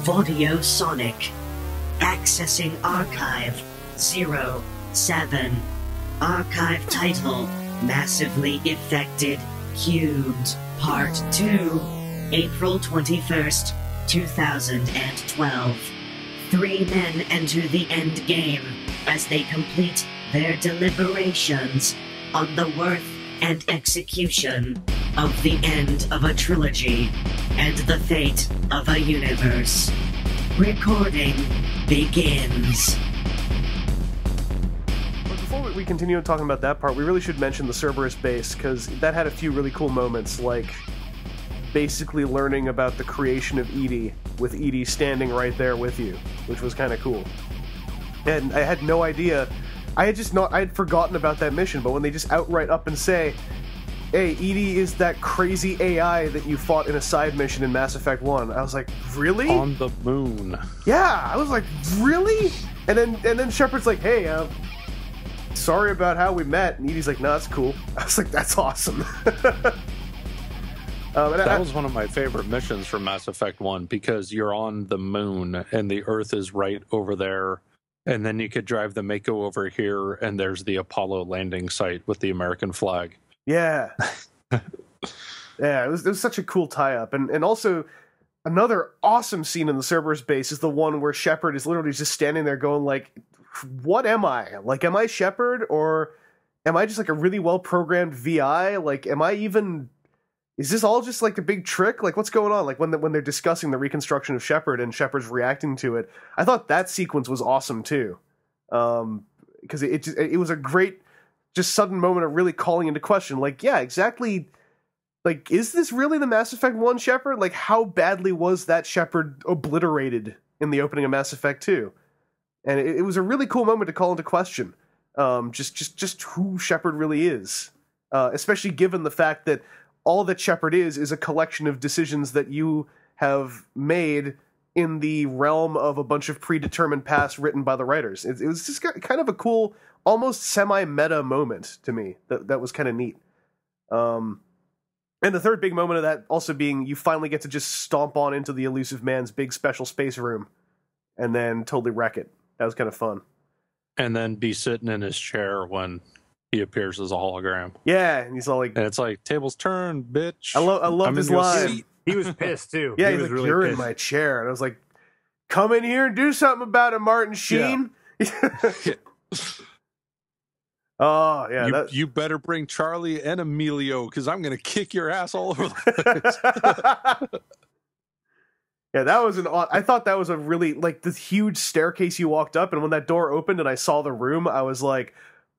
Vaudiosonic. Accessing Archive 07. Archive title, Massively Affected Cubed, Part 2, April 21st, 2012. 3 men enter the end game as they complete their deliberations on the worth and execution of the end of a trilogy and the fate of a universe. Recording begins. But before we continue talking about that part, we really should mention the Cerberus base, because that had a few really cool moments, like basically learning about the creation of Edie, with Edie standing right there with you, which was kind of cool. And I had no idea. I had forgotten about that mission, but when they just outright up and say, hey, Edie is that crazy AI that you fought in a side mission in Mass Effect 1. I was like, really? On the moon. Yeah, I was like, really? And then Shepard's like, hey, sorry about how we met. And Edie's like, no, that's cool. I was like, that's awesome. That was one of my favorite missions from Mass Effect 1, because you're on the moon and the Earth is right over there. And then you could drive the Mako over here, and there's the Apollo landing site with the American flag. Yeah. Yeah, it was such a cool tie-up. And also, another awesome scene in the Cerberus base is the one where Shepard is literally just standing there going, like, what am I? Like, am I Shepard, or am I just, like, a really well-programmed VI? Like, am I even... Is this all just, like, a big trick? Like, what's going on? Like, when they're discussing the reconstruction of Shepard and Shepard's reacting to it, I thought that sequence was awesome, too. Because it was a great, just sudden moment of really calling into question, like, yeah, exactly, like, is this really the Mass Effect 1 Shepard? Like, how badly was that Shepard obliterated in the opening of Mass Effect 2? And it was a really cool moment to call into question, just who Shepard really is. Especially given the fact that all that Shepard is a collection of decisions that you have made in the realm of a bunch of predetermined paths written by the writers. It was just kind of a cool, almost semi-meta moment to me. That was kind of neat. And the third big moment of that also being you finally get to just stomp on into the Illusive Man's big special space room and then totally wreck it. That was kind of fun. And then be sitting in his chair when he appears as a hologram. Yeah, and he's all like... And it's like, tables turn, bitch. I love his line. He was pissed, too. Yeah, he he's was like, really you're pissed. in my chair. And I was like, come in here and do something about it, Martin Sheen. Yeah. Oh, yeah. You better bring Charlie and Emilio, because I'm going to kick your ass all over the place. Yeah, that was I thought that was a really, like, this huge staircase you walked up, and when that door opened and I saw the room, I was like,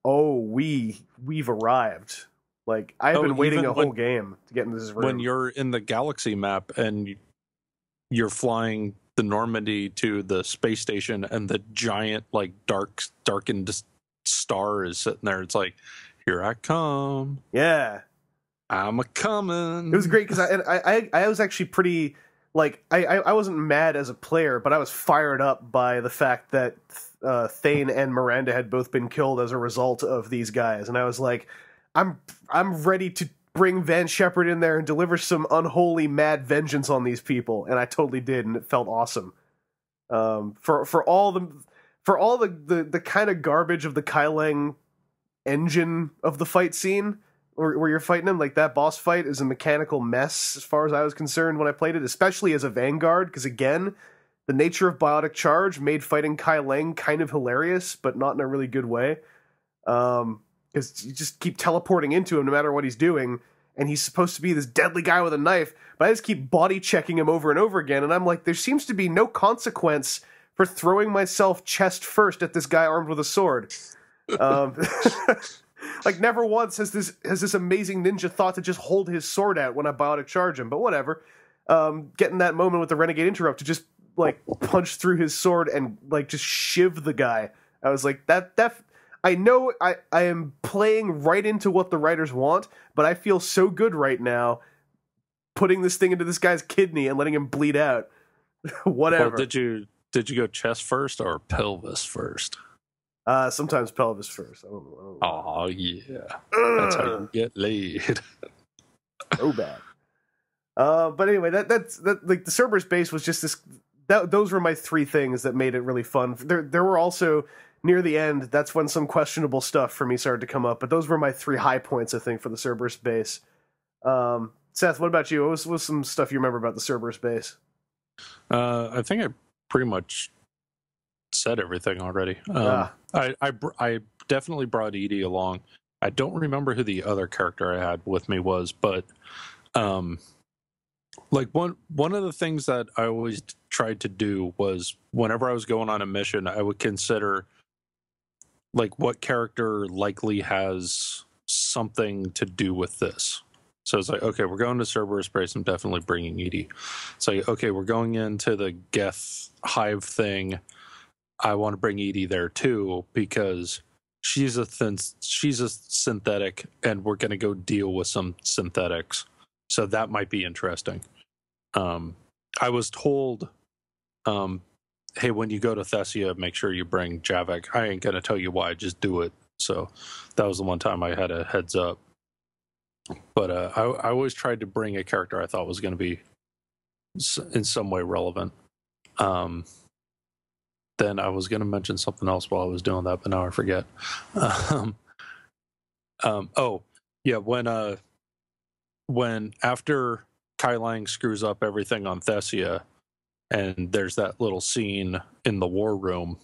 oh, we've arrived. Like, I've been waiting a whole game to get into this room. When you're in the galaxy map and you're flying the Normandy to the space station and the giant, like, darkened star is sitting there, it's like, here I come. Yeah. I'm a-coming. It was great, because I was actually pretty, like, I wasn't mad as a player, but I was fired up by the fact that Thane and Miranda had both been killed as a result of these guys, and I was like, I'm ready to bring Van Shepard in there and deliver some unholy mad vengeance on these people, and I totally did, and it felt awesome. For all the kind of garbage of the Kyleng engine of the fight scene, where you're fighting him, like, that boss fight is a mechanical mess as far as I was concerned when I played it, especially as a Vanguard, because again, the nature of Biotic Charge made fighting Kyleng kind of hilarious, but not in a really good way. Because you just keep teleporting into him no matter what he's doing, and he's supposed to be this deadly guy with a knife, but I just keep body checking him over and over again, and I'm like, there seems to be no consequence for throwing myself chest first at this guy armed with a sword. Like, never once has this amazing ninja thought to just hold his sword out when I Biotic Charge him, but whatever. Getting that moment with the Renegade Interrupt to just, like, punch through his sword and, like, just shiv the guy. I was like, that I know I am playing right into what the writers want, but I feel so good right now putting this thing into this guy's kidney and letting him bleed out. Whatever. Well, did you go chest first or pelvis first? Sometimes pelvis first. I don't know. Oh, yeah. That's how you get laid. So bad. But anyway, that's like the Cerberus base was just this. those were my three things that made it really fun. There were also, near the end, that's when some questionable stuff for me started to come up, but those were my three high points, I think, for the Cerberus base. Seth, what about you? What was some stuff you remember about the Cerberus base? I think I pretty much said everything already. I definitely brought Edie along. I don't remember who the other character I had with me was, but like one of the things that I always tried to do was whenever I was going on a mission, I would consider like what character likely has something to do with this. So it's like, okay, we're going to Cerberus base. I'm definitely bringing Edie. It's like, okay, we're going into the Geth hive thing. I want to bring Edie there too because she's a synthetic, and we're going to go deal with some synthetics. So that might be interesting. I was told, hey, when you go to Thessia, make sure you bring Javik. I ain't going to tell you why, just do it. So that was the one time I had a heads up. But I always tried to bring a character I thought was going to be in some way relevant. Then I was going to mention something else while I was doing that, but now I forget. Oh, yeah, when after Kai Lang screws up everything on Thessia, and there's that little scene in the war room,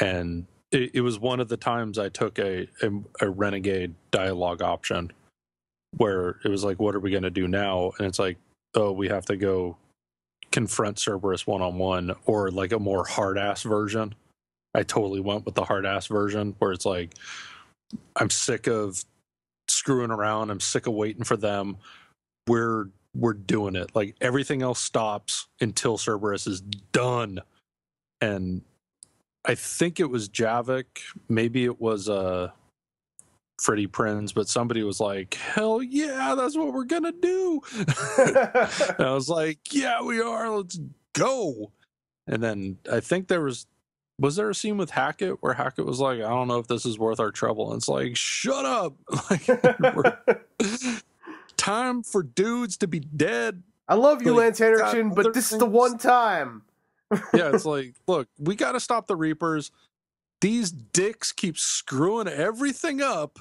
and it was one of the times I took a renegade dialogue option, where it was like, what are we going to do now? And it's like, oh, we have to go confront Cerberus one-on-one, or like a more hard-ass version. I totally went with the hard-ass version, where it's like, I'm sick of screwing around. I'm sick of waiting for them. We're doing it. Like, everything else stops until Cerberus is done. And I think it was Javik. Maybe it was Freddie Prinz, but somebody was like, hell yeah, that's what we're gonna do. And I was like, yeah, we are, let's go. And then I think was there a scene with Hackett where Hackett was like, I don't know if this is worth our trouble, and it's like, shut up. Like, time for dudes to be dead. I love you, like, Lance Henriksen, but this is the one time. Yeah, it's like, look, we gotta stop the Reapers. These dicks keep screwing everything up.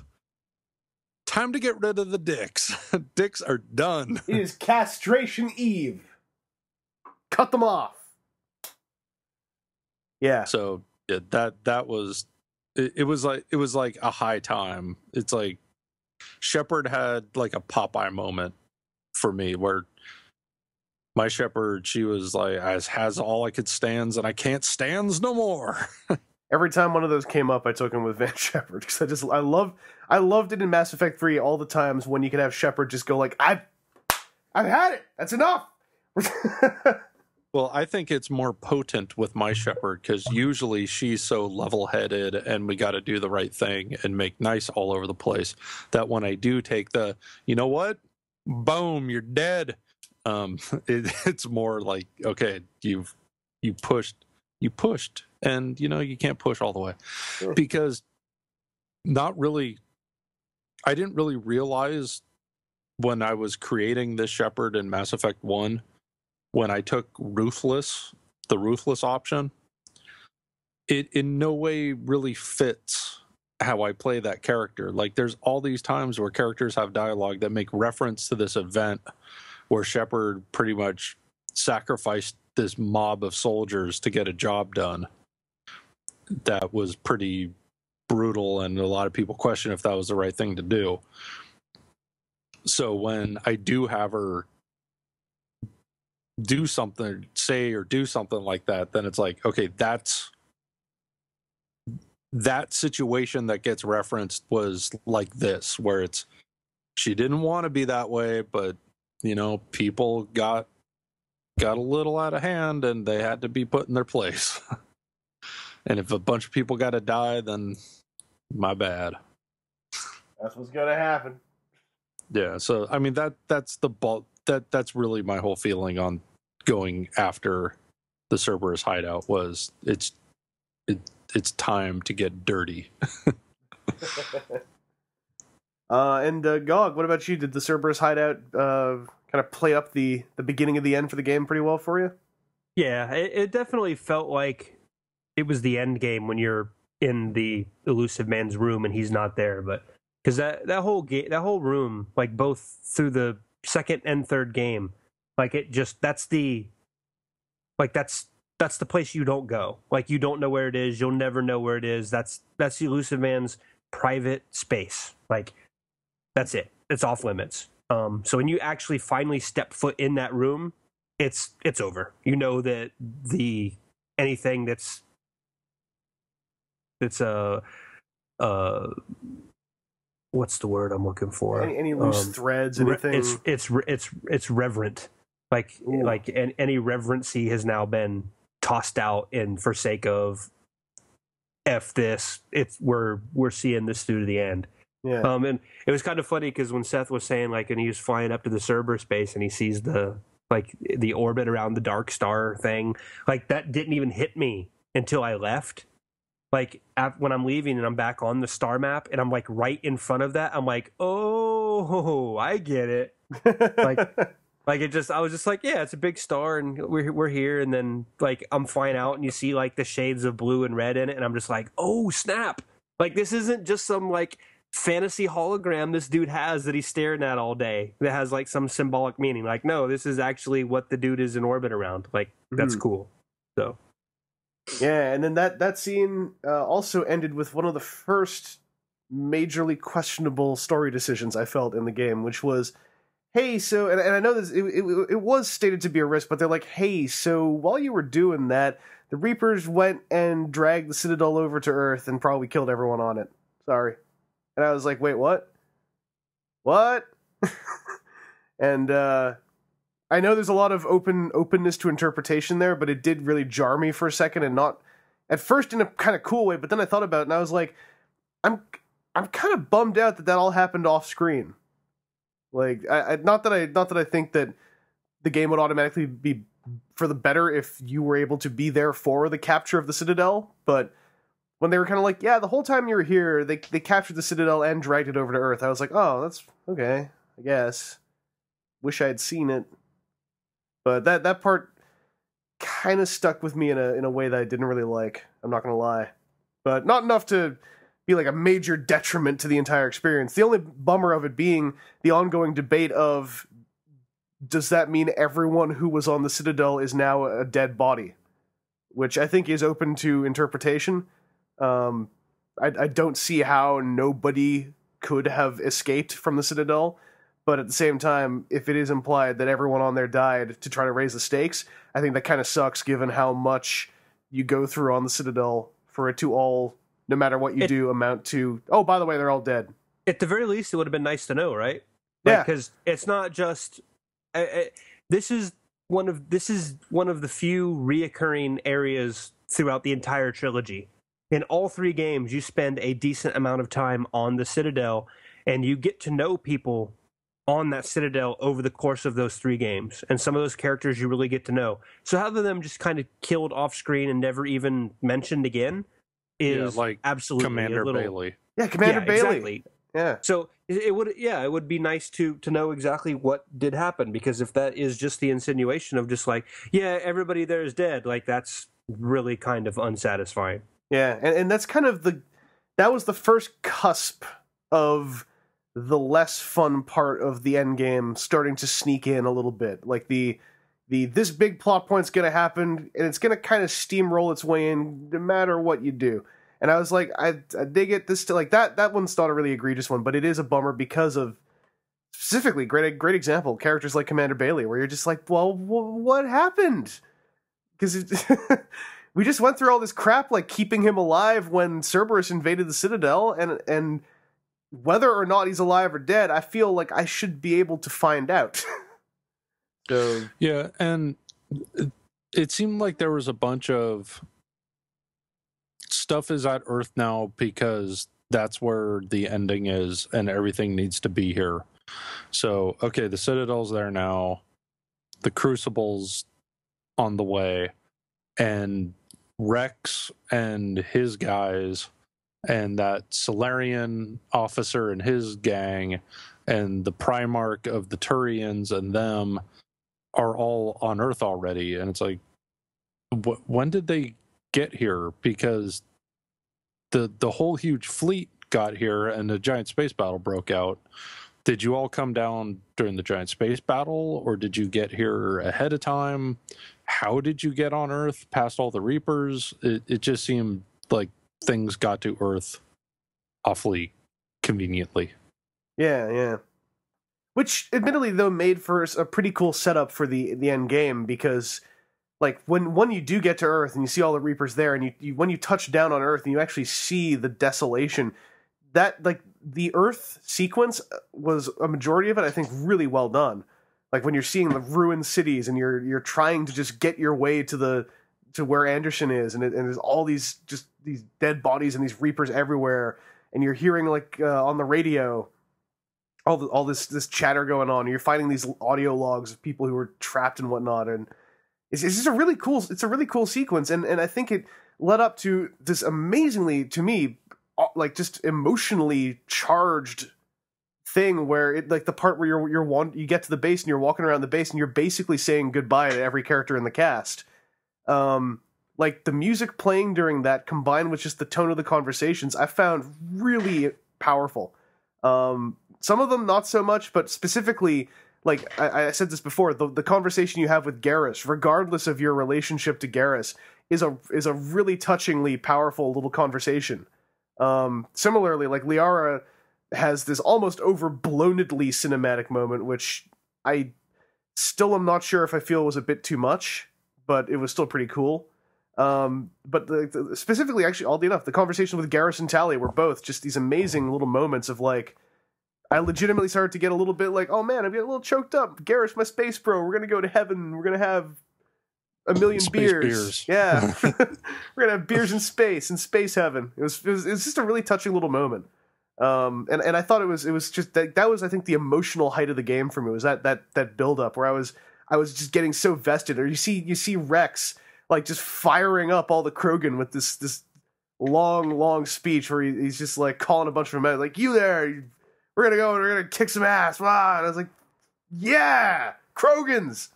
Time to get rid of the dicks. Dicks are done. It is Castration Eve. Cut them off. Yeah. So yeah, that was it was like a high time. It's like Shepard had like a Popeye moment for me, where my Shepard, she was like, has all I could stands, and I can't stands no more. Every time one of those came up, I took him with Van Shepard, because I loved it in Mass Effect 3 all the times when you could have Shepard just go like, I've had it. That's enough. Well, I think it's more potent with my Shepard, because usually she's so level-headed and we got to do the right thing and make nice all over the place, that when I do take the, you know what? Boom, you're dead. It's more like, okay, you pushed, and you can't push all the way. Sure. Because I didn't really realize when I was creating this Shepard in Mass Effect 1, when I took the ruthless option, it in no way really fits how I play that character. Like, there's all these times where characters have dialogue that make reference to this event where Shepard pretty much sacrificed this mob of soldiers to get a job done. That was pretty brutal, and a lot of people question if that was the right thing to do. So when I do have her do something, say or do something like that, then it's like, okay, that situation that gets referenced was like this, where it's, she didn't want to be that way, but people got a little out of hand and they had to be put in their place. And if a bunch of people got to die, then my bad. That's what's gonna happen. Yeah, so I mean that's the bulk. That's really my whole feeling on going after the Cerberus hideout was it's time to get dirty. And Gog, what about you? Did the Cerberus hideout kind of play up the beginning of the end for the game pretty well for you? Yeah, it definitely felt like it was the end game when you're in the Illusive Man's room and he's not there. But because that whole room, like both through the second and third game, like it just that's the place you don't go. Like you don't know where it is. You'll never know where it is. That's the Illusive Man's private space. Like that's it. It's off limits. So when you actually finally step foot in that room, it's over. You know that anything that's what's the word I'm looking for? Any loose threads, anything? It's reverent. Like any reverency has now been tossed out in for sake of F this. We're seeing this through to the end. Yeah. And it was kind of funny because when Seth was saying and he was flying up to the Cerberus base and he sees the orbit around the dark star thing, like that didn't even hit me until I left. Like when I'm leaving and I'm back on the star map and I'm like right in front of that, I'm like, oh, I get it. Like it just, I was just like, yeah, it's a big star and we're here. And then like I'm flying out and you see like the shades of blue and red in it. And I'm just like, oh snap. Like this isn't just some like fantasy hologram this dude has that he's staring at all day that has like some symbolic meaning. Like, no, this is actually what the dude is in orbit around. Like that's cool. So. Yeah. And then that scene also ended with one of the first majorly questionable story decisions I felt in the game, which was, hey, so, and I know this, it was stated to be a risk, but they're like, hey, so while you were doing that, the Reapers went and dragged the Citadel over to Earth and probably killed everyone on it. Sorry. And I was like, wait, what? What? And I know there's a lot of openness to interpretation there, but it did really jar me for a second, and not, at first in a kind of cool way, but then I thought about it and I was like, I'm kind of bummed out that all happened off screen. Like, not that I think that the game would automatically be for the better if you were able to be there for the capture of the Citadel, but when they were kind of like, yeah, the whole time you were here, they captured the Citadel and dragged it over to Earth, I was like, oh, that's okay, I guess. Wish I had seen it. But that part kind of stuck with me in a way that I didn't really like, I'm not going to lie. But not enough to be like a major detriment to the entire experience. The only bummer of it being the ongoing debate of, does that mean everyone who was on the Citadel is now a dead body? Which I think is open to interpretation. I don't see how nobody could have escaped from the Citadel, but at the same time, if it is implied that everyone on there died to try to raise the stakes, I think that kind of sucks given how much you go through on the Citadel for it to all, no matter what you do, amount to, oh, by the way, they're all dead. At the very least, it would have been nice to know, right? Yeah. Because it's not just... this is one of the few reoccurring areas throughout the entire trilogy. In all three games, you spend a decent amount of time on the Citadel, and you get to know people on that Citadel over the course of those three games. And some of those characters you really get to know. So having them just kind of killed off screen and never even mentioned again is like absolutely Commander Bailey. Yeah, Commander Bailey. Exactly. Yeah. So it would be nice to know exactly what did happen, because if that is just the insinuation of just like, yeah, everybody there is dead, like that's really kind of unsatisfying. Yeah, and that's kind of that was the first cusp of the less fun part of the end game starting to sneak in a little bit. Like this big plot point's gonna happen, and it's gonna kind of steamroll its way in no matter what you do. And I was like, I dig it. This like that one's not a really egregious one, but it is a bummer because of specifically great example characters like Commander Bailey, where you're just like, well, what happened? Because we just went through all this crap, like keeping him alive when Cerberus invaded the Citadel, and whether or not he's alive or dead, I feel like I should be able to find out. So yeah, and it seemed like there was a bunch of stuff is at Earth now because that's where the ending is and everything needs to be here. So, okay, the Citadel's there now, the Crucible's on the way, and Rex and his guys and that Solarian officer and his gang and the Primarch of the Turians and them are all on Earth already. And it's like, when did they get here? Because the whole huge fleet got here and the giant space battle broke out. Did you all come down during the giant space battle, or did you get here ahead of time? How did you get on Earth past all the Reapers? It just seemed like things got to Earth awfully conveniently. Yeah. Which, admittedly, though, made for a pretty cool setup for the end game, because, like, when you do get to Earth and you see all the Reapers there, and you when you touch down on Earth and you actually see the desolation, that, like, the Earth sequence was, a majority of it, I think, really well done. Like, when you're seeing the ruined cities and you're trying to just get your way to where Anderson is, and there's all these dead bodies and these Reapers everywhere, and you're hearing, like, on the radio, all this chatter going on, and you're finding these audio logs of people who were trapped and whatnot, and it's just a really cool sequence, and I think it led up to this amazingly, to me, like, just emotionally charged thing where it, like, the part where you get to the base and you're walking around the base and you're basically saying goodbye to every character in the cast. Like, the music playing during that, combined with just the tone of the conversations, I found really powerful. Some of them not so much, but specifically, like I said this before, the conversation you have with Garrus, regardless of your relationship to Garrus, is a really touchingly powerful little conversation. Similarly, like, Liara has this almost overblownedly cinematic moment, which I still am not sure if I feel was a bit too much, but it was still pretty cool. But specifically, actually, oddly enough, the conversation with Garrus and Tally were both just these amazing little moments of, like, I legitimately started to get a little bit like, oh man, I'm getting a little choked up. Garrus, my space bro, we're gonna go to heaven. We're gonna have a million beers. Yeah. We're gonna have beers in space heaven. It was just a really touching little moment. And I thought it was just that was, I think, the emotional height of the game for me, was that build up where I was just getting so vested. Or you see Rex, like, just firing up all the Krogan with this long speech where he's just, like, calling a bunch of them out, like, you there, we're gonna go and we're gonna kick some ass. Wow. And I was like, yeah, Krogans.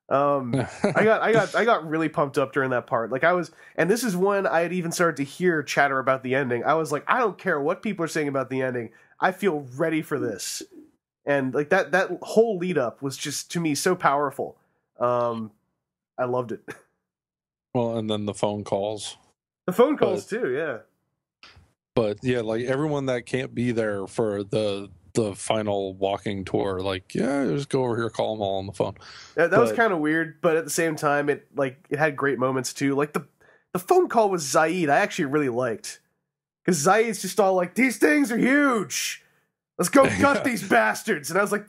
I got really pumped up during that part. Like, and this is when I had even started to hear chatter about the ending. I was like, I don't care what people are saying about the ending. I feel ready for this. And, like, that whole lead up was just, to me, so powerful. I loved it. Well, and then the phone calls. The phone calls too, yeah. But yeah, like, everyone that can't be there for the final walking tour, like, yeah, just go over here, call them all on the phone. Yeah, that was kind of weird, but at the same time, it had great moments too. Like, the phone call with Zaid, I actually really liked, because Zaid's just all like, these things are huge. Let's go gut these bastards. And I was like,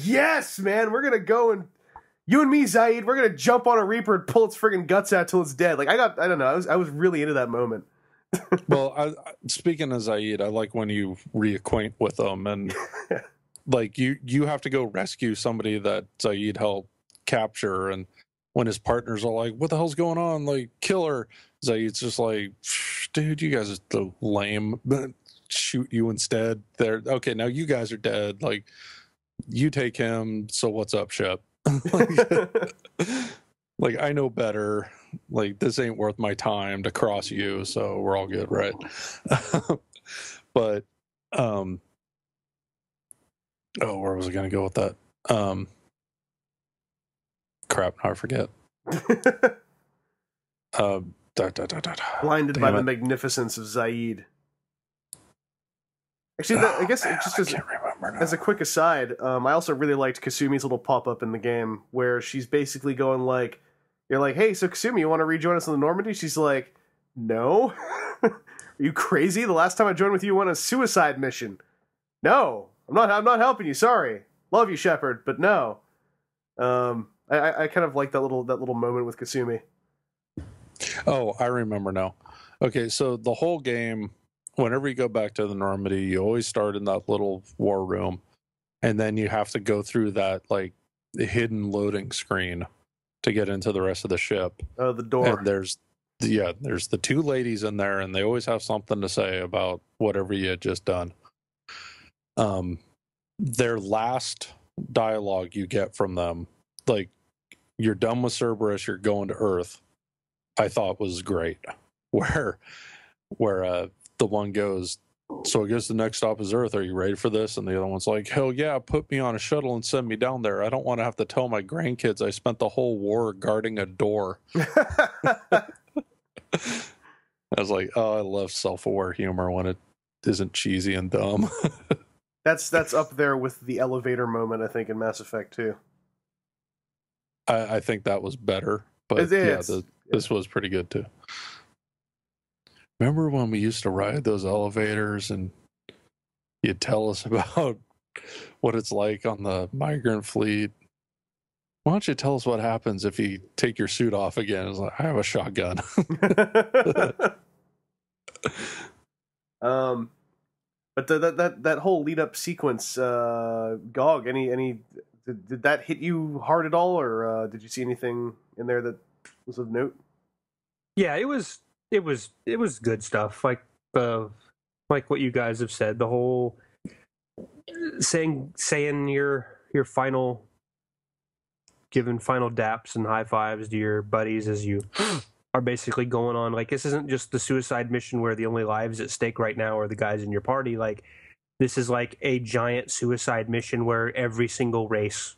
yes, man, we're gonna go, and you and me, Zaid, we're gonna jump on a Reaper and pull its friggin' guts out till it's dead. Like, I don't know, I was really into that moment. Well, speaking of Zaid, I like when you reacquaint with them, and like, you have to go rescue somebody that Zaid helped capture, and when his partners are like, what the hell's going on, like, kill her, Zaid's just like, dude, you guys are so lame, shoot you instead. They're okay, now you guys are dead, like, you take him, so what's up, Shep? Like, I know better. Like, this ain't worth my time to cross you, so we're all good, right? But, where was I going to go with that? Crap, now I forget. Blinded by the magnificence of Zaid. Actually, I guess just as a quick aside, I also really liked Kasumi's little pop-up in the game, where she's basically going like, you're like, hey, so Kasumi, you want to rejoin us on the Normandy? She's like, no. Are you crazy? The last time I joined with you on a suicide mission. No, I'm not helping you. Sorry. Love you, Shepard, but no. I kind of like that little moment with Kasumi. Oh, I remember now. Okay, so the whole game, whenever you go back to the Normandy, you always start in that little war room, and then you have to go through that, like, hidden loading screen to get into the rest of the ship. Oh, the door. And there's the two ladies in there, and they always have something to say about whatever you had just done. Their last dialogue you get from them, like, you're done with Cerberus, you're going to Earth. I thought was great, where the one goes, so I guess the next stop is Earth. Are you ready for this? And the other one's like, hell yeah, put me on a shuttle and send me down there. I don't want to have to tell my grandkids I spent the whole war guarding a door. I was like, oh, I love self-aware humor when it isn't cheesy and dumb. That's up there with the elevator moment, I think, in Mass Effect 2. I think that was better, but this was pretty good too. Remember when we used to ride those elevators and you'd tell us about what it's like on the migrant fleet? Why don't you tell us what happens if you take your suit off again? It's like, I have a shotgun. But that whole lead up sequence, GOG, any did that hit you hard at all, or did you see anything in there that was of note? Yeah, it was good stuff. Like what you guys have said, the whole saying your final, giving final daps and high fives to your buddies as you are basically going on. Like, this isn't just the suicide mission where the only lives at stake right now are the guys in your party. Like, this is like a giant suicide mission where every single race,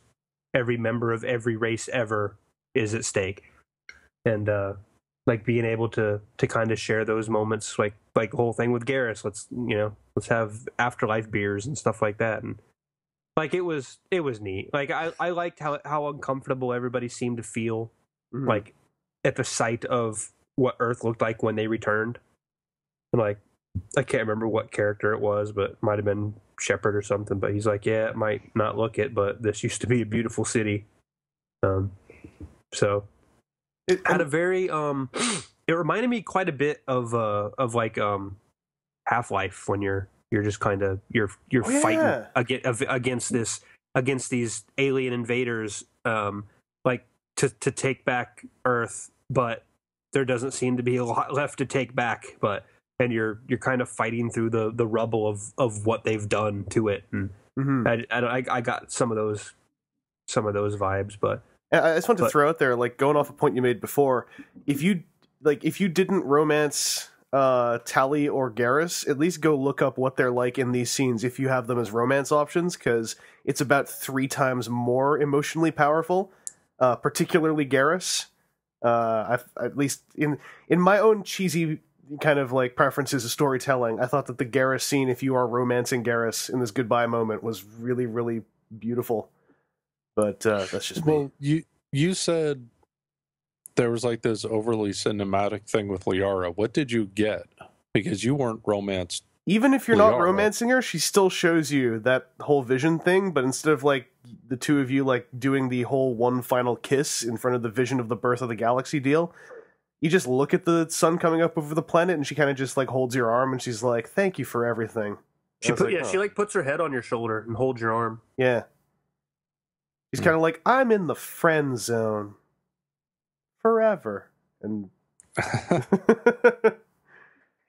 every member of every race ever is at stake. And like being able to kind of share those moments, like the whole thing with Garrus, let's have afterlife beers and stuff like that. And like, it was neat. Like, I liked how uncomfortable everybody seemed to feel, like, at the sight of what Earth looked like when they returned. And like, I can't remember what character it was, but it might have been Shepard or something, but he's like, yeah, it might not look it, but this used to be a beautiful city. So it had a very it reminded me quite a bit of like Half-Life, when you're just kind of you're fighting against these alien invaders, like to take back Earth, but there doesn't seem to be a lot left to take back, and you're kind of fighting through the rubble of what they've done to it. And I got some of those vibes. But I just want to throw out there, like, going off a point you made before, if you didn't romance Tali or Garrus, at least go look up what they're like in these scenes if you have them as romance options, because it's about 3 times more emotionally powerful, particularly Garrus. At least in my own cheesy kind of like preferences of storytelling, I thought that the Garrus scene, if you are romancing Garrus in this goodbye moment, was really, really beautiful. But that's just me. Well, you said there was like this overly cinematic thing with Liara. What did you get? Because you weren't romanced. Even if you're not romancing her, she still shows you that whole vision thing, but instead of like the two of you like doing the whole one final kiss in front of the vision of the birth of the galaxy deal, you just look at the sun coming up over the planet, and she kind of just like holds your arm, and she's like, "Thank you for everything." She puts her head on your shoulder and holds your arm. Yeah. She's kind of like, "I'm in the friend zone forever," and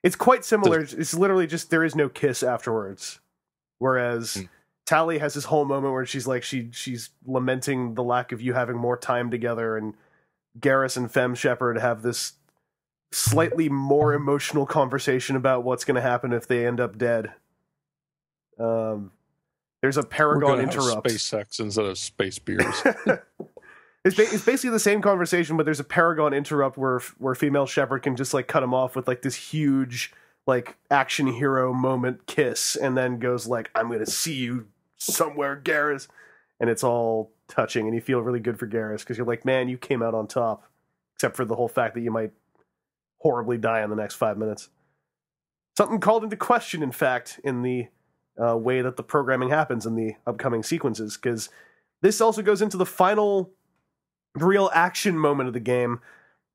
it's quite similar. It's literally just there is no kiss afterwards. Whereas Tali has this whole moment where she's like she's lamenting the lack of you having more time together, and Garrus and Fem Shepard have this slightly more emotional conversation about what's going to happen if they end up dead. There's a Paragon interrupt. Space sex instead of space beers. It's basically the same conversation, but there's a Paragon interrupt where female Shepard can just like cut him off with like this huge like action hero moment kiss, and then goes like, "I'm gonna see you somewhere, Garrus," and it's all touching, and you feel really good for Garrus because you're like, man, you came out on top, except for the whole fact that you might horribly die in the next 5 minutes. Something called into question, in fact, in the way that the programming happens in the upcoming sequences, because this also goes into the final real action moment of the game,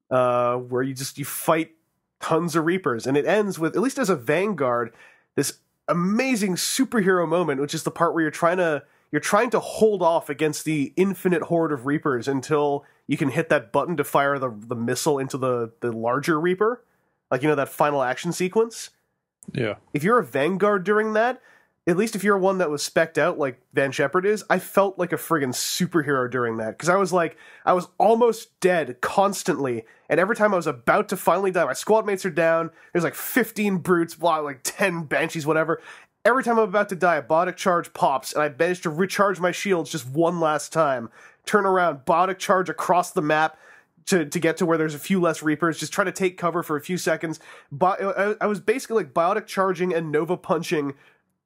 where you fight tons of Reapers, and it ends with, at least as a Vanguard, this amazing superhero moment, which is the part where you're trying to hold off against the infinite horde of Reapers until you can hit that button to fire the missile into the larger Reaper, like, that final action sequence. Yeah. If you're a Vanguard during that, at least if you're one that was spec'd out like Van Shepard is, I felt like a friggin' superhero during that. Because I was almost dead constantly, and every time I was about to finally die, my squad mates are down, there's like 15 brutes, like 10 banshees, whatever. Every time I'm about to die, a biotic charge pops, and I manage to recharge my shields just one last time. Turn around, biotic charge across the map to get to where there's a few less Reapers, just try to take cover for a few seconds. I was basically like biotic charging and Nova punching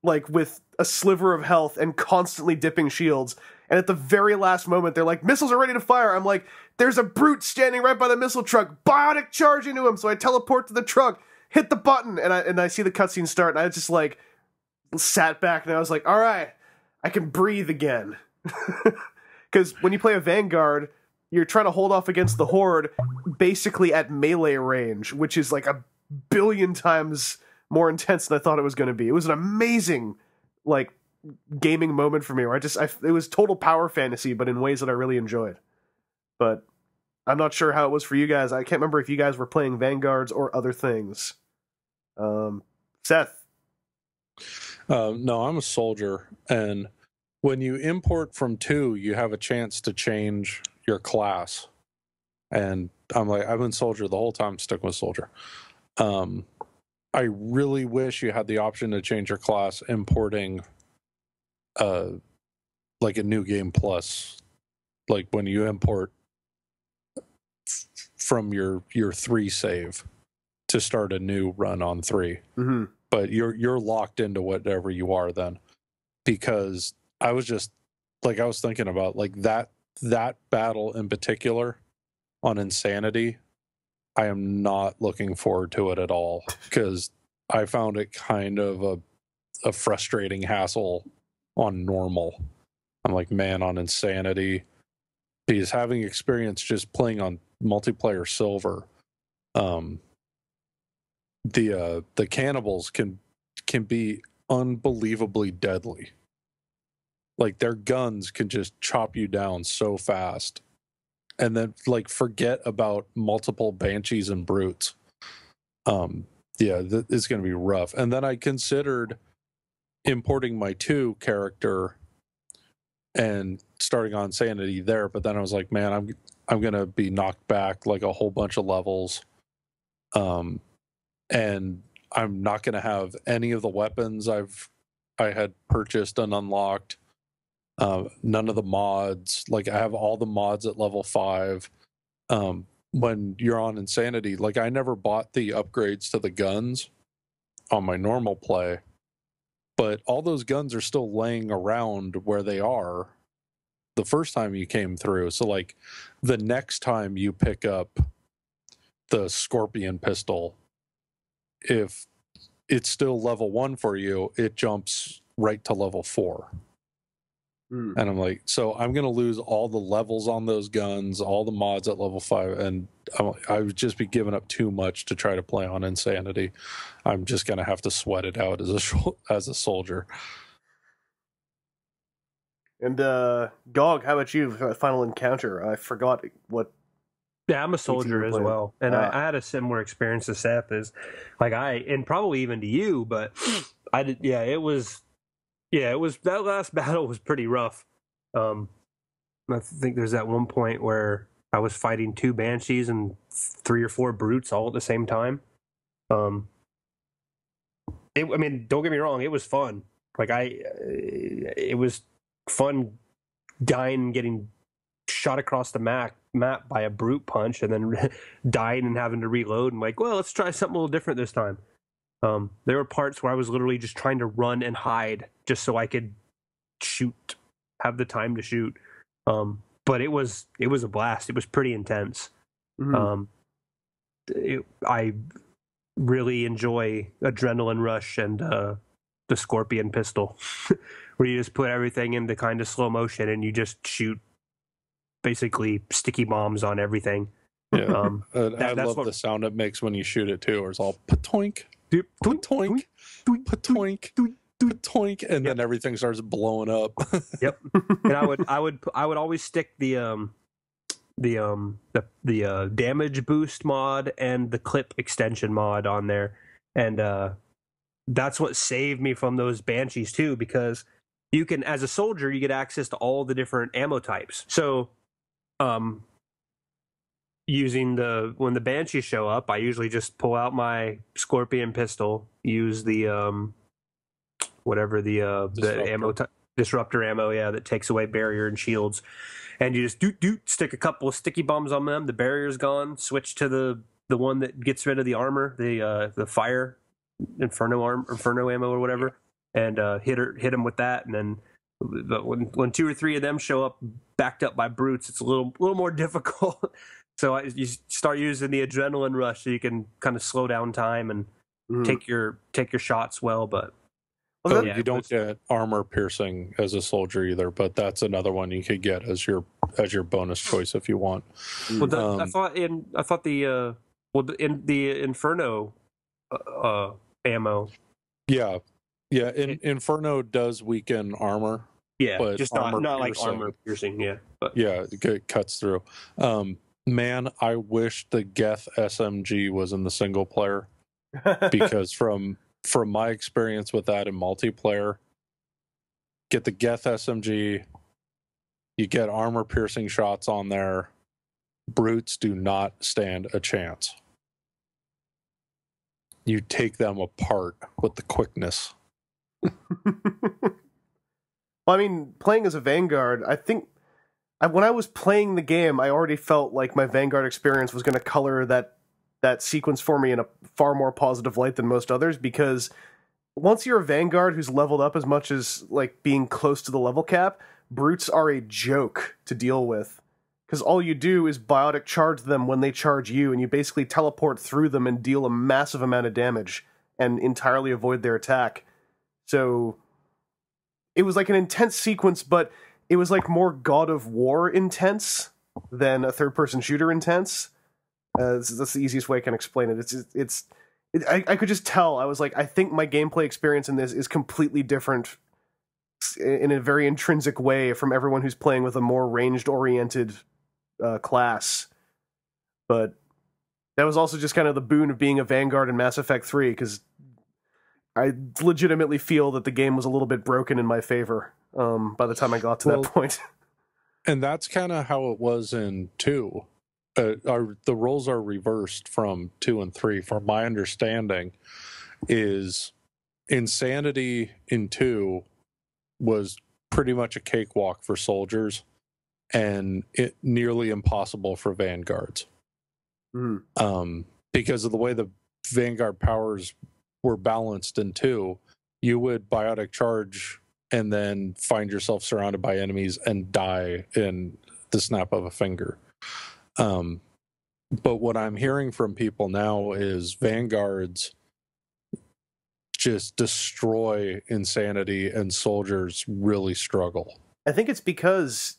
like with a sliver of health and constantly dipping shields. And at the very last moment, they're like, missiles are ready to fire. I'm like, there's a brute standing right by the missile truck. Biotic charge into him. So I teleport to the truck, hit the button, and I see the cutscene start. And I just like sat back and I was like, all right, I can breathe again. Because when you play a Vanguard, you're trying to hold off against the Horde basically at melee range, which is like a billion times more intense than I thought it was going to be. It was an amazing, like, gaming moment for me where it was total power fantasy, but in ways that I really enjoyed. But I'm not sure how it was for you guys. I can't remember if you guys were playing Vanguards or other things. Seth? No, I'm a soldier, and when you import from 2, you have a chance to change your class. And I'm like, I've been soldier the whole time, sticking with soldier. I really wish you had the option to change your class importing like a new game plus, like when you import from your 3 save to start a new run on 3. Mm-hmm. But you're locked into whatever you are then, because I was thinking about like that battle in particular on Insanity. I am not looking forward to it at all, because I found it kind of a frustrating hassle on normal. I'm like, man, on Insanity, because having experience just playing on multiplayer silver, the cannibals can be unbelievably deadly. Like their guns can just chop you down so fast. And then like forget about multiple banshees and brutes. It's going to be rough. And then I considered importing my 2 character and starting on Sanity there, but then I was like, man, I'm going to be knocked back like a whole bunch of levels. And I'm not going to have any of the weapons I had purchased and unlocked. None of the mods. Like I have all the mods at level 5. When you're on Insanity, like I never bought the upgrades to the guns on my normal play, but all those guns are still laying around where they are the first time you came through. So like the next time you pick up the Scorpion pistol, if it's still level 1 for you, it jumps right to level 4. And I'm like, so I'm going to lose all the levels on those guns, all the mods at level 5, and I would just be giving up too much to try to play on Insanity. I'm just going to have to sweat it out as a soldier. And Gog, how about you? Final encounter? I forgot what. Yeah, I'm a soldier as well, and I had a similar experience to Seth. Is like and probably even to you, but I did. Yeah, it was that last battle was pretty rough. I think there's that one point where I was fighting 2 banshees and 3 or 4 brutes all at the same time. Don't get me wrong, it was fun. Like it was fun dying and getting shot across the map by a brute punch, and then dying and having to reload. And like, well, let's try something a little different this time. There were parts where I was literally just trying to run and hide just so I could have the time to shoot. But it was a blast. It was pretty intense. Mm-hmm. I really enjoy Adrenaline Rush and the Scorpion pistol, where you just put everything into kind of slow motion and you just shoot basically sticky bombs on everything. Yeah, I love the sound it makes when you shoot it too. Or it's all patoink, patoink, patoink, patoink, and then everything starts blowing up. Yep. And I would always stick the damage boost mod and the clip extension mod on there, and that's what saved me from those banshees too, because you can, as a soldier, you get access to all the different ammo types. So, using when the banshees show up, I usually just pull out my scorpion pistol, use the whatever the ammo disruptor ammo, that takes away barrier and shields, and you just stick a couple of sticky bombs on them. The barrier's gone. Switch to the one that gets rid of the armor, the fire inferno ammo or whatever, and hit them with that. And then when 2 or 3 of them show up backed up by brutes, it's a little more difficult. So you start using the adrenaline rush so you can kind of slow down time and take your shots well. But you don't get armor piercing as a soldier either, but that's another one you could get as your bonus choice if you want. Well, I thought in the Inferno ammo. Yeah. Inferno does weaken armor. Yeah, but just not like armor piercing. Yeah, but. Yeah, it cuts through. Man, I wish the Geth SMG was in the single player, because from my experience with that in multiplayer, get the Geth SMG, you get armor piercing shots on there. Brutes do not stand a chance. You take them apart with the quickness. Well, I mean, playing as a Vanguard, I think when I was playing the game, I already felt like my Vanguard experience was going to color that sequence for me in a far more positive light than most others, because once you're a Vanguard who's leveled up as much as like being close to the level cap, brutes are a joke to deal with, because all you do is biotic charge them when they charge you, and you basically teleport through them and deal a massive amount of damage and entirely avoid their attack. So it was like an intense sequence, but it was like more God of War intense than a third-person shooter intense. That's the easiest way I can explain it. I could just tell. I was like, I think my gameplay experience in this is completely different in a very intrinsic way from everyone who's playing with a more ranged-oriented class. But that was also just kind of the boon of being a Vanguard in Mass Effect 3, because I legitimately feel that the game was a little bit broken in my favor by the time I got to that point. And that's kind of how it was in 2. The roles are reversed from 2 and 3. From my understanding, is insanity in 2 was pretty much a cakewalk for soldiers, and it nearly impossible for Vanguards. Because of the way the Vanguard powers were balanced in 2, you would biotic charge and then find yourself surrounded by enemies and die in the snap of a finger. But what I'm hearing from people now is Vanguards just destroy insanity and soldiers really struggle. I think it's because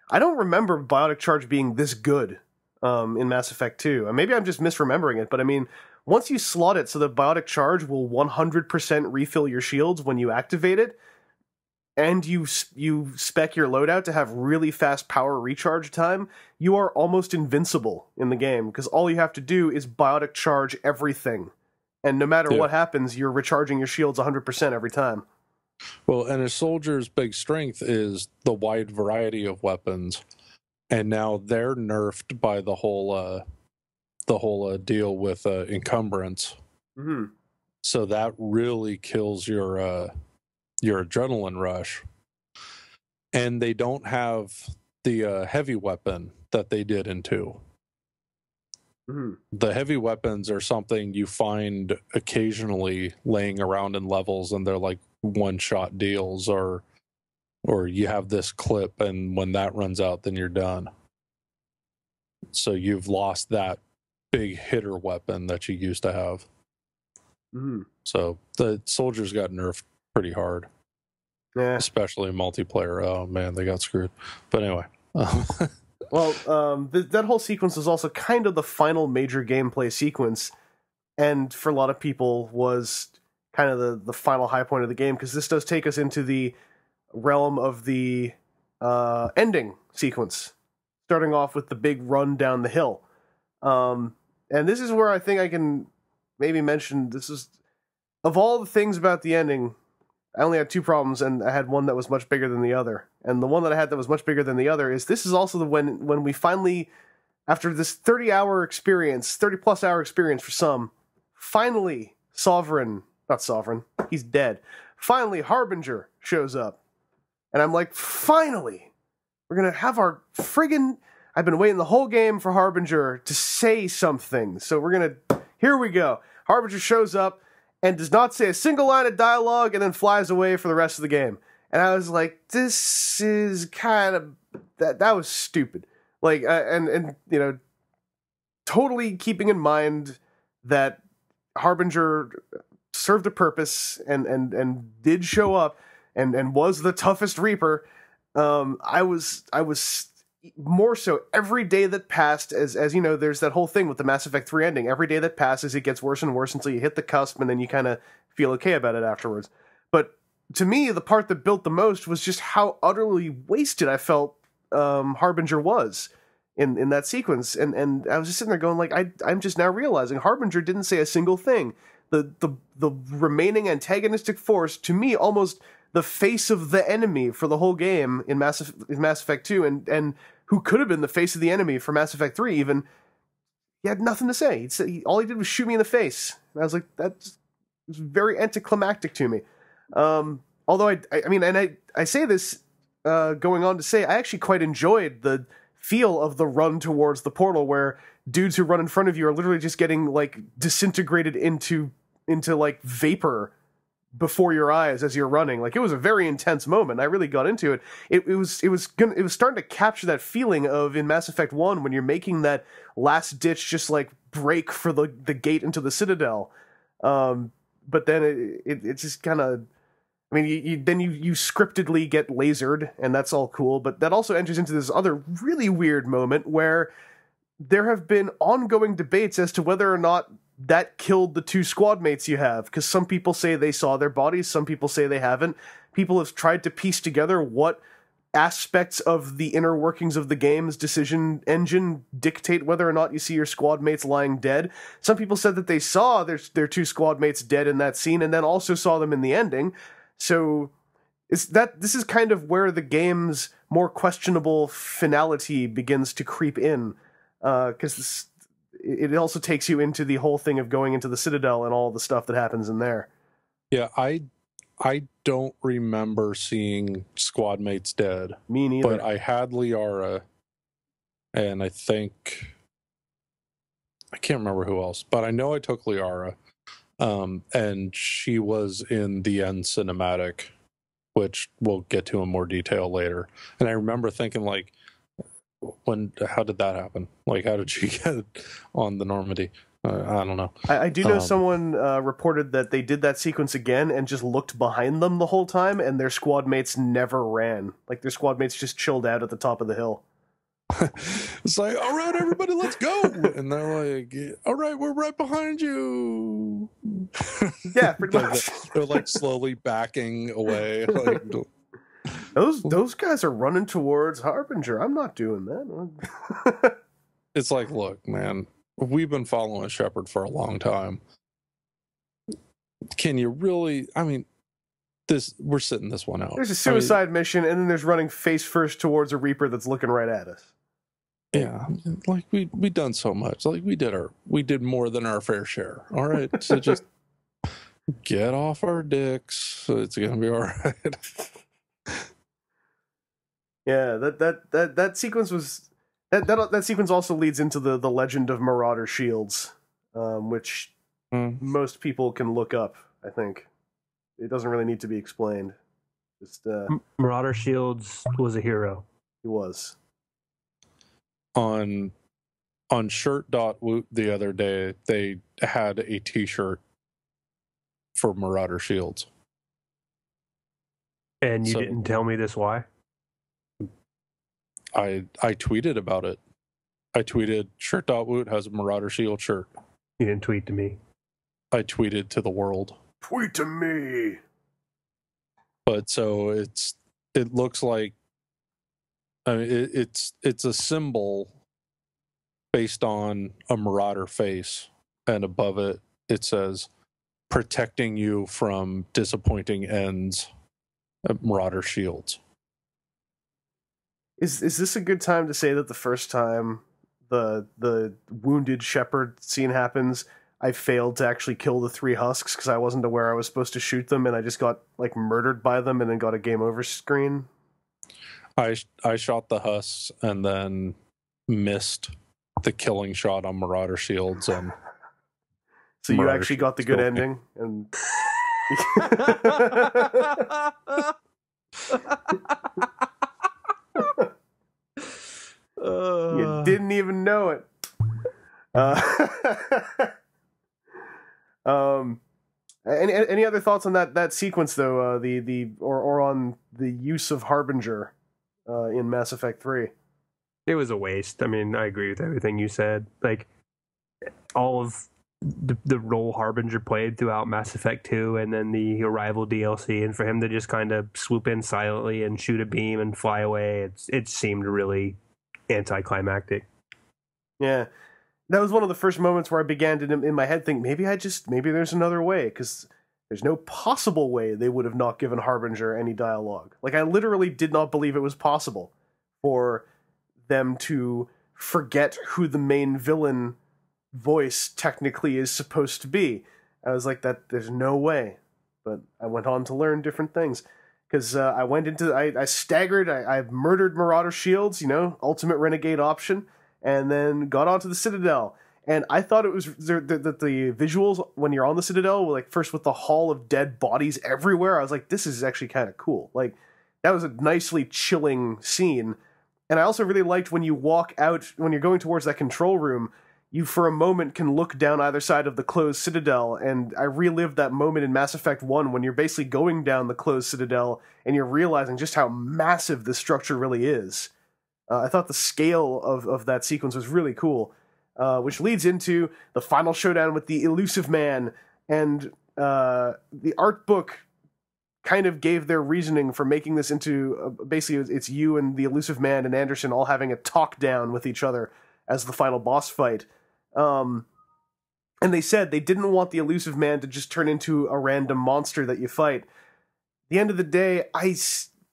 I don't remember biotic charge being this good in Mass Effect 2. And maybe I'm just misremembering it, but I mean, once you slot it so the biotic charge will 100% refill your shields when you activate it, and you spec your loadout to have really fast power recharge time, you are almost invincible in the game, because all you have to do is biotic charge everything. And no matter what happens, you're recharging your shields 100% every time. Well, and a soldier's big strength is the wide variety of weapons. And now they're nerfed by the whole deal with encumbrance. Mm-hmm. So that really kills your adrenaline rush. And they don't have the heavy weapon that they did in 2. Mm-hmm. The heavy weapons are something you find occasionally laying around in levels, and they're like one-shot deals, or you have this clip, and when that runs out, then you're done. So you've lost that big hitter weapon that you used to have. Mm-hmm. So the soldiers got nerfed pretty hard. Yeah. Especially in multiplayer. Oh man, they got screwed. But anyway. Well, that whole sequence was also kind of the final major gameplay sequence, and for a lot of people was kind of the final high point of the game, because this does take us into the realm of the ending sequence, starting off with the big run down the hill. And this is where I think I can maybe mention, this is of all the things about the ending, I only had two problems, and I had one that was much bigger than the other. And the one that I had that was much bigger than the other is this is also the when we finally, after this 30-hour experience, 30-plus hour experience for some, finally, not Sovereign, he's dead. Finally, Harbinger shows up. And I'm like, finally, we're going to have our friggin'... I've been waiting the whole game for Harbinger to say something. So we're going to... Here we go. Harbinger shows up and does not say a single line of dialogue and then flies away for the rest of the game. And I was like, this is kind of... That was stupid. Like, and you know, totally keeping in mind that Harbinger served a purpose and did show up and was the toughest Reaper. I was more so every day that passed, as you know, there's that whole thing with the Mass Effect 3 ending. Every day that passes, it gets worse and worse until you hit the cusp, and then you kind of feel okay about it afterwards. But to me, the part that built the most was just how utterly wasted I felt Harbinger was in that sequence. And I was just sitting there going, like, I'm just now realizing Harbinger didn't say a single thing. The remaining antagonistic force, to me, almost the face of the enemy for the whole game in Mass Effect 2, and who could have been the face of the enemy for Mass Effect 3 even, he had nothing to say. All he did was shoot me in the face. And I was like, that's very anticlimactic to me. Although I mean, and I say this going on to say, I actually quite enjoyed the feel of the run towards the portal where dudes who run in front of you are literally just getting, like, disintegrated into like vapor before your eyes as you're running. Like, it was a very intense moment. I really got into it. It was starting to capture that feeling of in Mass Effect 1 when you're making that last ditch just like break for the gate into the Citadel. But then it just kind of, I mean, you scriptedly get lasered, and that's all cool, but that also enters into this other really weird moment where there have been ongoing debates as to whether or not that killed the two squad mates you have, because some people say they saw their bodies, some people say they haven't. People have tried to piece together what aspects of the inner workings of the game's decision engine dictate whether or not you see your squad mates lying dead. Some people said that they saw their two squad mates dead in that scene and then also saw them in the ending. So this is kind of where the game's more questionable finality begins to creep in, because it also takes you into the whole thing of going into the Citadel and all the stuff that happens in there. Yeah, I don't remember seeing squad mates dead. Me neither. But I had Liara, and I think I can't remember who else, but I know I took Liara, and she was in the end cinematic, which we'll get to in more detail later. And I remember thinking, like, how did that happen? Like, how did she get on the Normandy? I don't know. I do know someone reported that they did that sequence again and just looked behind them the whole time, and their squad mates never ran. Like, their squad mates just chilled out at the top of the hill. It's like, all right, everybody, let's go. And they're like, all right, we're right behind you. Yeah, pretty much. They're like slowly backing away. Like, those guys are running towards Harbinger. I'm not doing that. It's like, look, man, we've been following Shepard for a long time. Can you really? I mean, we're sitting this one out. There's a suicide mission, and then there's running face first towards a Reaper that's looking right at us. Yeah, like we done so much. Like we did more than our fair share. All right, so just get off our dicks. It's gonna be all right. Yeah, that sequence was that sequence also leads into the legend of Marauder shields, which most people can look up. I think it doesn't really need to be explained. Just Marauder shields was a hero. He was on shirt.woot the other day. They had a T-shirt for Marauder shields, and you didn't tell me this. Why? I tweeted about it. I tweeted shirt.woot has a Marauder shield shirt. You didn't tweet to me. I tweeted to the world. Tweet to me. But so it looks like, I mean, it's a symbol based on a Marauder face, and above it says protecting you from disappointing ends at Marauder Shields. Is this a good time to say that the first time the wounded shepherd scene happens, I failed to actually kill the 3 husks because I wasn't aware I was supposed to shoot them, and I just got like murdered by them and then got a game over screen? I shot the husks and then missed the killing shot on Marauder Shields, and so you actually got the good ending, and you didn't even know it. Any other thoughts on that sequence though? Or on the use of Harbinger in Mass Effect 3? It was a waste. I mean, I agree with everything you said. Like, all of the role Harbinger played throughout Mass Effect 2 and then the Arrival DLC, and for him to just kind of swoop in silently and shoot a beam and fly away, it seemed really anticlimactic. Yeah. That was one of the first moments where I began to, in my head, think maybe there's another way, because there's no possible way they would have not given Harbinger any dialogue. Like, I literally did not believe it was possible for them to forget who the main villain voice technically is supposed to be. I was like, there's no way. But I went on to learn different things. Because I staggered, I murdered Marauder Shields, ultimate renegade option, and then got onto the Citadel. And I thought it was that the visuals when you're on the Citadel, like first with the hall of dead bodies everywhere, I was like, this is actually kind of cool. Like, that was a nicely chilling scene. And I also really liked when you walk out, when you're going towards that control room, you for a moment can look down either side of the closed Citadel, and I relived that moment in Mass Effect 1 when you're basically going down the closed Citadel and you're realizing just how massive this structure really is. I thought the scale of that sequence was really cool, which leads into the final showdown with the Illusive Man, and the art book kind of gave their reasoning for making this into, basically it's you and the Illusive Man and Anderson all having a talk down with each other as the final boss fight. And they said they didn't want the Illusive Man to just turn into a random monster that you fight. At the end of the day, I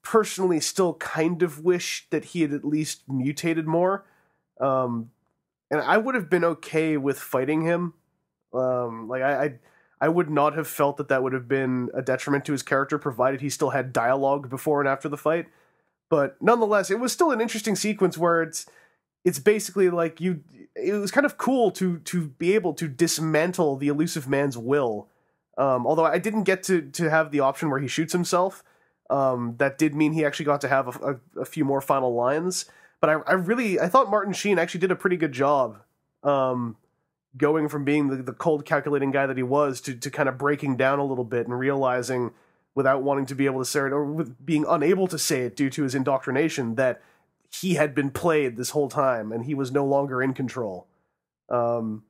personally still kind of wish that he had at least mutated more. And I would have been okay with fighting him. I would not have felt that would have been a detriment to his character, provided he still had dialogue before and after the fight. But nonetheless, it was still an interesting sequence where it's basically like it was kind of cool to be able to dismantle the Illusive Man's will. Although I didn't get to have the option where he shoots himself. That did mean he actually got to have a few more final lines. But I thought Martin Sheen actually did a pretty good job going from being the cold, calculating guy that he was to kind of breaking down a little bit and realizing, without wanting to be able to say it, or with being unable to say it due to his indoctrination, that he had been played this whole time and he was no longer in control. That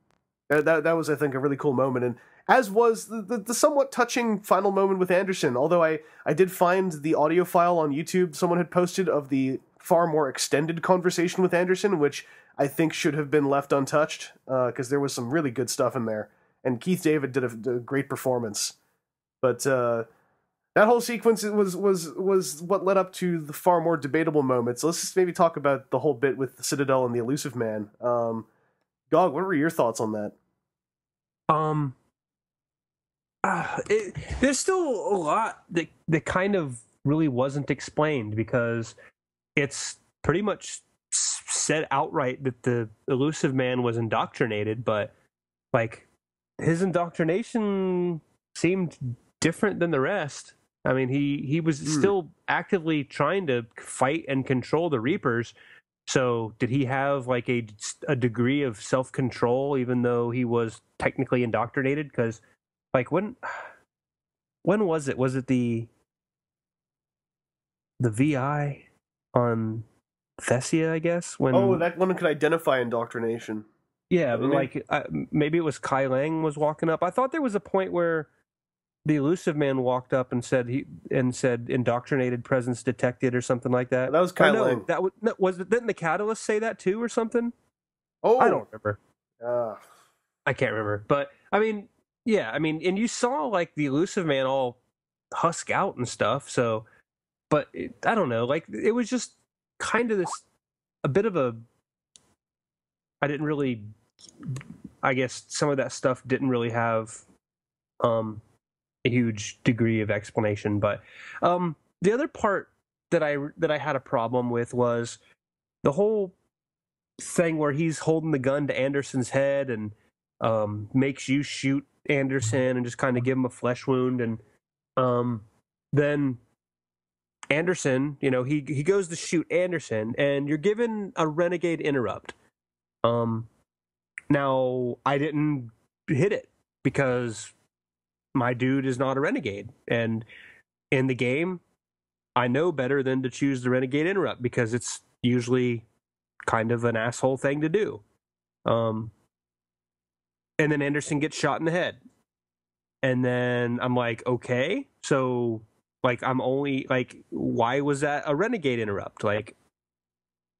was, I think, a really cool moment, and as was the somewhat touching final moment with Anderson. Although I did find the audio file on YouTube someone had posted of the far more extended conversation with Anderson, which I think should have been left untouched, because there was some really good stuff in there, and Keith David did a great performance. But that whole sequence was what led up to the far more debatable moments. So let's just maybe talk about the whole bit with the Citadel and the Illusive Man. Gog, what were your thoughts on that? There's still a lot that kind of really wasn't explained, because it's pretty much said outright that the Illusive Man was indoctrinated, but like his indoctrination seemed different than the rest. I mean, he was still actively trying to fight and control the Reapers. So did he have like a degree of self-control even though he was technically indoctrinated? Because like when was it? Was it the VI on Thessia, I guess? When that one could identify indoctrination. Yeah, but like maybe it was Kai Lang was walking up. I thought there was a point where the Illusive Man walked up and said indoctrinated presence detected or something like that. That was Kai Lang. Didn't the Catalyst say that too or something? Oh, I don't remember. I can't remember. But I mean, Yeah, I mean, and you saw like the Illusive Man all husk out and stuff. So, but I don't know. Like it was just kind of a bit of a. I didn't really. I guess some of that stuff didn't really have a huge degree of explanation, but the other part that I had a problem with was the whole thing where he's holding the gun to Anderson's head and makes you shoot Anderson and just kind of give him a flesh wound, and then Anderson, he goes to shoot Anderson, and you're given a renegade interrupt. Now I didn't hit it because my dude is not a renegade, and in the game I know better than to choose the renegade interrupt because it's usually kind of an asshole thing to do. And then Anderson gets shot in the head, and then I'm like, okay, so like I'm only like, why was that a renegade interrupt? Like,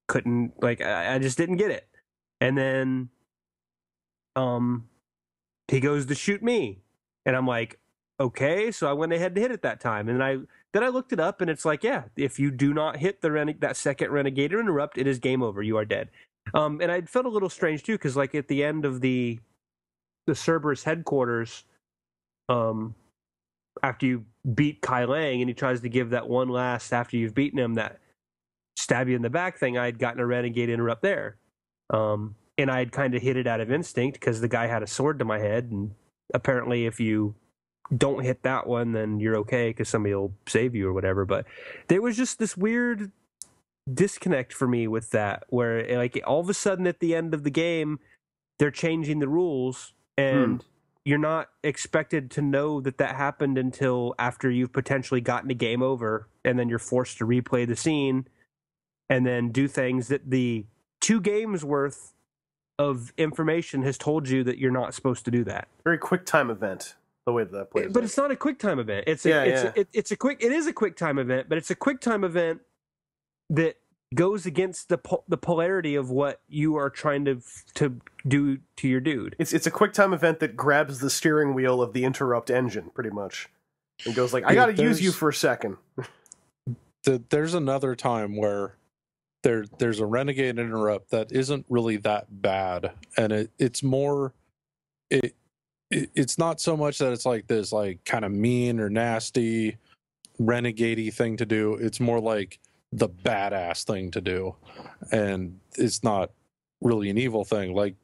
couldn't, like, I just didn't get it. And then he goes to shoot me, and I'm like, okay, so I went ahead and hit it that time, and then I looked it up, and it's like, yeah, if you do not hit that second renegade interrupt, it is game over. You are dead. And I felt a little strange too, because like at the end of the Cerberus headquarters, after you beat Kai Lang, and he tries to give that one last after you've beaten him, that stab you in the back thing, I had gotten a renegade interrupt there. And I had kind of hit it out of instinct because the guy had a sword to my head, and apparently if you don't hit that one, then you're okay because somebody will save you or whatever. But there was just this weird disconnect for me with that, where like all of a sudden at the end of the game, they're changing the rules, and you're not expected to know that happened until after you've potentially gotten a game over, and then you're forced to replay the scene and then do things that the 2 games worth of information has told you that you're not supposed to do that. Very quick time event, the way that plays. But it's not a quick time event. It is a quick time event, but it's a quick time event that goes against the polarity of what you are trying to do to your dude. It's a quick time event that grabs the steering wheel of the interrupt engine, pretty much, and goes like, I got to use you for a second. There's another time where there's a renegade interrupt that isn't really that bad, and it's more it's not so much that it's like this like kind of mean or nasty renegade-y thing to do. It's more like the badass thing to do, and it's not really an evil thing like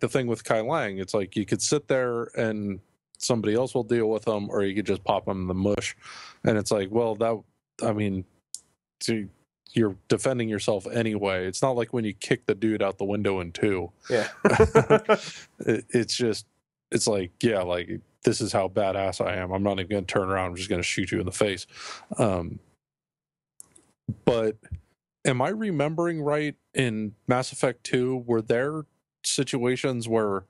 the thing with Kai Lang. It's like you could sit there and somebody else will deal with them, or you could just pop them in the mush, and it's like, well, you're defending yourself anyway. It's not like when you kick the dude out the window in 2. Yeah. It's like, yeah, like this is how badass I am. I'm not even going to turn around. I'm just going to shoot you in the face. But am I remembering right, in Mass Effect 2, were there situations where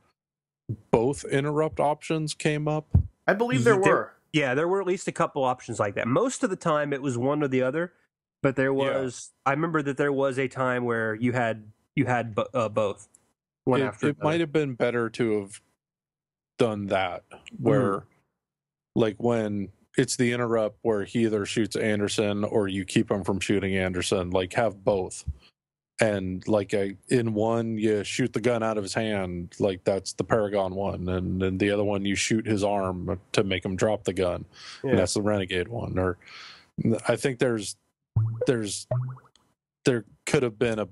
both interrupt options came up? I believe there were. Yeah, there were at least a couple options like that. Most of the time it was one or the other. But there was, I remember that there was a time where you had both. It might have been better to have done that, where, like when it's the interrupt where he either shoots Anderson or you keep him from shooting Anderson, like have both. And like in one, you shoot the gun out of his hand, like that's the Paragon one, and then the other one you shoot his arm to make him drop the gun, and that's the Renegade one. Or I think there could have been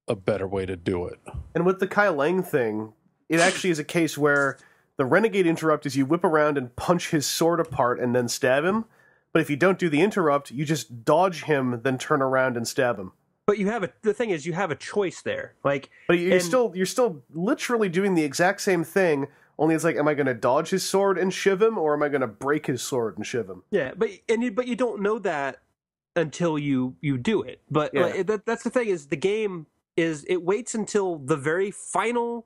a better way to do it. And with the Kai Lang thing, it actually is a case where the Renegade interrupt is you whip around and punch his sword apart and then stab him. But if you don't do the interrupt, you just dodge him, then turn around and stab him. But the thing is, you have a choice there. Like, but you're still literally doing the exact same thing. Only it's like, am I going to dodge his sword and shiv him, or am I going to break his sword and shiv him? Yeah, but you don't know that until you do it. But that's the thing, is the game is, it waits until the very final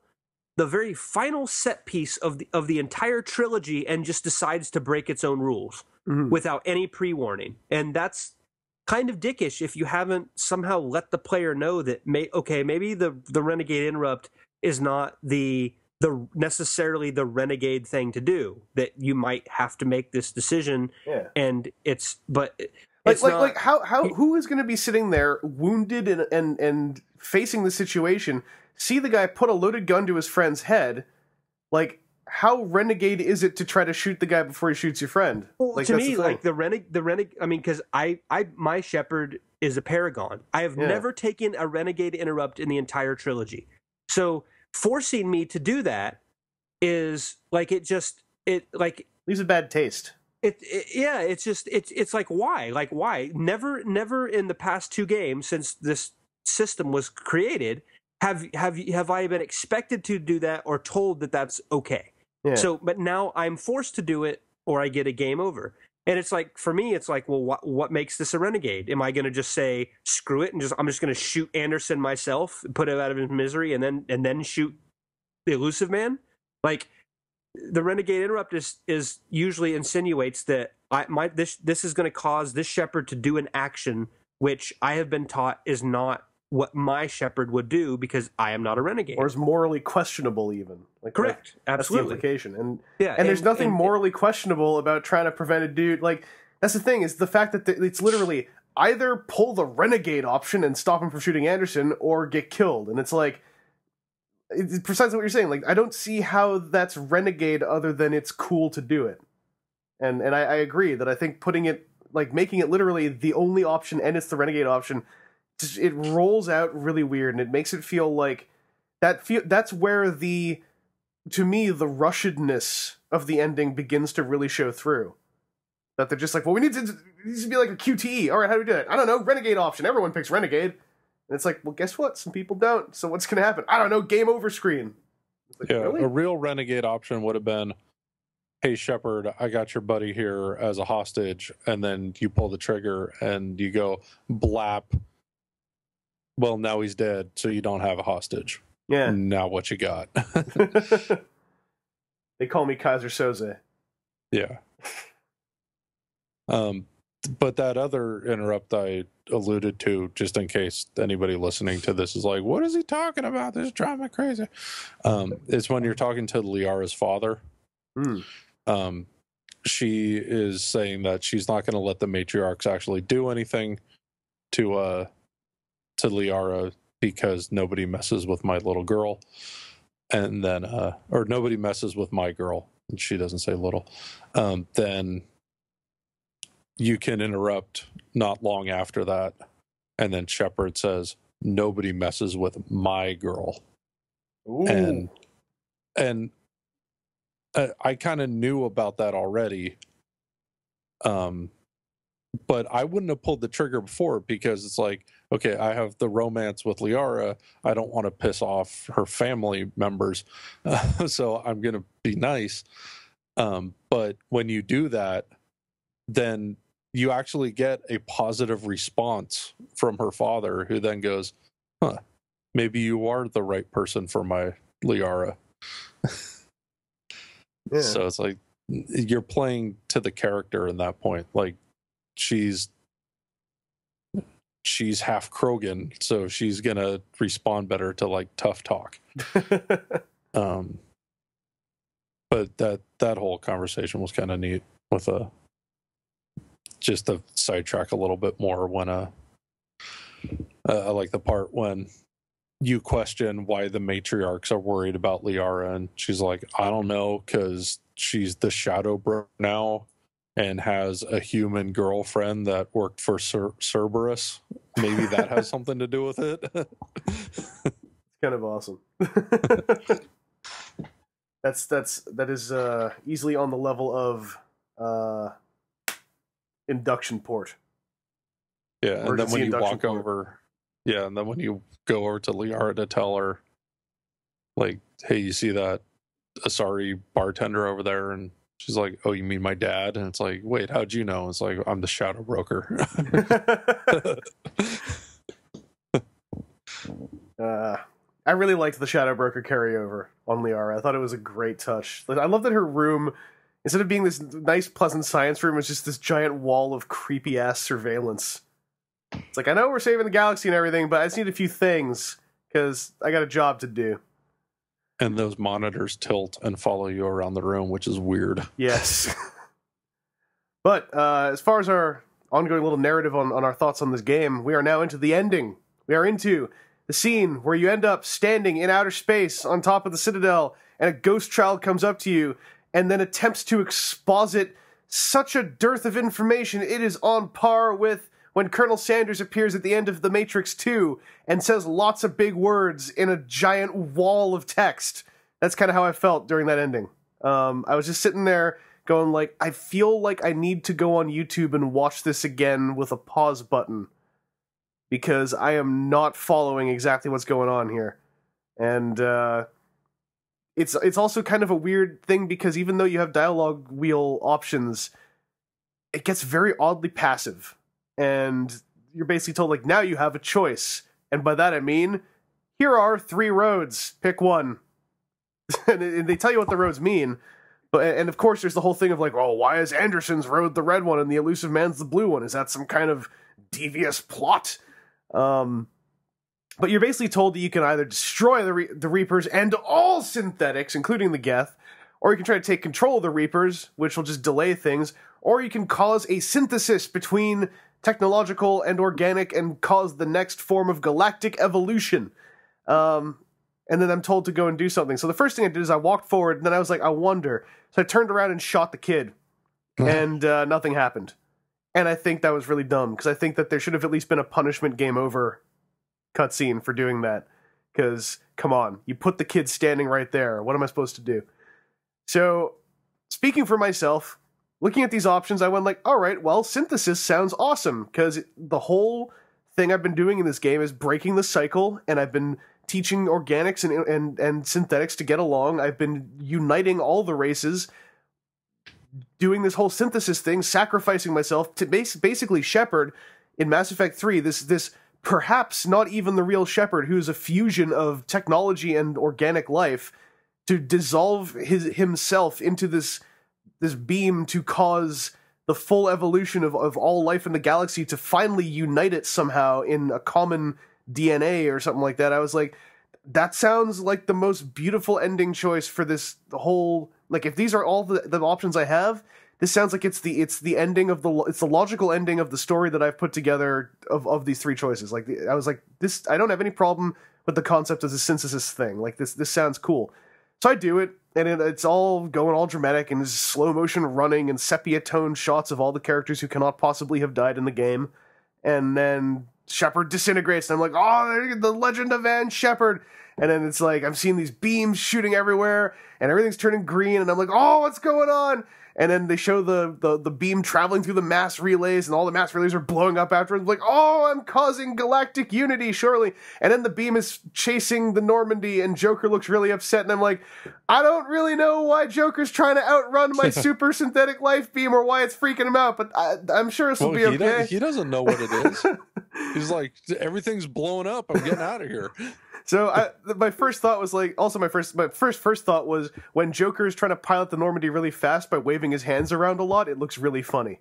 set piece of the entire trilogy and just decides to break its own rules without any pre-warning. And that's kind of dickish if you haven't somehow let the player know that maybe the Renegade interrupt is not the necessarily the renegade thing to do, that you might have to make this decision. Yeah. And it's who is going to be sitting there wounded and facing the situation, see the guy put a loaded gun to his friend's head, like, how renegade is it to try to shoot the guy before he shoots your friend? Well, to me, like the renegade. I mean, because my shepherd is a paragon. I have never taken a renegade interrupt in the entire trilogy. So forcing me to do that is like leaves a bad taste. It's like why? Never in the past 2 games since this system was created have I been expected to do that or told that that's okay. Yeah. So, but now I'm forced to do it, or I get a game over. And it's like, for me, it's like, well, what makes this a renegade? Am I going to just say screw it and I'm just going to shoot Anderson myself, put him out of his misery, and then shoot the Illusive Man? Like, the renegade interrupt is usually insinuates that this is going to cause this shepherd to do an action which I have been taught is not what my shepherd would do because I am not a renegade, or is morally questionable, even. Like, correct, absolutely. That's the implication, and there's nothing morally questionable about trying to prevent a dude. Like, that's the thing, is the fact that it's literally either pull the renegade option and stop him from shooting Anderson, or get killed, and it's like, it's precisely what you're saying. Like, I don't see how that's renegade other than it's cool to do it, and I agree that I think putting it, like, making it literally the only option and it's the renegade option, it rolls out really weird, and it makes it feel like that's where to me, the rushedness of the ending begins to really show through. That they're just like, well, it needs to be like a QTE. All right, how do we do it? I don't know, renegade option. Everyone picks renegade. And it's like, well, guess what? Some people don't. So what's going to happen? I don't know, game over screen. Like, really? A real renegade option would have been, hey, Shepard, I got your buddy here as a hostage. And then you pull the trigger and you go, blap. Well, now he's dead, so you don't have a hostage. Yeah. Now what you got? They call me Kaiser Soze. Yeah. But that other interrupt I alluded to, just in case anybody listening to this is like, what is he talking about? This is drama crazy. It's when you're talking to Liara's father. She is saying that she's not going to let the matriarchs actually do anything to Liara because nobody messes with my little girl. And then, or nobody messes with my girl. And she doesn't say little. Then you can interrupt not long after that. And then Shepard says, nobody messes with my girl. Ooh. And I kind of knew about that already. But I wouldn't have pulled the trigger before because it's like, okay, I have the romance with Liara. I don't want to piss off her family members. So I'm going to be nice. But when you do that, then you actually get a positive response from her father, who then goes, huh, maybe you are the right person for my Liara. Yeah. So it's like, you're playing to the character in that point. Like, she's half Krogan, so she's gonna respond better to like tough talk. But that whole conversation was kind of neat with just to sidetrack a little bit more when I like the part when you question why the matriarchs are worried about Liara, and she's like, I don't know, because she's the shadow bro now and has a human girlfriend that worked for Cerberus. Maybe that has something to do with it. It's kind of awesome. that is easily on the level of induction port. Yeah, and then when you walk over, and then when you go over to Liara to tell her, like, hey, you see that Asari bartender over there? And she's like, oh, you mean my dad? And it's like, wait, how'd you know? It's like, I'm the shadow broker. I really liked the shadow broker carryover on Liara. I thought it was a great touch. I love that her room, instead of being this nice, pleasant science room, is just this giant wall of creepy-ass surveillance. It's like, I know we're saving the galaxy and everything, but I just need a few things, because I got a job to do. And those monitors tilt and follow you around the room, which is weird. Yes. But as far as our ongoing little narrative on our thoughts on this game, we are now into the ending. We are into the scene where you end up standing in outer space on top of the Citadel, and a ghost child comes up to you and then attempts to exposit such a dearth of information. It is on par with when Colonel Sanders appears at the end of The Matrix 2 and says lots of big words in a giant wall of text. That's kind of how I felt during that ending. I was just sitting there going like, I feel like I need to go on YouTube and watch this again with a pause button, because I am not following exactly what's going on here. And it's also kind of a weird thing, because even though you have dialogue wheel options, it gets very oddly passive. And you're basically told, like, now you have a choice. And by that I mean, here are 3 roads, pick one. And they tell you what the roads mean. And of course there's the whole thing of like, oh, why is Anderson's road the red one and the Illusive Man's the blue one? Is that some kind of devious plot? But you're basically told that you can either destroy the Reapers and all synthetics, including the Geth, or you can try to take control of the Reapers, which will just delay things, or you can cause a synthesis between technological and organic and cause the next form of galactic evolution. And then I'm told to go and do something. So the first thing I did is I walked forward, and then I was like, I wonder. So I turned around and shot the kid, and nothing happened. And I think that was really dumb, because I think that there should have at least been a punishment game over cutscene for doing that. Because, come on, you put the kid standing right there. What am I supposed to do? So, speaking for myself, looking at these options, I went like, all right, well, synthesis sounds awesome, because the whole thing I've been doing in this game is breaking the cycle, and I've been teaching organics and synthetics to get along. I've been uniting all the races, doing this whole synthesis thing, sacrificing myself to basically Shepard in Mass Effect 3, this perhaps not even the real Shepard, who's a fusion of technology and organic life, to dissolve himself into this beam to cause the full evolution of all life in the galaxy, to finally unite it somehow in a common DNA or something like that. I was like, that sounds like the most beautiful ending choice for this whole, like, if these are all the options I have, this sounds like it's the ending of it's the logical ending of the story that I've put together of these 3 choices. Like, I was like, this, I don't have any problem with the concept of the synthesis thing. Like, this sounds cool. So I do it, and it's all going all dramatic, and there's slow motion running and sepia tone shots of all the characters who cannot possibly have died in the game. And then Shepard disintegrates, and I'm like, oh, the legend of Van Shepard. And then it's like, I'm seeing these beams shooting everywhere, and everything's turning green, and I'm like, oh, what's going on? And then they show the beam traveling through the mass relays, and all the mass relays are blowing up afterwards. I'm like, oh, I'm causing galactic unity, surely. And then the beam is chasing the Normandy, and Joker looks really upset, and I'm like, I don't really know why Joker's trying to outrun my super synthetic life beam, or why it's freaking him out, but I'm sure this will be okay. He doesn't know what it is. He's like, everything's blowing up. I'm getting out of here. So my first thought was like, also my first thought was, when Joker is trying to pilot the Normandy really fast by waving his hands around a lot, it looks really funny.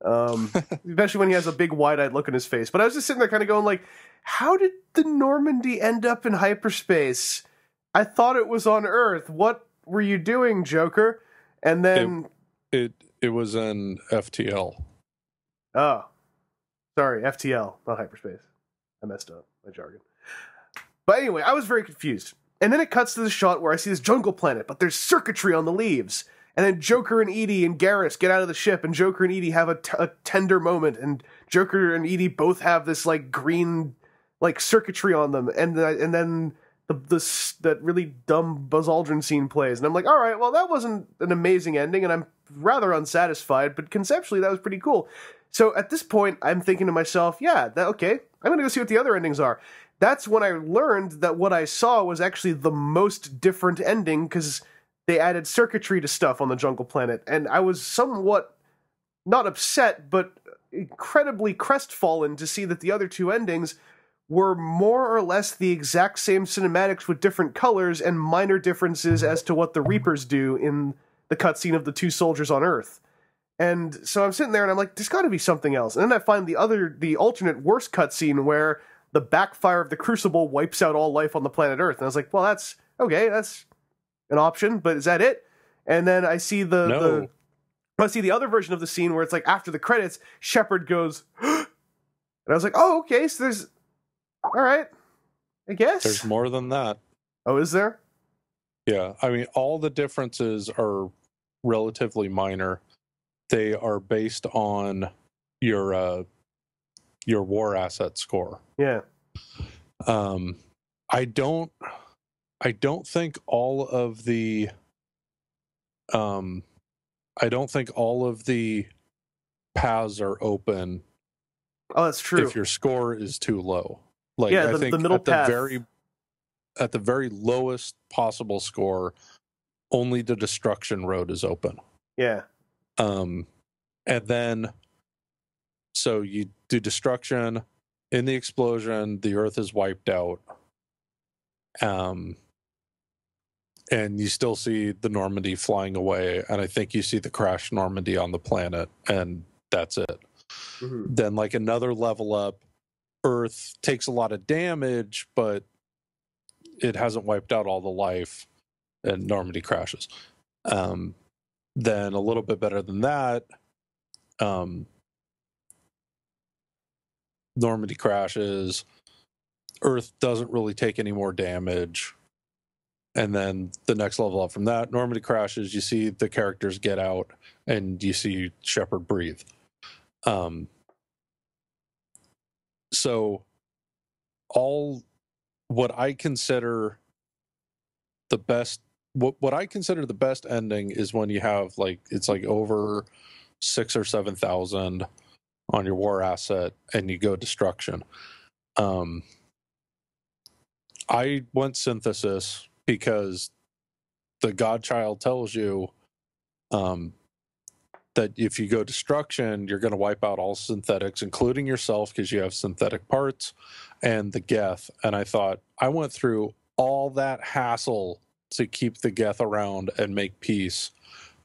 Especially when he has a big wide-eyed look on his face. But I was just sitting there kind of going like, how did the Normandy end up in hyperspace? I thought it was on Earth. What were you doing, Joker? And then it was an FTL. Oh, sorry, FTL, not hyperspace. I messed up my jargon. But anyway, I was very confused. And then it cuts to the shot where I see this jungle planet, but there's circuitry on the leaves. And then Joker and Edie and Garrus get out of the ship, and Joker and Edie have a tender moment, and Joker and Edie both have this like green like circuitry on them, and then that really dumb Buzz Aldrin scene plays, and I'm like, all right, well, that wasn't an amazing ending, and I'm rather unsatisfied, but conceptually that was pretty cool. So at this point, I'm thinking to myself, yeah, okay, I'm gonna go see what the other endings are. That's when I learned that what I saw was actually the most different ending, because they added circuitry to stuff on the jungle planet, and I was somewhat, not upset, but incredibly crestfallen to see that the other 2 endings were more or less the exact same cinematics with different colors and minor differences as to what the Reapers do in the cutscene of the 2 soldiers on Earth. And so I'm sitting there and I'm like, there's got to be something else. And then I find the alternate worse cutscene where the backfire of the Crucible wipes out all life on the planet Earth. And I was like, well, that's okay. That's an option, but is that it? And then I see No. I see the other version of the scene where it's like after the credits, Shepard goes, and I was like, oh, okay, so there's, all right, I guess. There's more than that. Oh, is there? Yeah, I mean, all the differences are relatively minor. They are based on your war asset score. Yeah. I don't think all of the paths are open. Oh, that's true. If your score is too low. Like, yeah, I think the middle path. At the very lowest possible score, only the destruction road is open. Yeah. And then, so you do destruction. In the explosion, the Earth is wiped out. And you still see the Normandy flying away, and I think you see the crash Normandy on the planet, and that's it. Mm-hmm. Then, like, another level up, Earth takes a lot of damage, but it hasn't wiped out all the life, and Normandy crashes. Then a little bit better than that, Normandy crashes, Earth doesn't really take any more damage, and then the next level up from that, Normandy crashes, you see the characters get out, and you see Shepard breathe. So all what I consider the best ending is when you have, like, it's like over 6,000 or 7,000 on your war asset and you go destruction. I went synthesis because the Godchild tells you that if you go destruction, you're going to wipe out all synthetics, including yourself, because you have synthetic parts, and the Geth. And I thought, I went through all that hassle to keep the Geth around and make peace.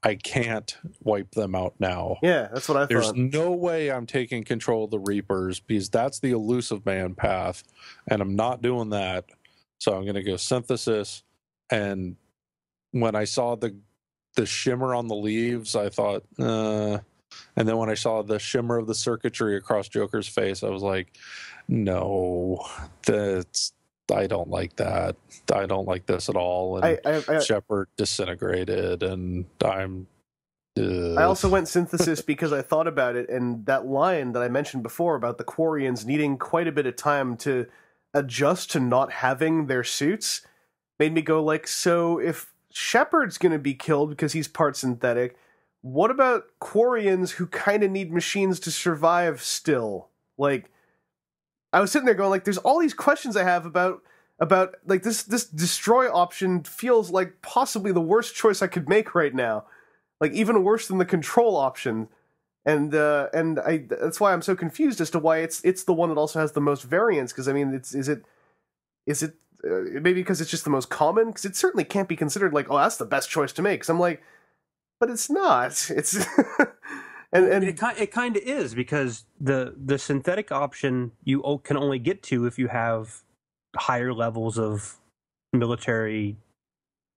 I can't wipe them out now. Yeah, that's what I thought. There's no way I'm taking control of the Reapers, because that's the Illusive Man path, and I'm not doing that. So I'm going to go synthesis. And when I saw the shimmer on the leaves, I thought, and then when I saw the shimmer of the circuitry across Joker's face, I was like, no, I don't like that. I don't like this at all. And Shepard disintegrated, and I also went synthesis because I thought about it, and that line that I mentioned before about the Quarians needing quite a bit of time to adjust to not having their suits made me go, like, so if Shepard's going to be killed because he's part synthetic, what about Quarians who kind of need machines to survive still? Like, I was sitting there going, like, there's all these questions I have about like, this destroy option feels like possibly the worst choice I could make right now. Like, even worse than the control option. And that's why I'm so confused as to why it's the one that also has the most variance, because, I mean, is it maybe because it's just the most common? Because it certainly can't be considered like, oh, that's the best choice to make. Because I'm like, but it's not. It's and it kind of is, because the synthetic option you can only get to if you have higher levels of military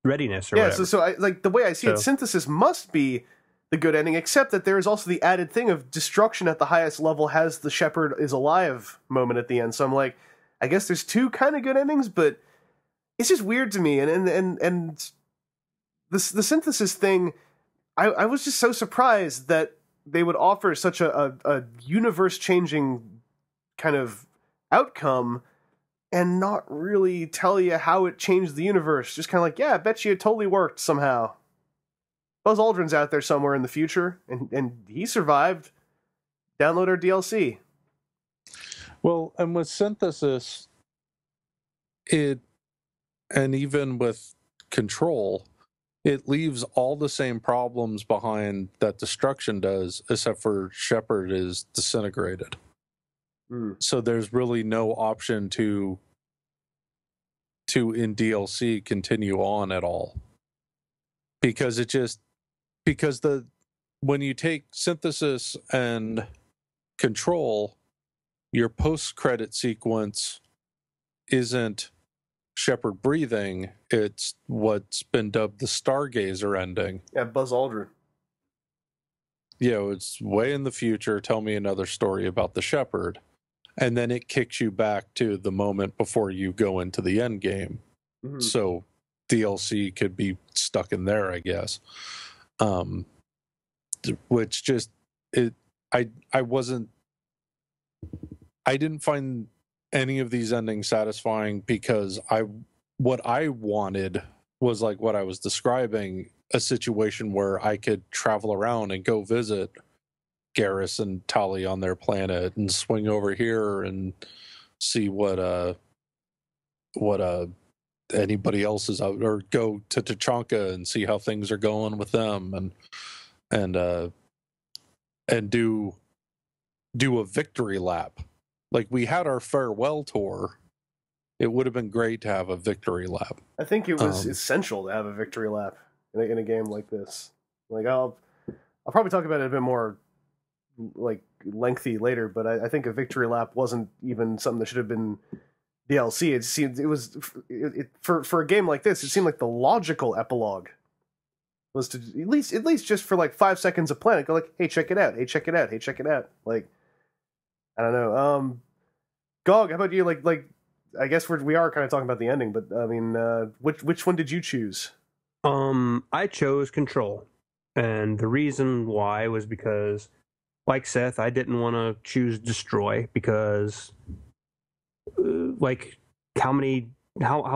readiness or whatever. So I, like, the way I see it, synthesis must be the good ending, except that there is also the added thing of destruction at the highest level has the Shepard is alive moment at the end. So I'm like, I guess there's two kind of good endings, but it's just weird to me. And the synthesis thing, I was just so surprised that they would offer such a universe-changing kind of outcome and not really tell you how it changed the universe. Just kind of like, yeah, I bet you it totally worked somehow. Buzz Aldrin's out there somewhere in the future, and he survived. Download our DLC. Well, and with synthesis, and even with control, it leaves all the same problems behind that destruction does, except for Shepard is disintegrated. So there's really no option to in DLC continue on at all, because when you take synthesis and control, your post-credit sequence isn't Shepard breathing, it's what's been dubbed the Stargazer ending. Yeah, Buzz Aldrin. It's way in the future. Tell me another story about the Shepard. And then it kicks you back to the moment before you go into the end game. Mm-hmm. So DLC could be stuck in there, I guess. Which just I didn't find any of these endings satisfying, because what I wanted was like what I was describing, a situation where I could travel around and go visit Garrus and Tali on their planet and swing over here and see what anybody else is out, or go to Tachanka and see how things are going with them, and do a victory lap. Like, we had our farewell tour. It would have been great to have a victory lap. I think it was essential to have a victory lap in a game like this. Like, I'll probably talk about it a bit more like lengthy later, but I think a victory lap wasn't even something that should have been DLC. It seemed for a game like this, it seemed like the logical epilogue was to at least just for like 5 seconds of planet, go like, hey, check it out, hey, check it out, hey, check it out. Like, I don't know. Gog, how about you? Like I guess we are kind of talking about the ending, but I mean, which one did you choose? I chose Control, and the reason why was because, like Seth, I didn't want to choose Destroy, because like how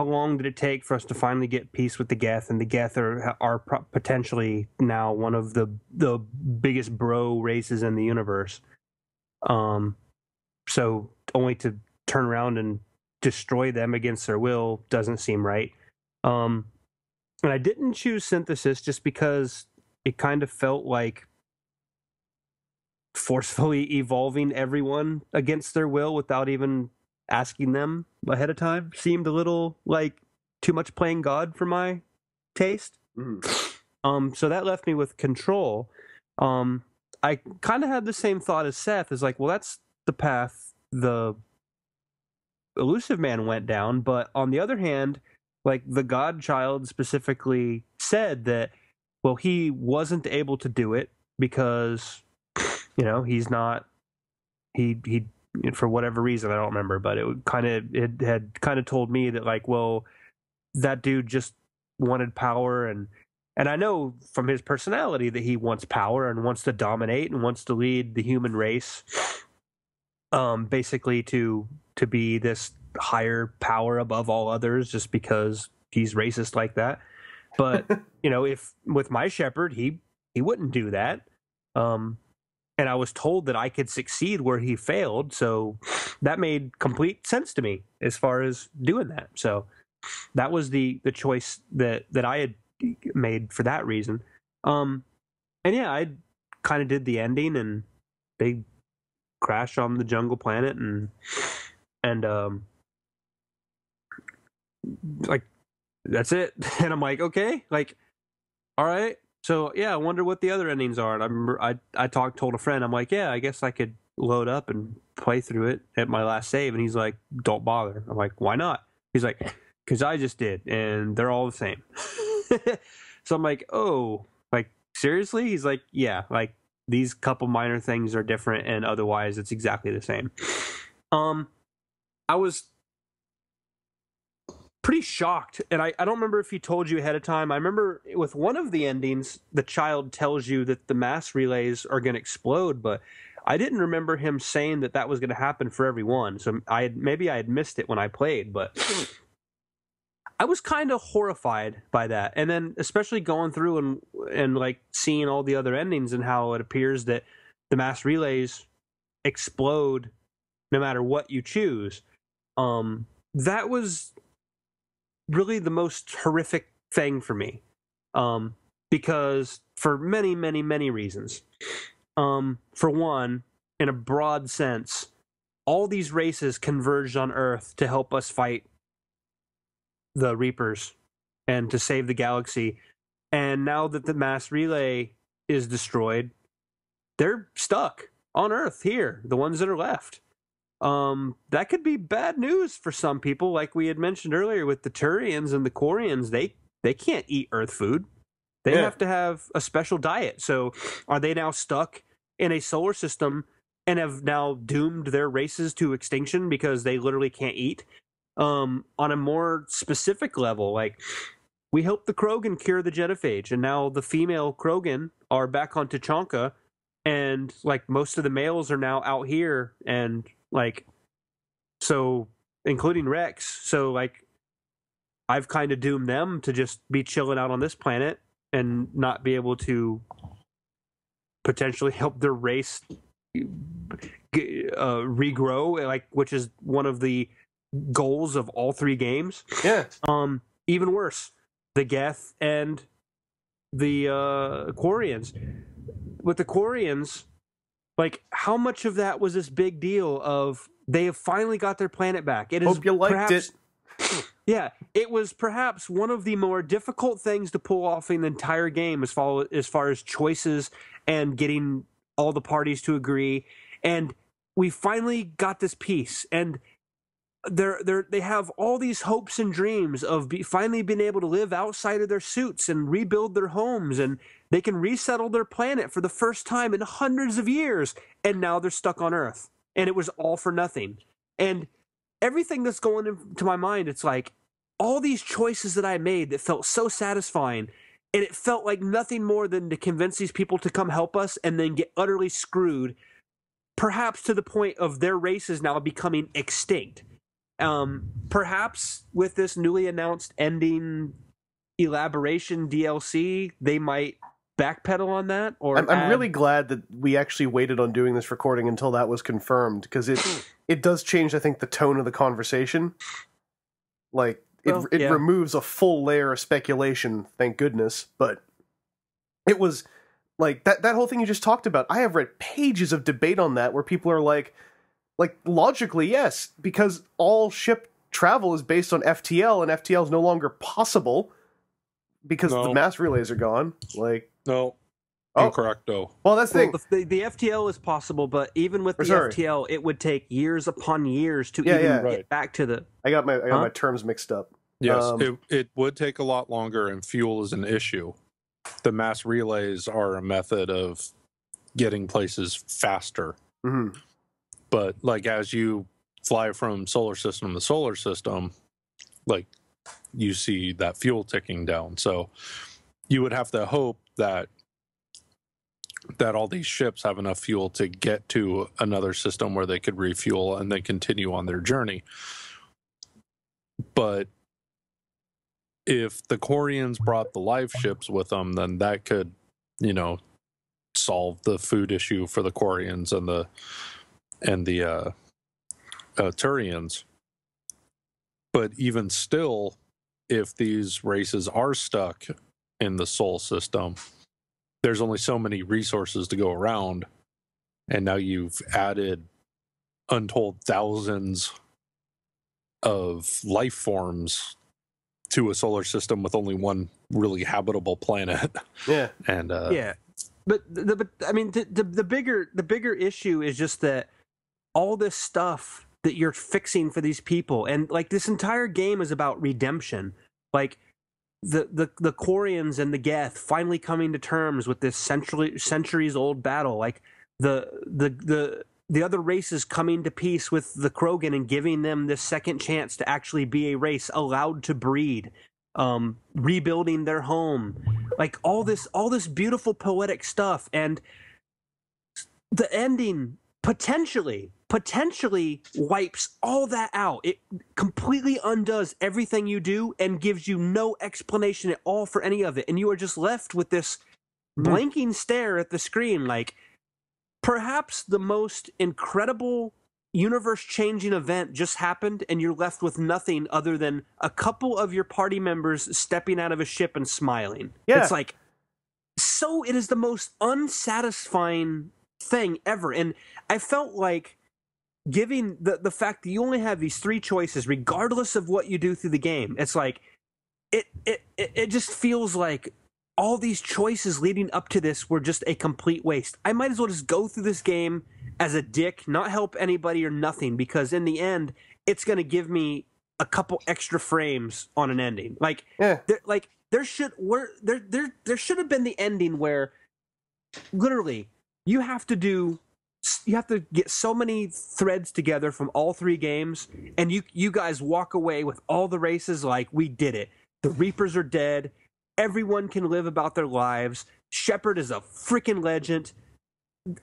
long did it take for us to finally get peace with the Geth? And the Geth are potentially now one of the biggest bro races in the universe. So only to turn around and destroy them against their will doesn't seem right. And I didn't choose Synthesis just because it kind of felt like forcefully evolving everyone against their will without even asking them ahead of time seemed a little like too much playing God for my taste. So that left me with Control. I kind of had the same thought as Seth, is like, well, that's the path the Illusive Man went down, but on the other hand, like, the Godchild specifically said that, well, he wasn't able to do it because, he's not, he for whatever reason, I don't remember, but it had kind of told me that, like, well, that dude just wanted power, and I know from his personality that he wants power and wants to dominate and wants to lead the human race, basically to be this higher power above all others, just because he's racist like that. But if with my Shepard, he wouldn't do that. And I was told that I could succeed where he failed, so that made complete sense to me as far as doing that. So that was the choice that I had made for that reason. And yeah, I kind of did the ending, and they crash on the jungle planet, and like, that's it. And I'm like, okay, like, all right. So yeah, I wonder what the other endings are. And I remember I told a friend, I'm like, yeah, I guess I could load up and play through it at my last save. And he's like, don't bother. I'm like, why not? He's like, because I just did, and they're all the same. So I'm like, oh, like, seriously? He's like, yeah, like, these couple minor things are different, and otherwise it's exactly the same. I was pretty shocked, and I don't remember if he told you ahead of time. I remember with one of the endings, the child tells you that the mass relays are going to explode, but I didn't remember him saying that was going to happen for everyone. So maybe I had missed it when I played, but I was kind of horrified by that. And then especially going through and like seeing all the other endings and how it appears that the mass relays explode no matter what you choose. That was really the most horrific thing for me. Because for many, many, many reasons. For one, in a broad sense, all these races converged on Earth to help us fight the Reapers and to save the galaxy. And now that the mass relay is destroyed, they're stuck on Earth here, the ones that are left. that could be bad news for some people. Like we had mentioned earlier with the Turians and the Quarians, they can't eat Earth food. They have to have a special diet. So are they now stuck in a solar system and have now doomed their races to extinction because they literally can't eat? On a more specific level, like we helped the Krogan cure the genophage, and now the female Krogan are back on Tuchanka, and like most of the males are now out here, and like so including Rex. So like I've kind of doomed them to just be chilling out on this planet and not be able to potentially help their race regrow, like, which is one of the goals of all three games. Even worse, the Geth and the Quarians. With the Quarians, like, how much of that was this big deal of they have finally got their planet back? It is Hope you liked it. Yeah, it was perhaps one of the more difficult things to pull off in the entire game as far as choices and getting all the parties to agree. And we finally got this peace, and they have all these hopes and dreams of finally being able to live outside of their suits and rebuild their homes, and they can resettle their planet for the first time in hundreds of years. And now they're stuck on Earth, and it was all for nothing. And everything that's going into my mind, it's like all these choices that I made that felt so satisfying, and it felt like nothing more than to convince these people to come help us and then get utterly screwed, perhaps to the point of their races now becoming extinct. Perhaps with this newly announced ending elaboration DLC, they might backpedal on that. Or I'm really glad that we actually waited on doing this recording until that was confirmed, because it does change, I think, the tone of the conversation. Like, it removes a full layer of speculation, thank goodness. But it was like that whole thing you just talked about. I have read pages of debate on that where people are like logically, yes, because all ship travel is based on FTL, and FTL is no longer possible because the mass relays are gone. Like, no. Incorrecto. Well, that's the thing. The FTL is possible, but even with the FTL, it would take years upon years to get back to the... I got my terms mixed up. Yes, it would take a lot longer, and fuel is an issue. The mass relays are a method of getting places faster. Mm-hmm. But, like, as you fly from solar system to solar system, like, you see that fuel ticking down. So you would have to hope that all these ships have enough fuel to get to another system where they could refuel and then continue on their journey. But if the Quarians brought the live ships with them, then that could, solve the food issue for the Quarians and the Turians. But even still, if these races are stuck in the Sol system, there's only so many resources to go around, and now you've added untold thousands of life forms to a solar system with only one really habitable planet. Yeah, and but I mean, the bigger issue is just that all this stuff that you're fixing for these people, and like this entire game is about redemption. Like the Quarians and the Geth finally coming to terms with this centuries old battle. Like the other races coming to peace with the Krogan and giving them this second chance to actually be a race allowed to breed, rebuilding their home, like all this beautiful poetic stuff, and the ending potentially wipes all that out. It completely undoes everything you do and gives you no explanation at all for any of it, and you are just left with this blanking stare at the screen, like perhaps the most incredible universe-changing event just happened, and you're left with nothing other than a couple of your party members stepping out of a ship and smiling. Yeah. It's like, so it is the most unsatisfying thing ever. And I felt like giving the fact that you only have these three choices, regardless of what you do through the game, it's like, it just feels like all these choices leading up to this were just a complete waste. I might as well just go through this game as a dick, not help anybody or nothing, because in the end, it's going to give me a couple extra frames on an ending. Like, there should have been the ending where literally you have to get so many threads together from all three games, and you guys walk away with all the races like, we did it. The Reapers are dead. Everyone can live about their lives. Shepard is a freaking legend.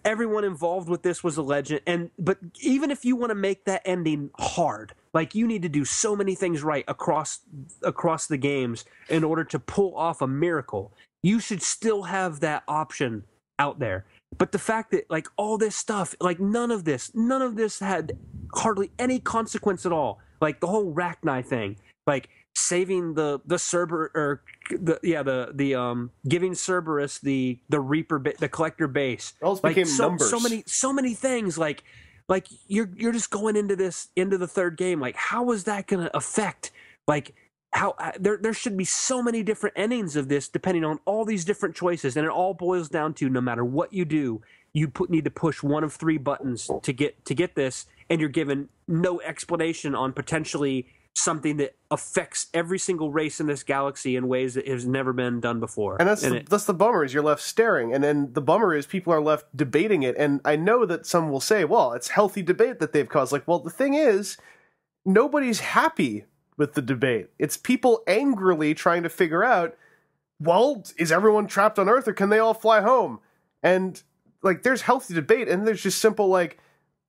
Everyone involved with this was a legend. But even if you want to make that ending hard, like, you need to do so many things right across the games in order to pull off a miracle. You should still have that option out there. But the fact that, like, all this stuff, like, none of this had hardly any consequence at all. Like, the whole Rachni thing, like saving the Cerberus, or giving Cerberus the Reaper, the collector base. It all became numbers. So many things. Like you're just going into the third game. Like, how is that going to affect? Like, how there should be so many different endings of this depending on all these different choices, and it all boils down to, no matter what you do, you need to push one of three buttons to get this, and you're given no explanation on potentially something that affects every single race in this galaxy in ways that has never been done before. And that's the bummer, is you're left staring, and then the bummer is people are left debating it. And I know that some will say, well, it's healthy debate that they've caused. Like, well, the thing is, nobody's happy with the debate. It's people angrily trying to figure out, well, is everyone trapped on Earth, or can they all fly home? And, like, there's healthy debate, and there's just simple, like,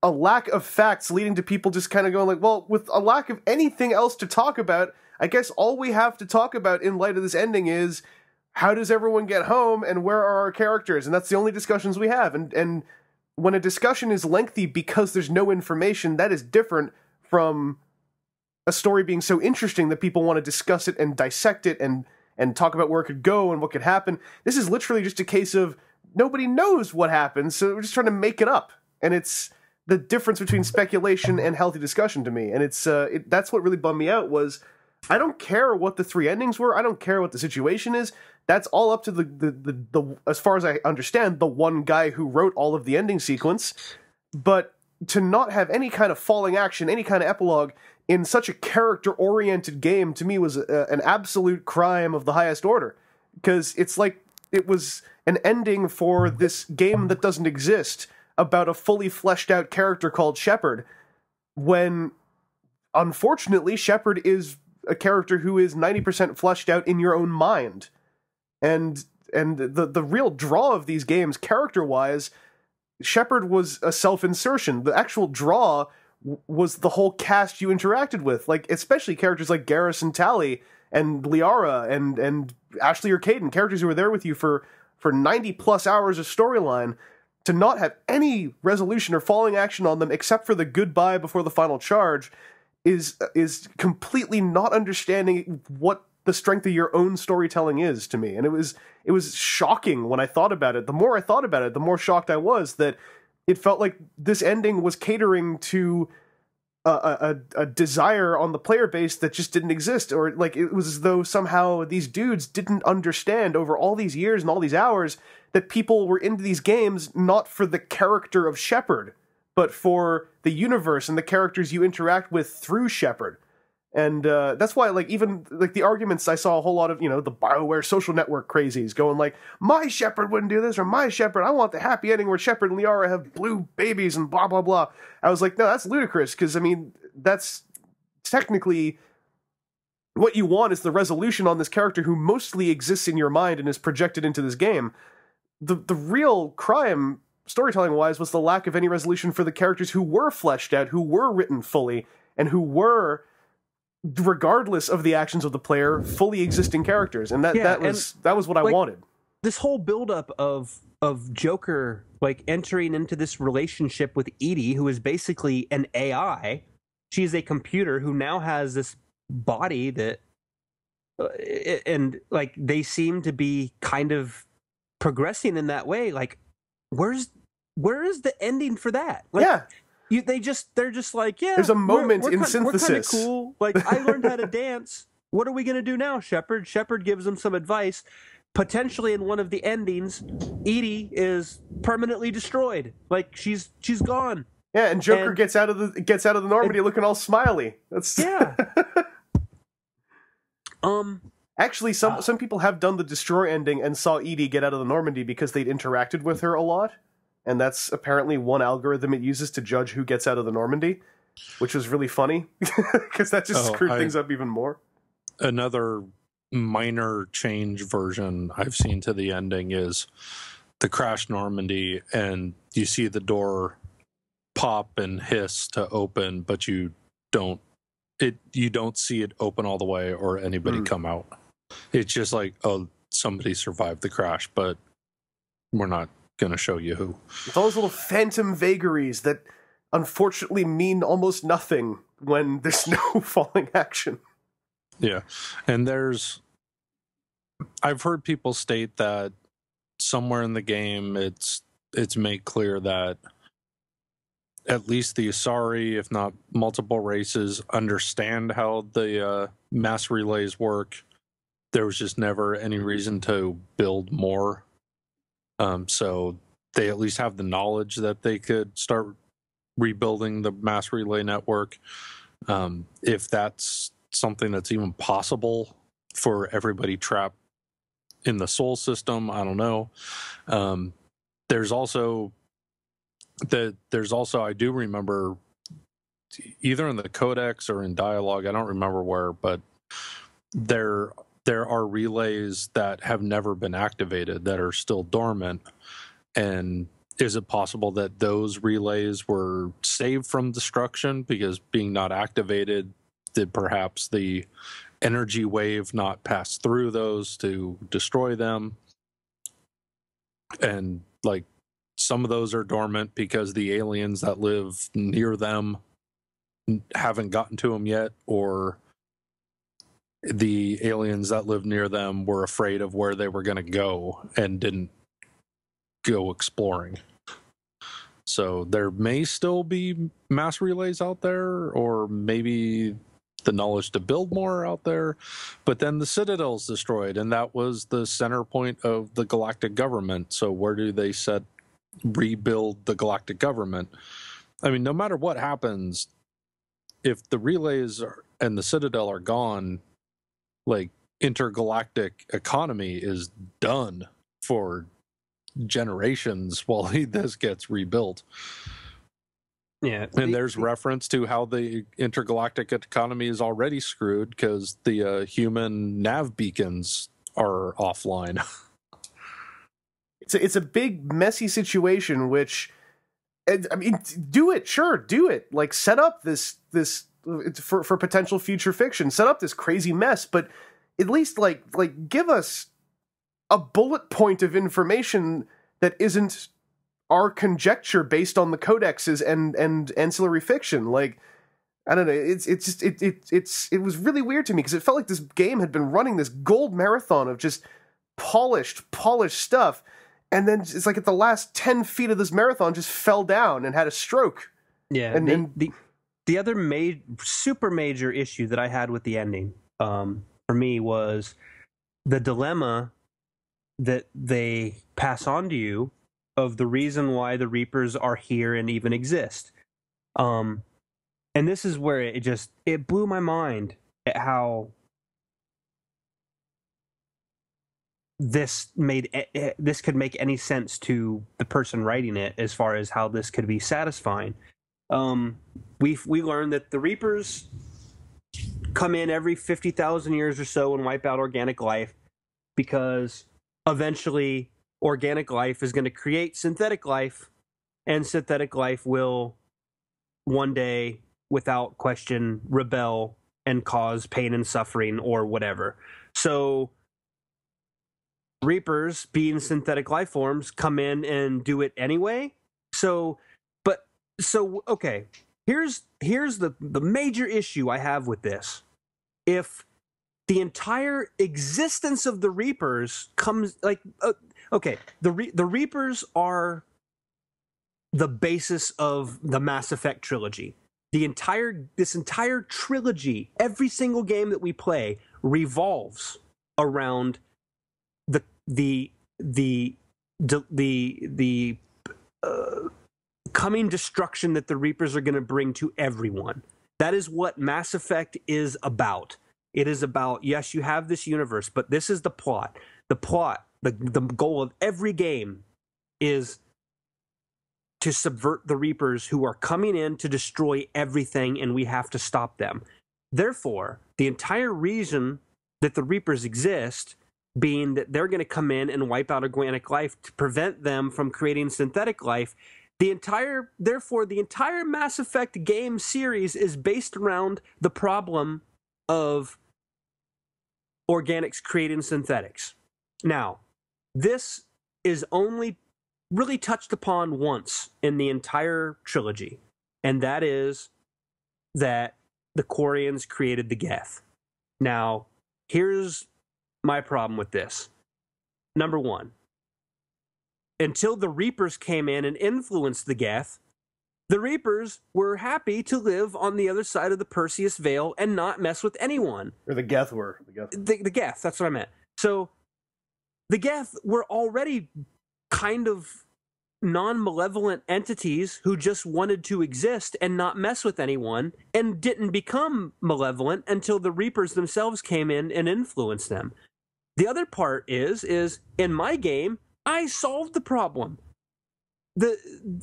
a lack of facts leading to people just kind of going like, well, with a lack of anything else to talk about, I guess all we have to talk about in light of this ending is, how does everyone get home, and where are our characters? And that's the only discussions we have. And when a discussion is lengthy because there's no information, that is different from a story being so interesting that people want to discuss it and dissect it and talk about where it could go and what could happen. This is literally just a case of nobody knows what happens, so we're just trying to make it up. And it's the difference between speculation and healthy discussion to me. And that's what really bummed me out, was I don't care what the three endings were. I don't care what the situation is. That's all up to the as far as I understand, the one guy who wrote all of the ending sequence. But to not have any kind of falling action, any kind of epilogue in such a character-oriented game, to me was an absolute crime of the highest order. Because it's like it was an ending for this game that doesn't exist, about a fully fleshed out character called Shepard, when unfortunately Shepard is a character who is 90% fleshed out in your own mind. And the real draw of these games, character-wise, Shepard was a self-insertion. The actual draw was the whole cast you interacted with, like especially characters like Garrus and Tali and Liara and Ashley or Caden, characters who were there with you for 90 plus hours of storyline. To not have any resolution or falling action on them except for the goodbye before the final charge is completely not understanding what the strength of your own storytelling is to me. And it was shocking when I thought about it. The more I thought about it, the more shocked I was that it felt like this ending was catering to a desire on the player base that just didn't exist, or like it was as though somehow these dudes didn't understand over all these years and all these hours that people were into these games not for the character of Shepard, but for the universe and the characters you interact with through Shepard. And that's why, like, even like the arguments, I saw a whole lot of, the BioWare social network crazies going like, my Shepard wouldn't do this, or my Shepard, I want the happy ending where Shepard and Liara have blue babies and blah, blah, blah. I was like, no, that's ludicrous, because, I mean, that's technically what you want is the resolution on this character who mostly exists in your mind and is projected into this game. The real crime, storytelling-wise, was the lack of any resolution for the characters who were fleshed out, who were written fully, and who were, regardless of the actions of the player, fully existing characters. And that was what I wanted. This whole buildup of Joker, like, entering into this relationship with Edie, who is basically an AI. She is a computer who now has this body that, and like, they seem to be kind of progressing in that way. Like, where is the ending for that? Like, yeah. They're just like, yeah. There's a moment in synthesis. We're kind of cool. Like, I learned how to dance. What are we going to do now, Shepard? Shepard gives them some advice. potentially in one of the endings, Edie is permanently destroyed. Like she's gone. Yeah, and Joker gets out of the Normandy looking all smiley. That's yeah. Actually, some people have done the destroy ending and saw Edie get out of the Normandy because they'd interacted with her a lot, and that's apparently one algorithm it uses to judge who gets out of the Normandy, which was really funny because that just screwed things up even more. Another minor change version I've seen to the ending is the crash Normandy, and you see the door pop and hiss to open, but you don't see it open all the way or anybody come out. It's just like, oh, somebody survived the crash, but we're not going to show you who. It's all those little phantom vagaries that unfortunately mean almost nothing when there's no falling action. Yeah. And I've heard people state that somewhere in the game it's made clear that at least the Asari, if not multiple races, understand how the mass relays work. There was just never any reason to build more. So they at least have the knowledge that they could start rebuilding the mass relay network. If that's something that's even possible for everybody trapped in the Sol system, I don't know. There's also, I do remember either in the Codex or in dialogue, I don't remember where, but there are relays that have never been activated that are still dormant. And is it possible that those relays were saved from destruction because being not activated, did perhaps the energy wave not pass through those to destroy them? And like some of those are dormant because the aliens that live near them haven't gotten to them yet, or the aliens that live near them were afraid of where they were going to go and didn't go exploring. So there may still be mass relays out there, or maybe the knowledge to build more out there. But then the Citadel's destroyed, and that was the center point of the galactic government. So where do they rebuild the galactic government? I mean, no matter what happens, if the relays and the Citadel are gone, like, intergalactic economy is done for generations while this gets rebuilt. Yeah, and there's reference to how the intergalactic economy is already screwed because the human nav beacons are offline. It's a big messy situation. Which, I mean, do it, sure, do it. Like, set up this for potential future fiction. Set up this crazy mess, but at least like give us a bullet point of information that isn't our conjecture based on the codexes and ancillary fiction. Like, I don't know, it was really weird to me because it felt like this game had been running this gold marathon of just polished stuff, and then it's like at the last 10 feet of this marathon just fell down and had a stroke. Yeah, and the other super major issue that I had with the ending for me was the dilemma that they pass on to you of the reason why the Reapers are here and even exist. And this is where it blew my mind at how this could make any sense to the person writing it, as far as how this could be satisfying. We learned that the Reapers come in every 50,000 years or so and wipe out organic life, because eventually organic life is going to create synthetic life, and synthetic life will one day, without question, rebel and cause pain and suffering or whatever. So Reapers, being synthetic life forms, come in and do it anyway. Okay, here's the major issue I have with this. If the entire existence of the Reapers comes the Reapers are the basis of the Mass Effect trilogy. This entire trilogy, every single game that we play revolves around the coming destruction that the Reapers are going to bring to everyone. That is what Mass Effect is about. It is about, yes, you have this universe, but this is the plot. The plot, the goal of every game is to subvert the Reapers who are coming in to destroy everything, and we have to stop them. Therefore, the entire reason that the Reapers exist, being that they're going to come in and wipe out organic life to prevent them from creating synthetic life, therefore, the entire Mass Effect game series is based around the problem of organics creating synthetics. Now, this is only really touched upon once in the entire trilogy, and that is that the Quarians created the Geth. Now, here's my problem with this. Number one, until the Reapers came in and influenced the Geth, the Reapers were happy to live on the other side of the Perseus Veil and not mess with anyone. Or the Geth were. The Geth, that's what I meant. So the Geth were already kind of non-malevolent entities who just wanted to exist and not mess with anyone, and didn't become malevolent until the Reapers themselves came in and influenced them. The other part is in my game, I solved the problem.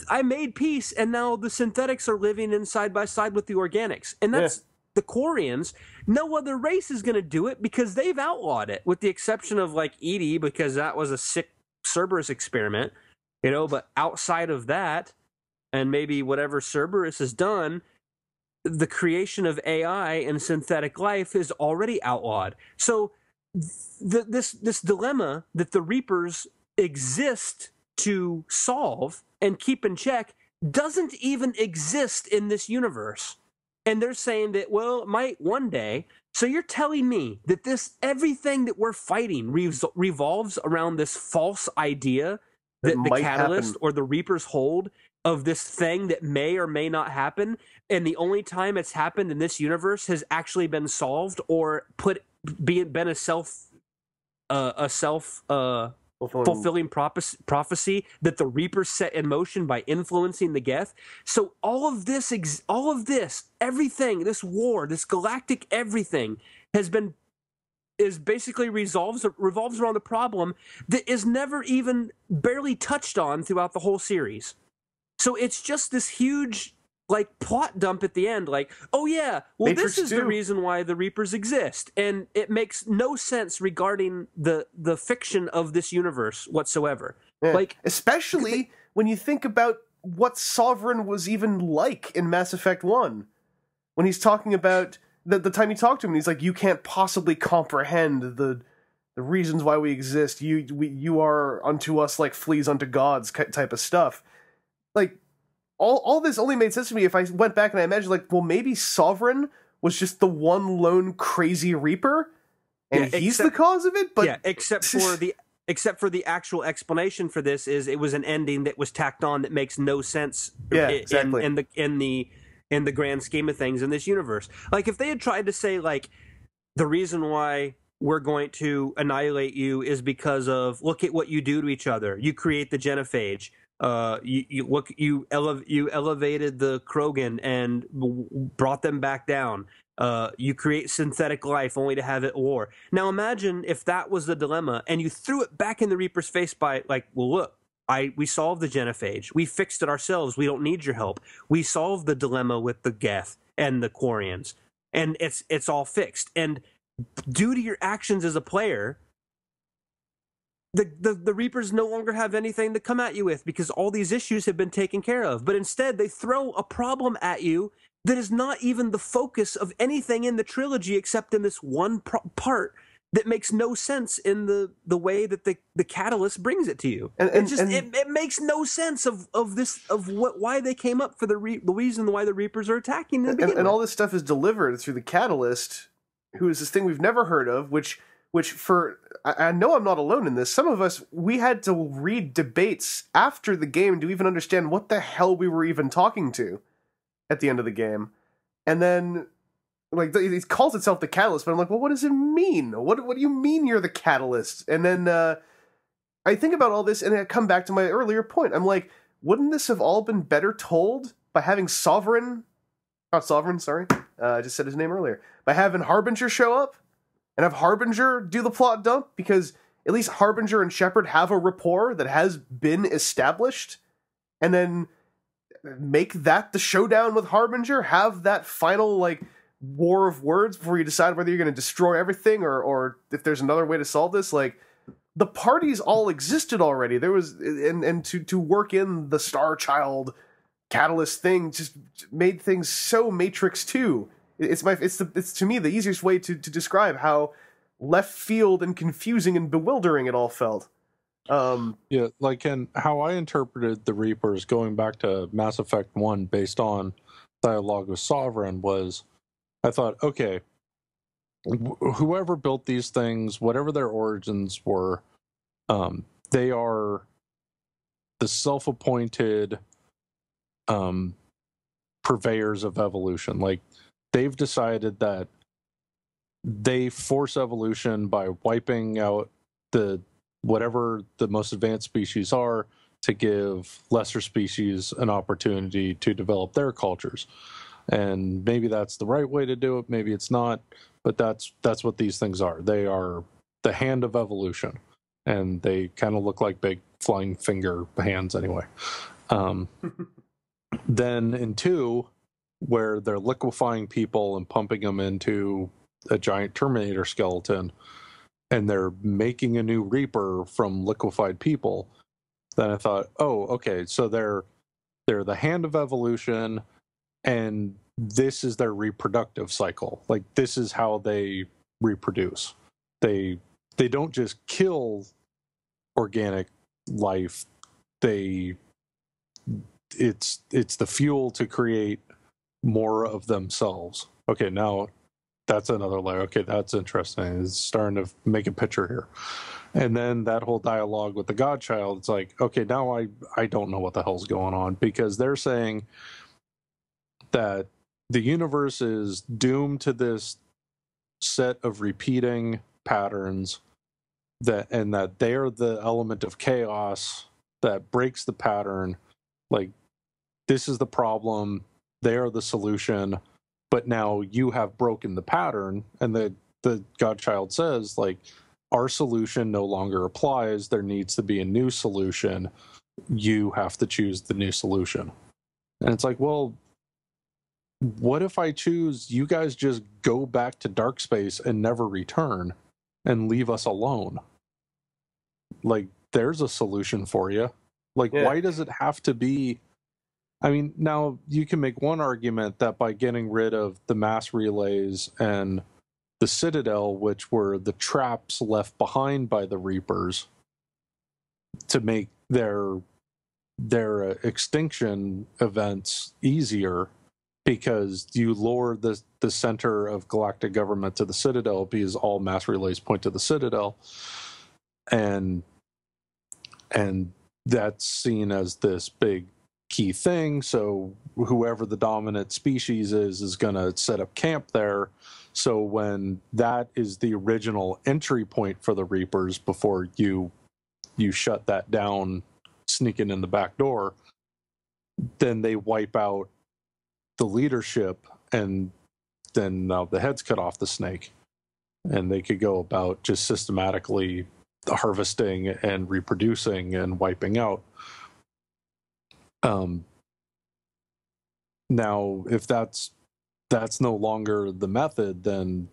I made peace, and now the synthetics are living in side by side with the organics. And that's the Quarians. No other race is going to do it because they've outlawed it, with the exception of like Edie, because that was a sick Cerberus experiment, but outside of that, and maybe whatever Cerberus has done, the creation of AI and synthetic life is already outlawed. So this dilemma that the Reapers exist to solve and keep in check doesn't even exist in this universe. And they're saying that, well, it might one day. So you're telling me that everything that we're fighting revolves around this false idea that the Catalyst or the Reapers hold of this thing that may or may not happen, and the only time it's happened in this universe has actually been solved or been a fulfilling prophecy that the Reapers set in motion by influencing the Geth. So all of this, everything, this war, this galactic everything basically revolves around a problem that is never even barely touched on throughout the whole series. So it's just this huge plot dump at the end, oh yeah, well, Matrix this is 2. The reason why the Reapers exist, and it makes no sense regarding the fiction of this universe whatsoever. Yeah. Especially when you think about what Sovereign was even like in Mass Effect 1, when he's talking about the time you talk to him, and he's like, you can't possibly comprehend the reasons why we exist. You are unto us like fleas unto gods type of stuff. All this only made sense to me if I went back and I imagined, well, maybe Sovereign was just the one lone crazy Reaper, and he's the cause of it. But except for the actual explanation for this is it was an ending that was tacked on that makes no sense. Yeah, exactly. In the grand scheme of things in this universe. If they had tried to say, the reason why we're going to annihilate you is because of, look at what you do to each other. You create the genophage. You elevated the Krogan and brought them back down. You create synthetic life only to have it war. Now imagine if that was the dilemma and you threw it back in the Reaper's face by well, look, we solved the genophage. We fixed it ourselves. We don't need your help. We solved the dilemma with the Geth and the Quarians, and it's all fixed. And due to your actions as a player, the Reapers no longer have anything to come at you with because all these issues have been taken care of. But instead, they throw a problem at you that is not even the focus of anything in the trilogy except in this one part that makes no sense in the way that the Catalyst brings it to you. It makes no sense of why they came up for the reason why the Reapers are attacking them. And all this stuff is delivered through the Catalyst, who is this thing we've never heard of, which for, I know I'm not alone in this, some of us, we had to read debates after the game to even understand what the hell we were even talking to at the end of the game. And then, it calls itself the Catalyst, but I'm like, well, what does it mean? What do you mean you're the Catalyst? And then I think about all this, and I come back to my earlier point. I'm like, wouldn't this have all been better told by having not Sovereign, sorry, I just said his name earlier, by having Harbinger show up and have Harbinger do the plot dump? Because at least Harbinger and Shepard have a rapport that has been established, and then make that the showdown with Harbinger, have that final, like, war of words before you decide whether you're going to destroy everything or if there's another way to solve this. Like, the parties all existed already. There was, and to work in the Star Child catalyst thing just made things so Matrix 2. It's to me the easiest way to describe how left field and confusing and bewildering it all felt. Yeah, like, and how I interpreted the Reapers going back to Mass Effect 1 based on dialogue with Sovereign was, I thought, okay, whoever built these things, whatever their origins were, they are the self-appointed purveyors of evolution. Like, they've decided that they force evolution by wiping out whatever the most advanced species are to give lesser species an opportunity to develop their cultures. And maybe that's the right way to do it, maybe it's not, but that's what these things are. They are the hand of evolution, and they kind of look like big flying finger hands anyway. Then in 2, where they're liquefying people and pumping them into a giant Terminator skeleton, and they're making a new Reaper from liquefied people, then I thought, oh, okay, so they're the hand of evolution, and this is their reproductive cycle. Like, this is how they reproduce. They don't just kill organic life. It's the fuel to create more of themselves. Okay, now that's another layer. Okay, that's interesting. It's starting to make a picture here. And then that whole dialogue with the Godchild, it's like, okay, now I don't know what the hell's going on, because they're saying that the universe is doomed to this set of repeating patterns, and that they are the element of chaos that breaks the pattern. Like, this is the problem, they are the solution, but now you have broken the pattern. And the Godchild says, like, our solution no longer applies, there needs to be a new solution, you have to choose the new solution. And it's like, well, what if I choose you guys just go back to dark space and never return and leave us alone? Like, there's a solution for you. Like, yeah. Why does it have to be? I mean, now you can make one argument that by getting rid of the mass relays and the Citadel, which were the traps left behind by the Reapers, to make their extinction events easier, because you lower the center of galactic government to the Citadel, because all mass relays point to the Citadel, and that's seen as this big key thing. So whoever the dominant species is going to set up camp there. So when that is the original entry point for the Reapers, before you shut that down, sneaking in the back door, then they wipe out the leadership, and then the head's cut off the snake, and they could go about just systematically harvesting and reproducing and wiping out. Now, if that's no longer the method, then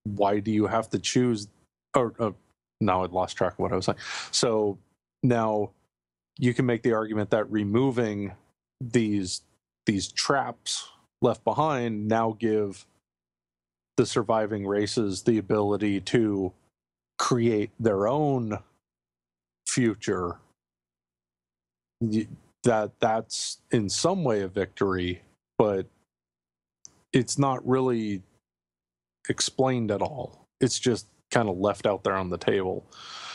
why do you have to choose? Now I lost track of what I was saying. So now you can make the argument that removing these traps left behind now give the surviving races the ability to create their own future. That's in some way a victory, but it's not really explained at all. It's just kind of left out there on the table.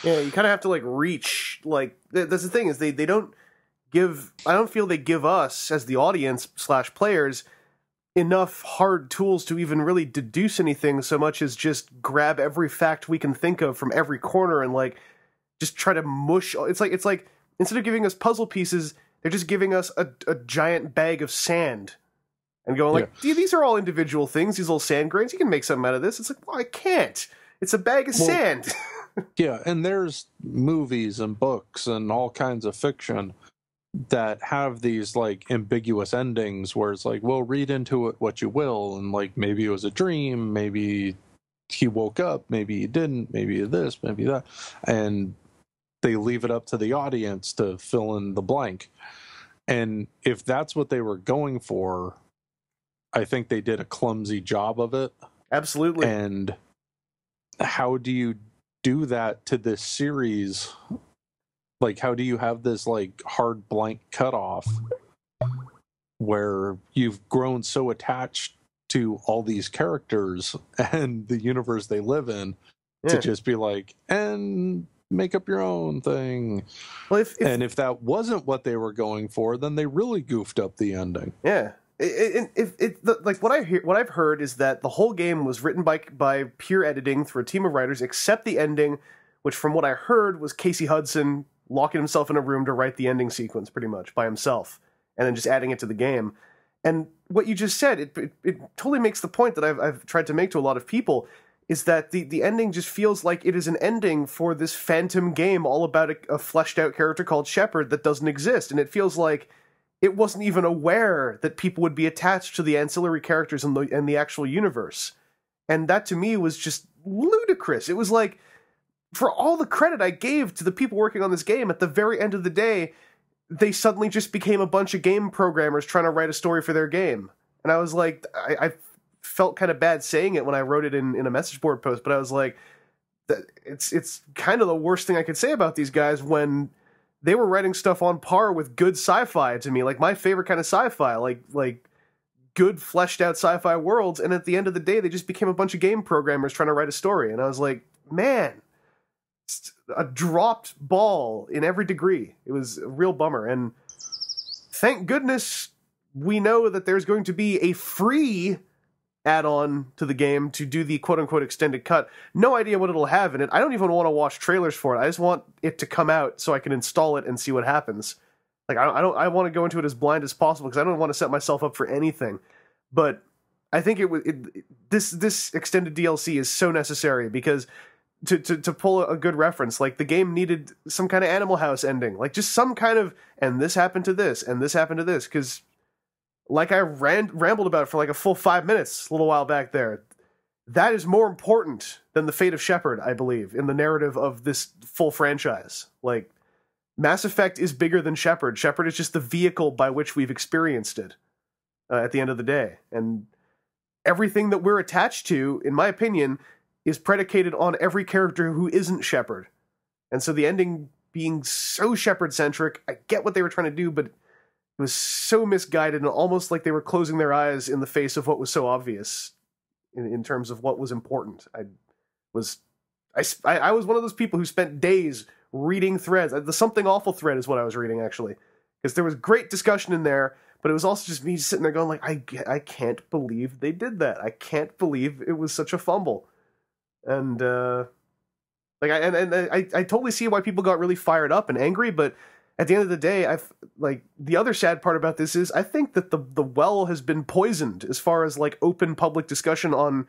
Yeah, you kind of have to like reach. Like, that's the thing, is they don't give. I don't feel they give us as the audience / players enough hard tools to even really deduce anything, so much as just grab every fact we can think of from every corner and like just try to mush. It's like instead of giving us puzzle pieces, they're just giving us a giant bag of sand and going like, these are all individual things, these little sand grains. You can make something out of this. It's like, well, I can't. It's a bag of sand. Yeah, and there's movies and books and all kinds of fiction that have these like ambiguous endings where it's like, well, read into it what you will, and like maybe it was a dream, maybe he woke up, maybe he didn't, maybe this, maybe that, and they leave it up to the audience to fill in the blank. And if that's what they were going for, I think they did a clumsy job of it. Absolutely. And how do you do that to this series? Like, how do you have this like hard blank cutoff where you've grown so attached to all these characters and the universe they live in to just be like, and make up your own thing? Well, if that wasn't what they were going for, then they really goofed up the ending. Yeah. What I've heard is that the whole game was written by pure editing through a team of writers, except the ending, which from what I heard was Casey Hudson locking himself in a room to write the ending sequence pretty much by himself, and then just adding it to the game. And what you just said, it totally makes the point that I've tried to make to a lot of people, is that the ending just feels like it is an ending for this phantom game all about a fleshed out character called Shepard that doesn't exist, and it feels like it wasn't even aware that people would be attached to the ancillary characters in the actual universe. And that to me was just ludicrous. It was like, for all the credit I gave to the people working on this game, at the very end of the day, they suddenly just became a bunch of game programmers trying to write a story for their game. And I was like, I felt kind of bad saying it when I wrote it in a message board post, but I was like, it's kind of the worst thing I could say about these guys when they were writing stuff on par with good sci-fi to me, like my favorite kind of sci-fi, like good fleshed out sci-fi worlds. And at the end of the day, they just became a bunch of game programmers trying to write a story. And I was like, man, a dropped ball in every degree. It was a real bummer. And thank goodness we know that there's going to be a free add-on to the game to do the quote-unquote extended cut. No idea what it'll have in it. I don't even want to watch trailers for it. I just want it to come out so I can install it and see what happens. Like, I want to go into it as blind as possible because I don't want to set myself up for anything. But I think this extended DLC is so necessary because to pull a good reference, like the game needed some kind of Animal House ending, like just some kind of, and this happened to this, and this happened to this, because like I rambled about it for like a full 5 minutes a little while back there. That is more important than the fate of Shepard, I believe, in the narrative of this full franchise. Like, Mass Effect is bigger than Shepard. Shepard is just the vehicle by which we've experienced it at the end of the day. And everything that we're attached to, in my opinion, is predicated on every character who isn't Shepard. And so the ending being so Shepard-centric, I get what they were trying to do, but it was so misguided and almost like they were closing their eyes in the face of what was so obvious in terms of what was important. I was one of those people who spent days reading threads. The Something Awful thread is what I was reading, actually, because there was great discussion in there, but it was also just me sitting there going like, I can't believe they did that. I can't believe it was such a fumble. And I totally see why people got really fired up and angry, but at the end of the day, the other sad part about this is I think that the well has been poisoned as far as like open public discussion on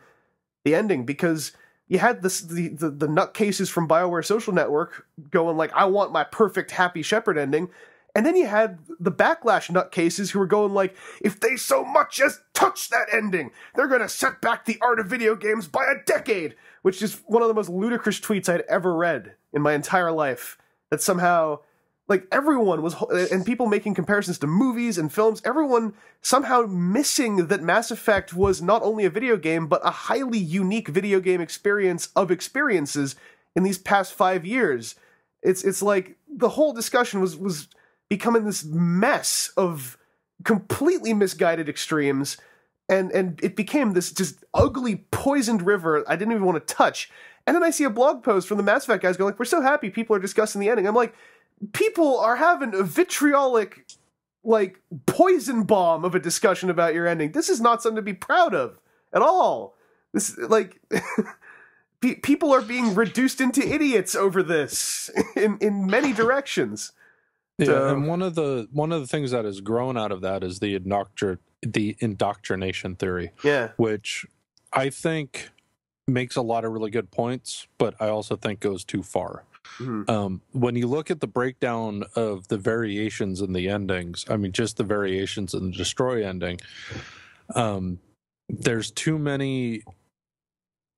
the ending, because you had the nutcases from BioWare Social Network going like, I want my perfect happy Shepard ending. And then you had the backlash nutcases who were going like, if they so much as touch that ending, they're going to set back the art of video games by a decade, which is one of the most ludicrous tweets I'd ever read in my entire life. That somehow, like, everyone was, and people making comparisons to movies and films, everyone somehow missing that Mass Effect was not only a video game, but a highly unique video game experience of experiences in these past 5 years. It's like the whole discussion was becoming this mess of completely misguided extremes, and it became this just ugly, poisoned river I didn't even want to touch. And then I see a blog post from the Mass Effect guys going like, we're so happy people are discussing the ending. I'm like, people are having a vitriolic, like, poison bomb of a discussion about your ending. This is not something to be proud of at all. This, like, people are being reduced into idiots over this in many directions. Yeah, So, and one of the things that has grown out of that is the indoctrination theory. Yeah. Which I think makes a lot of really good points, but I also think goes too far. Mm-hmm. When you look at the breakdown of the variations in the endings, I mean, just the variations in the destroy ending, there's too many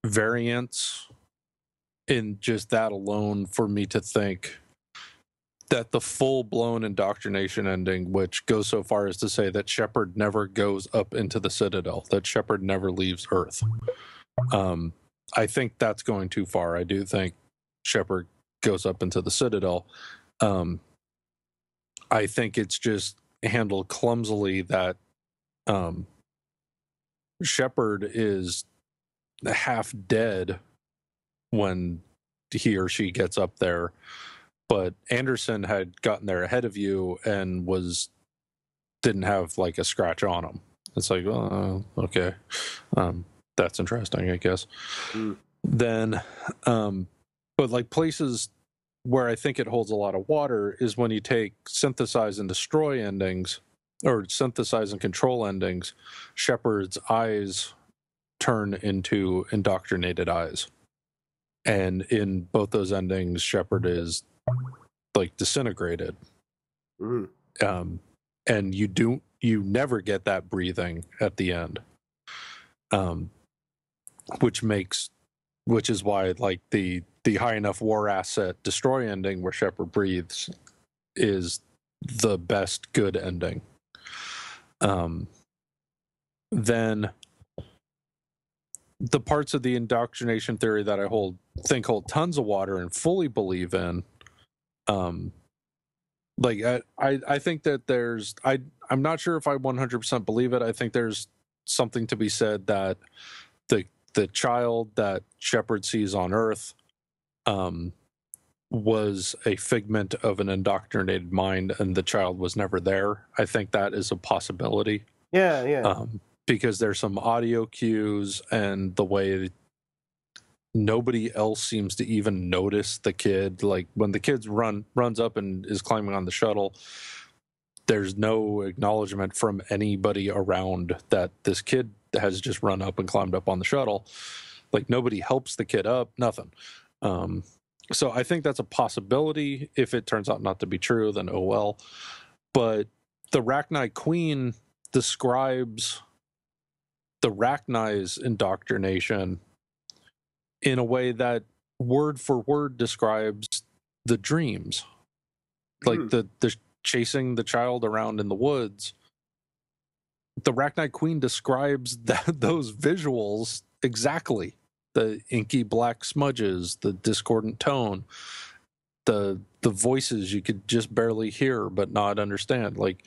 variants in just that alone for me to think that the full-blown indoctrination ending, which goes so far as to say that Shepard never goes up into the Citadel, that Shepard never leaves Earth. I think that's going too far. I do think Shepard goes up into the Citadel. I think it's just handled clumsily that Shepard is half dead when he or she gets up there, but Anderson had gotten there ahead of you and didn't have like a scratch on him. It's like, okay, that's interesting, I guess. Then, but like places where I think it holds a lot of water is when you take synthesize and destroy endings, or synthesize and control endings. Shepard's eyes turn into indoctrinated eyes, and in both those endings, Shepard is like disintegrated. And you never get that breathing at the end, which is why like the high enough war asset destroy ending where Shepard breathes is the best good ending. Then the parts of the indoctrination theory that I think hold tons of water and fully believe in, like I think that there's I'm not sure if I 100% believe it. I think there's something to be said that the child that Shepard sees on Earth was a figment of an indoctrinated mind, and the child was never there. I think that is a possibility. Yeah. Because there's some audio cues and the way nobody else seems to even notice the kid. Like when the kid runs up and is climbing on the shuttle, there's no acknowledgement from anybody around that this kid has just run up and climbed up on the shuttle. Like nobody helps the kid up, nothing. So I think that's a possibility. If it turns out not to be true, then oh well. But the Rachni Queen describes the Rachni's indoctrination in a way that word for word describes the dreams. Like the chasing the child around in the woods. The Rachni Queen describes those visuals exactly. The inky black smudges, the discordant tone, the voices you could just barely hear but not understand. Like,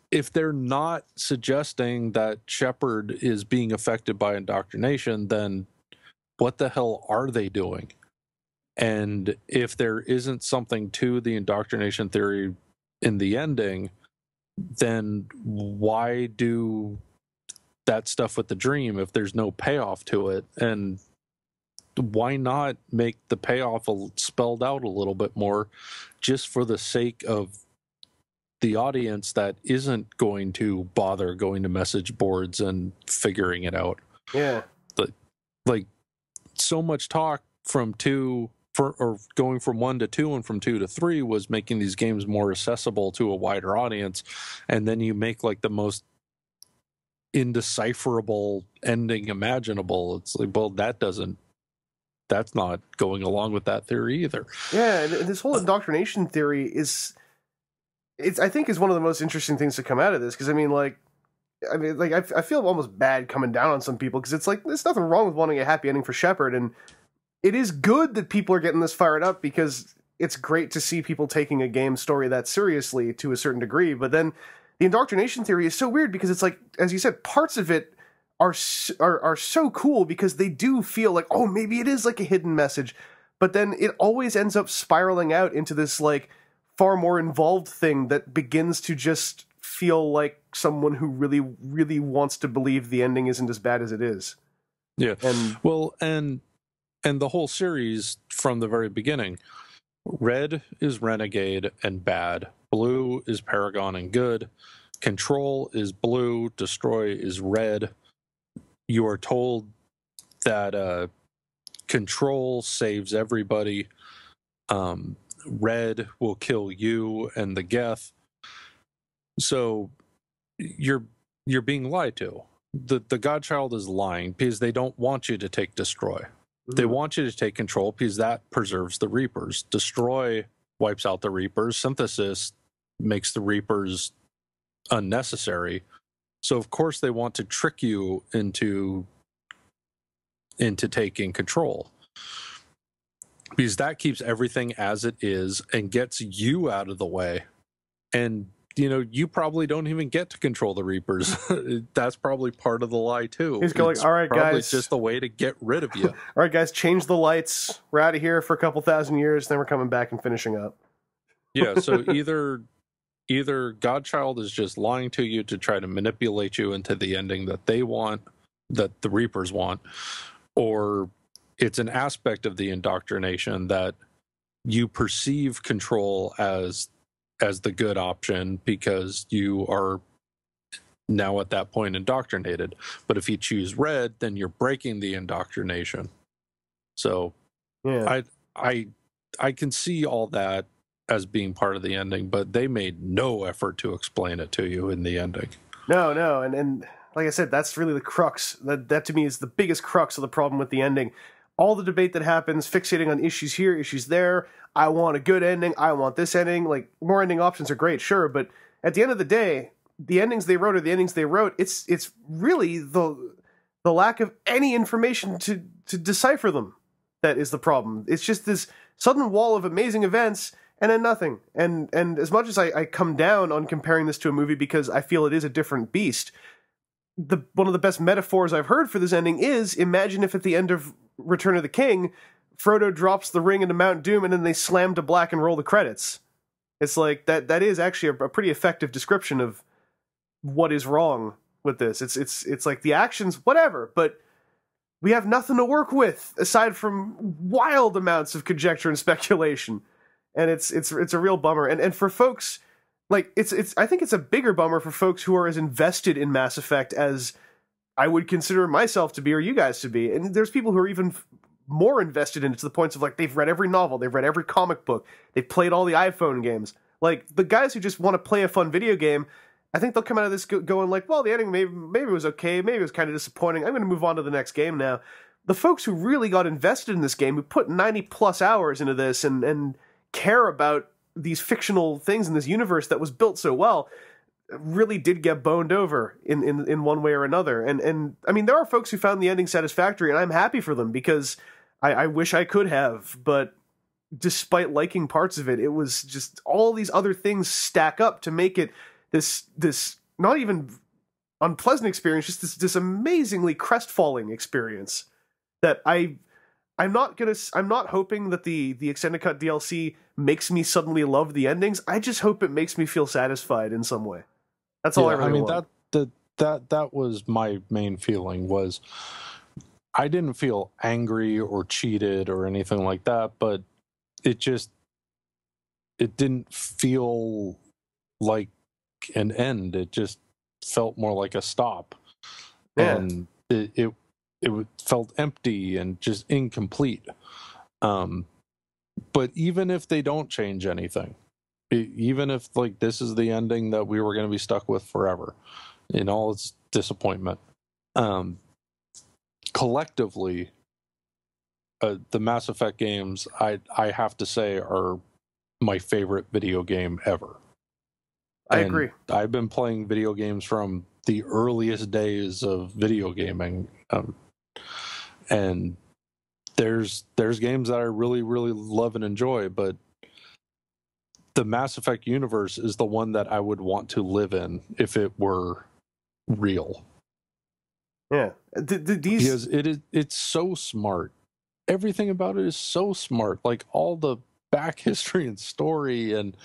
if they're not suggesting that Shepard is being affected by indoctrination, then what the hell are they doing? And if there isn't something to the indoctrination theory in the ending, then why do that stuff with the dream if there's no payoff to it? And why not make the payoff spelled out a little bit more, just for the sake of the audience that isn't going to bother going to message boards and figuring it out? Yeah. But like, so much talk from going from 1 to 2 and from 2 to 3 was making these games more accessible to a wider audience, and then you make like the most indecipherable ending imaginable. It's like, well, that's not going along with that theory either. Yeah, this whole indoctrination theory I think is one of the most interesting things to come out of this, because I feel almost bad coming down on some people, because it's like, there's nothing wrong with wanting a happy ending for Shepard, and it is good that people are getting this fired up, because it's great to see people taking a game story that seriously to a certain degree. But then the indoctrination theory is so weird, because it's like, as you said, parts of it are so cool because they do feel like, oh, maybe it is like a hidden message, but then it always ends up spiraling out into this like far more involved thing that begins to just feel like someone who really, really wants to believe the ending isn't as bad as it is. Yeah. And Well, and the whole series from the very beginning, red is renegade and bad, blue is paragon and good, control is blue, destroy is red. You are told that control saves everybody. Red will kill you and the Geth. So you're being lied to. The Godchild is lying because they don't want you to take destroy. They want you to take control because that preserves the Reapers. Destroy wipes out the Reapers. Synthesis makes the Reapers unnecessary. So of course they want to trick you into taking control, because that keeps everything as it is and gets you out of the way. And you probably don't even get to control the Reapers. That's probably part of the lie too. he's going, all right, probably guys, just a way to get rid of you. all right, guys, change the lights. We're out of here for a couple thousand years, then we're coming back and finishing up. Yeah, so either Godchild is just lying to you to try to manipulate you into the ending that they want, that the Reapers want, or it's an aspect of the indoctrination that you perceive control as the good option because you are now at that point indoctrinated. But if you choose red, then you're breaking the indoctrination. So Yeah. I can see all that as being part of the ending, but they made no effort to explain it to you in the ending. No, and like I said, that's really the crux. That to me is the biggest crux of the problem with the ending. All the debate that happens, fixating on issues here, issues there. I want a good ending. I want this ending. Like, more ending options are great, sure, but at the end of the day, the endings they wrote are the endings they wrote. It's really the lack of any information to decipher them that is the problem. It's just this sudden wall of amazing events and then nothing. And as much as I come down on comparing this to a movie because I feel it is a different beast, one of the best metaphors I've heard for this ending is, imagine if at the end of Return of the King, Frodo drops the ring into Mount Doom and then they slam to black and roll the credits. It's like, that is actually a pretty effective description of what is wrong with this. It's like the actions, whatever, but we have nothing to work with aside from wild amounts of conjecture and speculation. And it's a real bummer. And for folks, like, I think it's a bigger bummer for folks who are as invested in Mass Effect as I would consider myself to be, or you guys to be. And there's people who are even more invested in it to the points of, like, they've read every novel, they've read every comic book, they've played all the iPhone games. Like, the guys who just want to play a fun video game, I think they'll come out of this going like, well, the ending maybe it was okay, maybe it was kind of disappointing, I'm going to move on to the next game now. The folks who really got invested in this game, who put 90 plus hours into this and care about these fictional things in this universe that was built so well, really did get boned over in one way or another. And I mean, there are folks who found the ending satisfactory, and I'm happy for them because I wish I could have, but despite liking parts of it, it was just all these other things stack up to make it this not even unpleasant experience, just this amazingly crestfalling experience that I'm not hoping that the extended cut DLC makes me suddenly love the endings. I just hope it makes me feel satisfied in some way. That's all I really want. That was my main feeling. Was I didn't feel angry or cheated or anything like that, but it didn't feel like an end. It just felt more like a stop. Yeah. And it felt empty and just incomplete. But even if they don't change anything, even if, like, this is the ending that we were going to be stuck with forever in all its disappointment, collectively, the Mass Effect games, I have to say, are my favorite video game ever. I agree. I've been playing video games from the earliest days of video gaming, and there's games that I really, really love and enjoy, but the Mass Effect universe is the one that I would want to live in if it were real. Yeah, because it's so smart. Everything about it is so smart. Like, all the back history and story and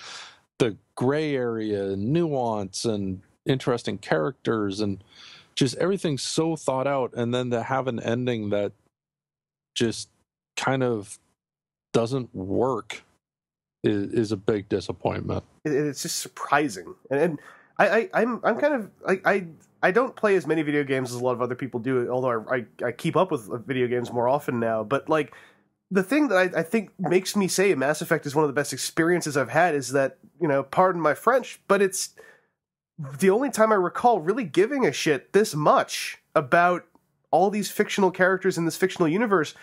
the gray area and nuance and interesting characters, and just everything's so thought out, and then to have an ending that just kind of doesn't work is a big disappointment. It's just surprising, and I'm kind of I don't play as many video games as a lot of other people do, although I keep up with video games more often now. But like the thing that I think makes me say Mass Effect is one of the best experiences I've had is that, you know, pardon my French, but it's the only time I recall really giving a shit this much about all these fictional characters in this fictional universe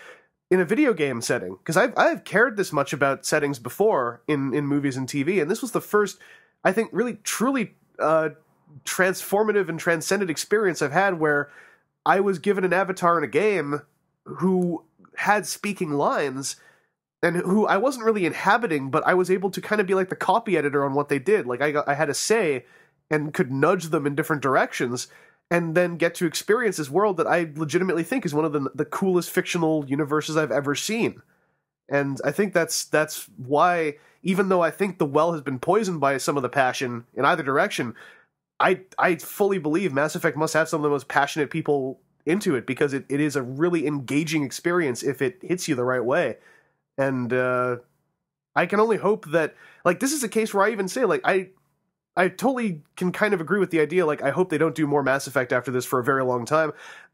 in a video game setting. Because I've cared this much about settings before in movies and TV, and this was the first, I think, really truly transformative and transcendent experience I've had where I was given an avatar in a game who had speaking lines and who I wasn't really inhabiting, but I was able to kind of be like the copy editor on what they did. Like I had a say and could nudge them in different directions and then get to experience this world that I legitimately think is one of the coolest fictional universes I've ever seen. And I think that's why, even though I think the well has been poisoned by some of the passion in either direction, I fully believe Mass Effect must have some of the most passionate people into it, because it is a really engaging experience if it hits you the right way. And I can only hope that, like, this is a case where I even say, like, I totally can kind of agree with the idea, like, I hope they don't do more Mass Effect after this for a very long time.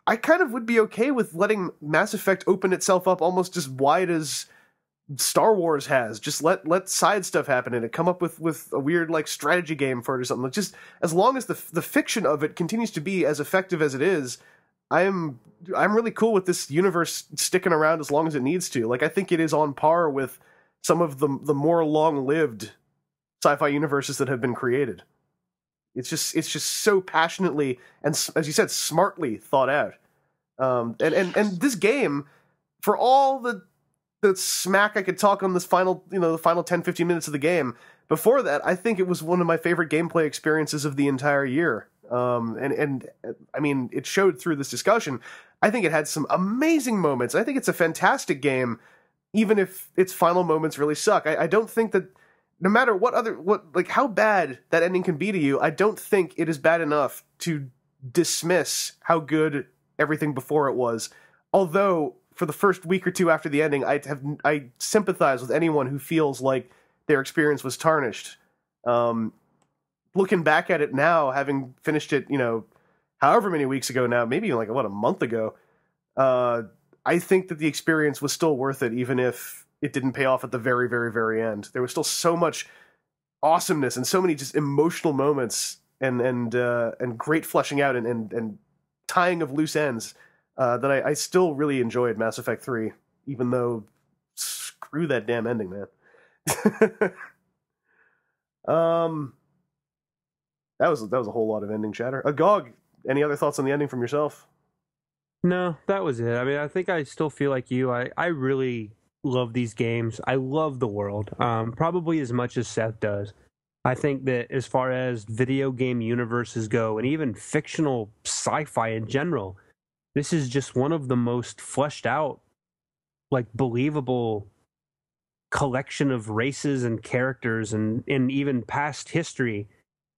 I kind of would be okay with letting Mass Effect open itself up almost as wide as Star Wars has. Just let side stuff happen in it. Come up with a weird, like, strategy game for it or something. Like, just as long as the fiction of it continues to be as effective as it is, I'm really cool with this universe sticking around as long as it needs to. Like, I think it is on par with some of the more long-lived sci-fi universes that have been created. It's just so passionately and, as you said, smartly thought out. And this game, for all the smack I could talk on this final 10-15 minutes of the game, before that, I think it was one of my favorite gameplay experiences of the entire year. And I mean, it showed through this discussion. I think it had some amazing moments. I think it's a fantastic game, even if its final moments really suck. I don't think that, no matter how bad that ending can be to you, I don't think it is bad enough to dismiss how good everything before it was. Although, for the first week or two after the ending, I sympathize with anyone who feels like their experience was tarnished. Looking back at it now, having finished it, however many weeks ago now, maybe like, a month ago, I think that the experience was still worth it, even if it didn't pay off at the very, very, very end. There was still so much awesomeness and so many just emotional moments and great fleshing out and tying of loose ends that I still really enjoyed Mass Effect 3, even though screw that damn ending, man. That was a whole lot of ending chatter. Gog, any other thoughts on the ending from yourself? No, that was it. I mean, I think I still feel like you. I really love these games. I love the world, probably as much as Seth does. I think that as far as video game universes go, and even fictional sci-fi in general, this is just one of the most fleshed out, like, believable collection of races and characters and even past history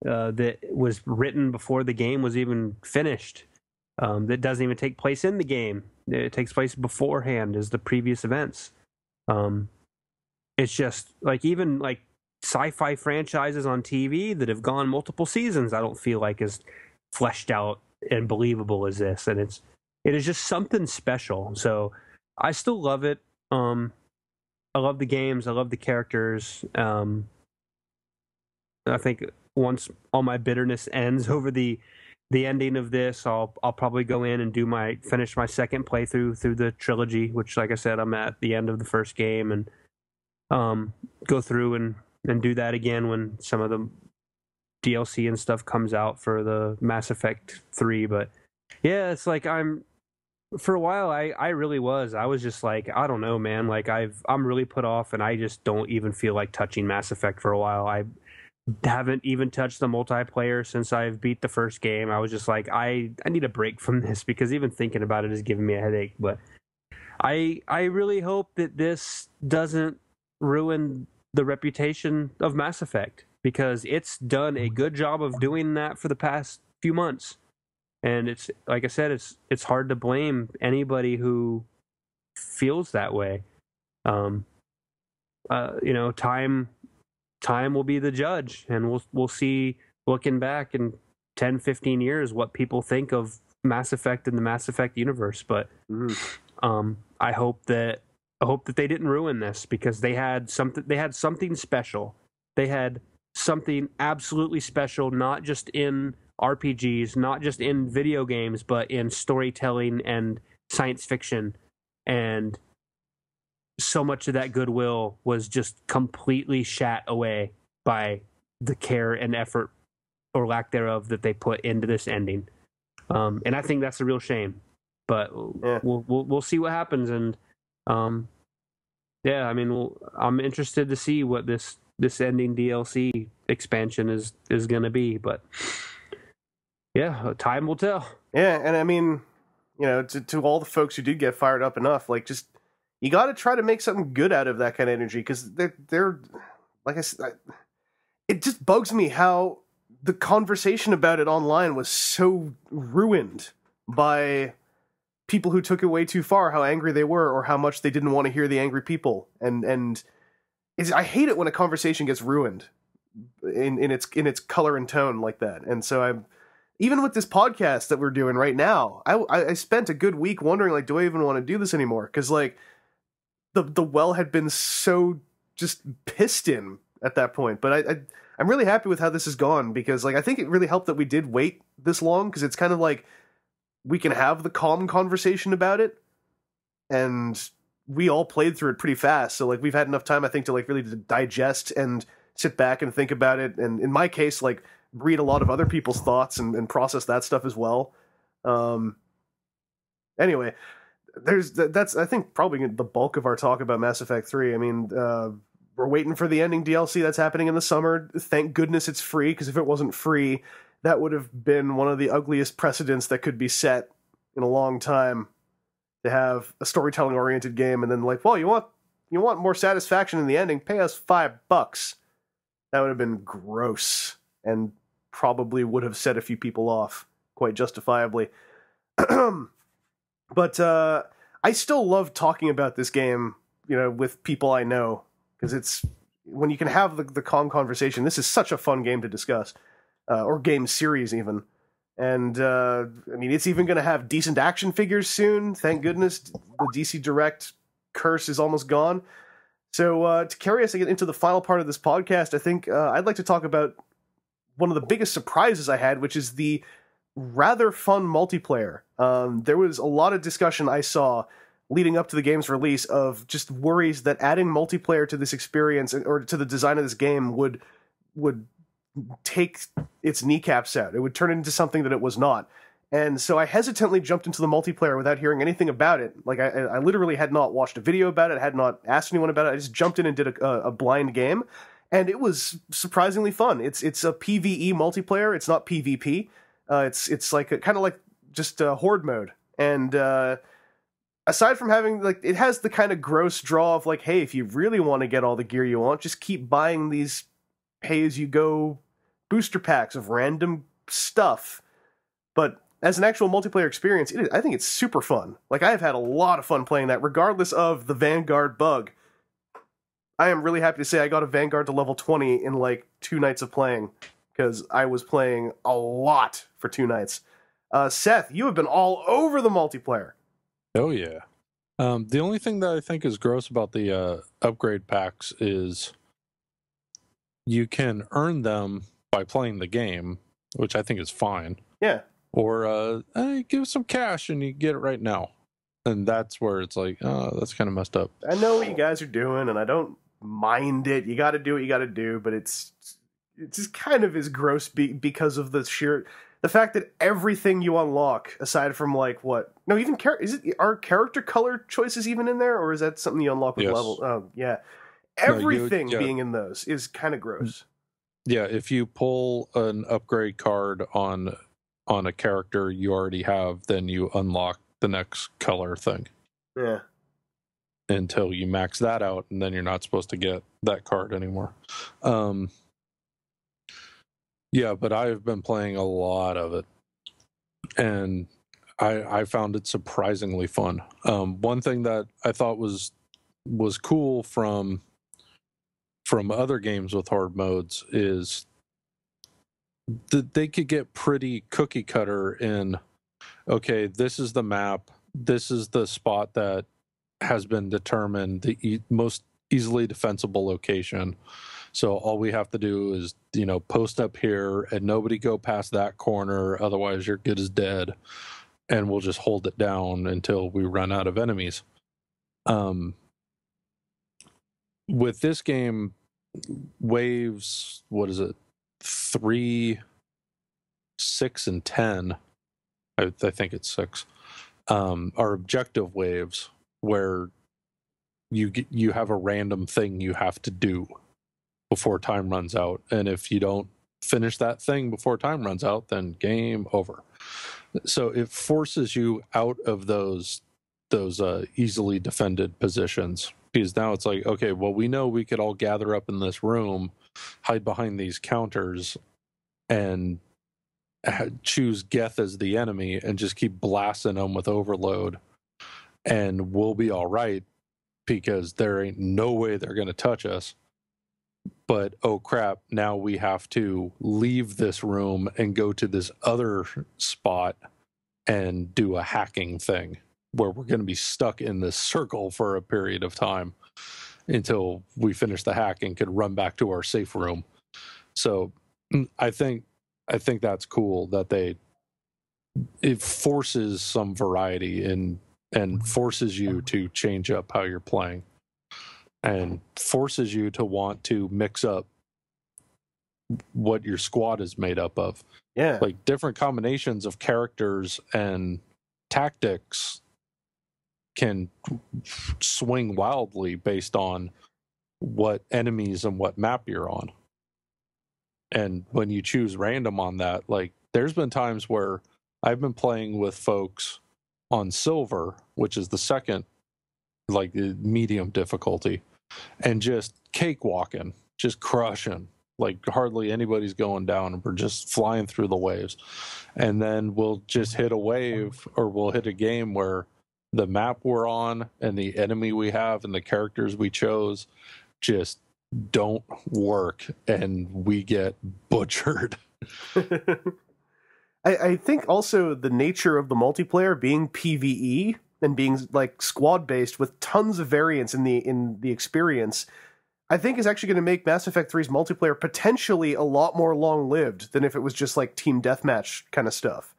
that was written before the game was even finished. That doesn't even take place in the game. It takes place beforehand as the previous events. It's just like, even like sci-fi franchises on TV that have gone multiple seasons, I don't feel like as fleshed out and believable as this. And it is just something special. So I still love it. I love the games. I love the characters. I think once all my bitterness ends over the ending of this, I'll probably go in and finish my second playthrough through the trilogy, which, like I said, I'm at the end of the first game, and go through and do that again when some of the DLC and stuff comes out for the Mass Effect 3. But yeah, it's like for a while I really was. I was just like, I don't know, man. Like I'm really put off, and I just don't even feel like touching Mass Effect for a while. I haven't even touched the multiplayer since I've beat the first game. I was just like, I need a break from this, because even thinking about it is giving me a headache. But I really hope that this doesn't ruin the reputation of Mass Effect, because it's done a good job of doing that for the past few months. And it's like I said, it's hard to blame anybody who feels that way. You know, time will be the judge, and we'll see, looking back in 10, 15 years, what people think of Mass Effect and the Mass Effect universe. But I hope that they didn't ruin this, because they had something special. They had something absolutely special, not just in RPGs, not just in video games, but in storytelling and science fiction. And so much of that goodwill was just completely shat away by the care and effort, or lack thereof, that they put into this ending. And I think that's a real shame. But we'll see what happens. And yeah, I mean, I'm interested to see what this ending DLC expansion is going to be. But yeah, time will tell. Yeah, and I mean, you know, to all the folks who did get fired up enough, like, just, you got to try to make something good out of that kind of energy, because they're like I said, it just bugs me how the conversation about it online was so ruined by people who took it way too far, how angry they were, or how much they didn't want to hear the angry people. And I hate it when a conversation gets ruined in its color and tone like that. And so even with this podcast that we're doing right now, I spent a good week wondering, like, do I even want to do this anymore? Because, like, the well had been so just pissed in at that point. But I'm really happy with how this has gone, because, like, I think it really helped that we did wait this long, because it's kind of like we can have the calm conversation about it, and we all played through it pretty fast. So, like, we've had enough time, I think, to, like, really digest and sit back and think about it. And in my case, like, read a lot of other people's thoughts and process that stuff as well. Anyway, that's I think probably the bulk of our talk about Mass Effect 3. I mean, we're waiting for the ending DLC that's happening in the summer. Thank goodness it's free, because if it wasn't free, that would have been one of the ugliest precedents that could be set in a long time, to have a storytelling oriented game and then, like, well, you want more satisfaction in the ending, pay us $5. That would have been gross, and probably would have set a few people off quite justifiably. But I still love talking about this game, you know, with people I know, because it's, when you can have the calm conversation, this is such a fun game to discuss, or game series even. And I mean, it's even going to have decent action figures soon. Thank goodness the DC Direct curse is almost gone. So to carry us into the final part of this podcast, I think I'd like to talk about one of the biggest surprises I had, which is the rather fun multiplayer. There was a lot of discussion I saw leading up to the game's release of just worries that adding multiplayer to this experience, or to the design of this game, would take its kneecaps out. It would turn it into something that it was not. And so I hesitantly jumped into the multiplayer without hearing anything about it. Like, I literally had not watched a video about it, had not asked anyone about it. I just jumped in and did a blind game, and it was surprisingly fun. It's a PvE multiplayer. It's not PvP. It's like kind of like just horde mode. And aside from having, like, it has the kind of gross draw of, like, hey, if you really want to get all the gear you want, just keep buying these pay-as-you-go booster packs of random stuff. But as an actual multiplayer experience, I think it's super fun. Like, I have had a lot of fun playing that, regardless of the Vanguard bug. I am really happy to say I got a Vanguard to level 20 in, like, 2 nights of playing, because I was playing a lot for 2 nights. Seth, you have been all over the multiplayer. Oh, yeah. The only thing that I think is gross about the upgrade packs is you can earn them by playing the game, which I think is fine. Yeah. Or give some cash and you get it right now. And that's where it's like, oh, that's kind of messed up. I know what you guys are doing, and I don't mind it. You got to do what you got to do, but it's just kind of is gross because of the fact that everything you unlock, aside from, like, what? No, even are character color choices even in there, or is that something you unlock with level? Oh, yeah. Everything being in those is kind of gross. Yeah, if you pull an upgrade card on a character you already have, then you unlock the next color thing. Yeah. Until you max that out, and then you're not supposed to get that card anymore. Yeah, but I've been playing a lot of it. and I found it surprisingly fun. One thing that I thought was cool from other games with hard modes is that they could get pretty cookie cutter in, okay, this is the map, this is the spot that has been determined, the most easily defensible location. So all we have to do is, post up here and nobody go past that corner, otherwise you're good as dead. And we'll just hold it down until we run out of enemies. With this game, waves, what is it? 3, 6, and 10. I think it's 6. Are objective waves where you have a random thing you have to do before time runs out, and if you don't finish that thing before time runs out, then game over. So it forces you out of those easily defended positions, because now it's like, okay, well, we know we could all gather up in this room, hide behind these counters, and choose Geth as the enemy and just keep blasting them with overload, and we'll be all right because there ain't no way they're going to touch us. But oh crap, now we have to leave this room and go to this other spot and do a hacking thing where we're going to be stuck in this circle for a period of time until we finish the hack and could run back to our safe room. So I think that's cool that it forces some variety and forces you to change up how you're playing and forces you to want to mix up what your squad is made up of. Yeah. Like different combinations of characters and tactics can swing wildly based on what enemies and what map you're on. And when you choose random on that, like there's been times where I've been playing with folks on silver, which is the second, like medium difficulty, and just cakewalking, just crushing. Like hardly anybody's going down, and we're just flying through the waves. And then we'll just hit a wave, or we'll hit a game where the map we're on and the enemy we have and the characters we chose just don't work, and we get butchered. I think also the nature of the multiplayer being PvE and being like squad based with tons of variance in the experience, I think is actually going to make Mass Effect 3's multiplayer potentially a lot more long lived than if it was just like team deathmatch kind of stuff.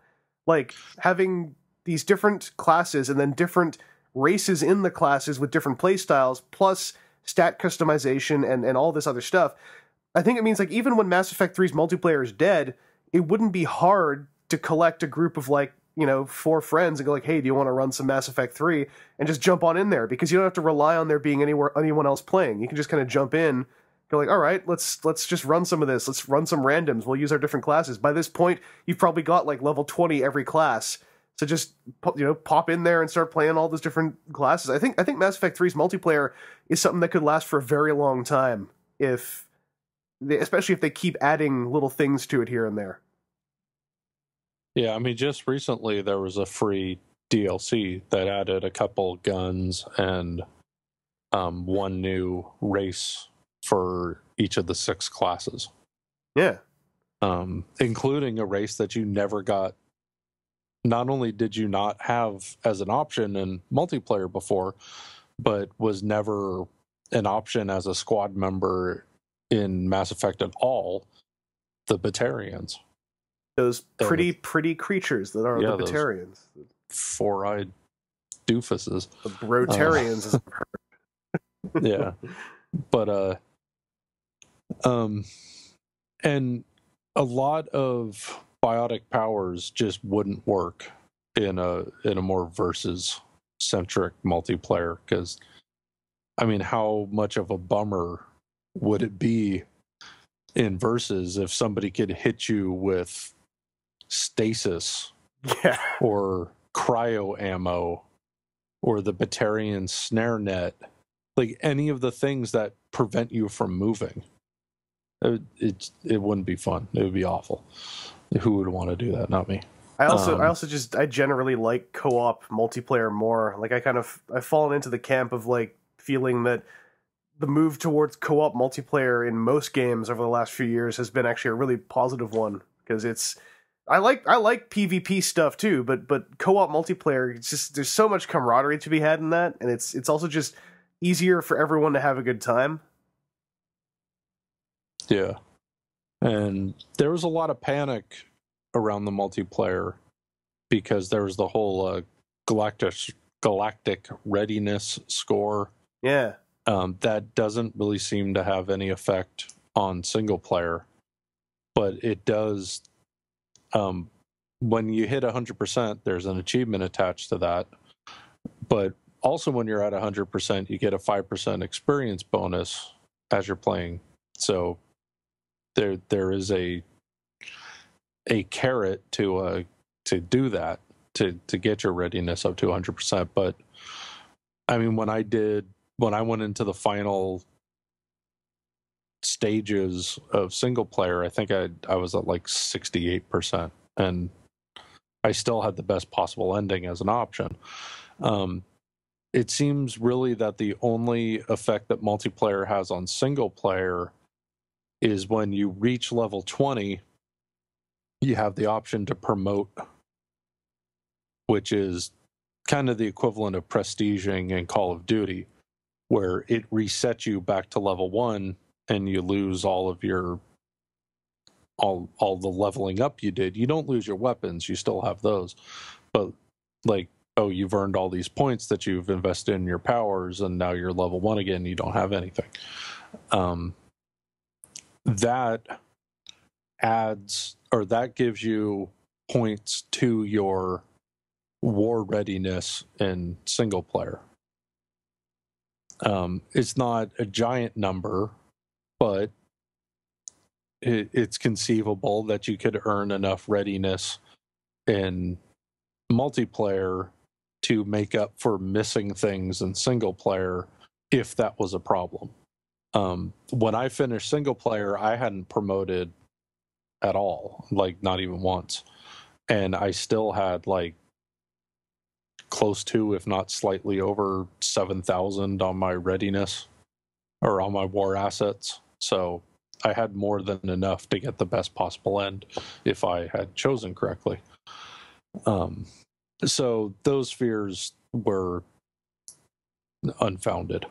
Like having these different classes and then different races in the classes with different playstyles plus stat customization and all this other stuff. I think it means like even when Mass Effect 3's multiplayer is dead, it wouldn't be hard to collect a group of like, 4 friends and go like, hey, do you want to run some Mass Effect 3? And just jump on in there, because you don't have to rely on there being anyone else playing. You can just kind of jump in, go like, all right, let's just run some of this. Let's run some randoms. We'll use our different classes. By this point, you've probably got like level 20 every class. So just pop in there and start playing all those different classes. I think Mass Effect 3's multiplayer is something that could last for a very long time, especially if they keep adding little things to it here and there. Yeah, I mean, just recently there was a free DLC that added a couple guns and one new race for each of the 6 classes. Yeah. Including a race that you never got. Not only did you not have as an option in multiplayer before, but was never an option as a squad member in Mass Effect at all, the Batarians. Those pretty creatures that are the Batarians. 4-eyed doofuses. The Brotarians. Yeah. But, and a lot of biotic powers just wouldn't work in a more versus centric multiplayer, because I mean, how much of a bummer would it be in versus if somebody could hit you with stasis, or cryo ammo, or the Batarian snare net, like any of the things that prevent you from moving? It wouldn't be fun. It would be awful. Who would want to do that? Not me. I generally like co-op multiplayer more. Like I've fallen into the camp of like feeling that the move towards co-op multiplayer in most games over the last few years has been actually a really positive one, because I like PvP stuff too, but co-op multiplayer, it's just, there's so much camaraderie to be had in that, and it's also just easier for everyone to have a good time. Yeah. And there was a lot of panic around the multiplayer because there was the whole galactic readiness score. Yeah. That doesn't really seem to have any effect on single player, but it does. When you hit 100%, there's an achievement attached to that. But also when you're at 100%, you get a 5% experience bonus as you're playing. So there is a carrot to do that, to get your readiness up to 100%. But I mean, when I went into the final stages of single player, I think I was at like 68%, and I still had the best possible ending as an option. It seems really that the only effect that multiplayer has on single player is when you reach level 20, you have the option to promote, which is kind of the equivalent of prestiging in Call of Duty, where it resets you back to level 1 and you lose all of your all the leveling up you did. You don't lose your weapons, you still have those. But like, oh, you've earned all these points that you've invested in your powers, and now you're level 1 again, you don't have anything. That adds, or that gives you points to your war readiness in single player. It's not a giant number, but it's conceivable that you could earn enough readiness in multiplayer to make up for missing things in single player if that was a problem. When I finished single player, I hadn't promoted at all, like not even once. And I still had like close to, if not slightly over 7,000 on my readiness or on my war assets. So I had more than enough to get the best possible end if I had chosen correctly. So those fears were unfounded.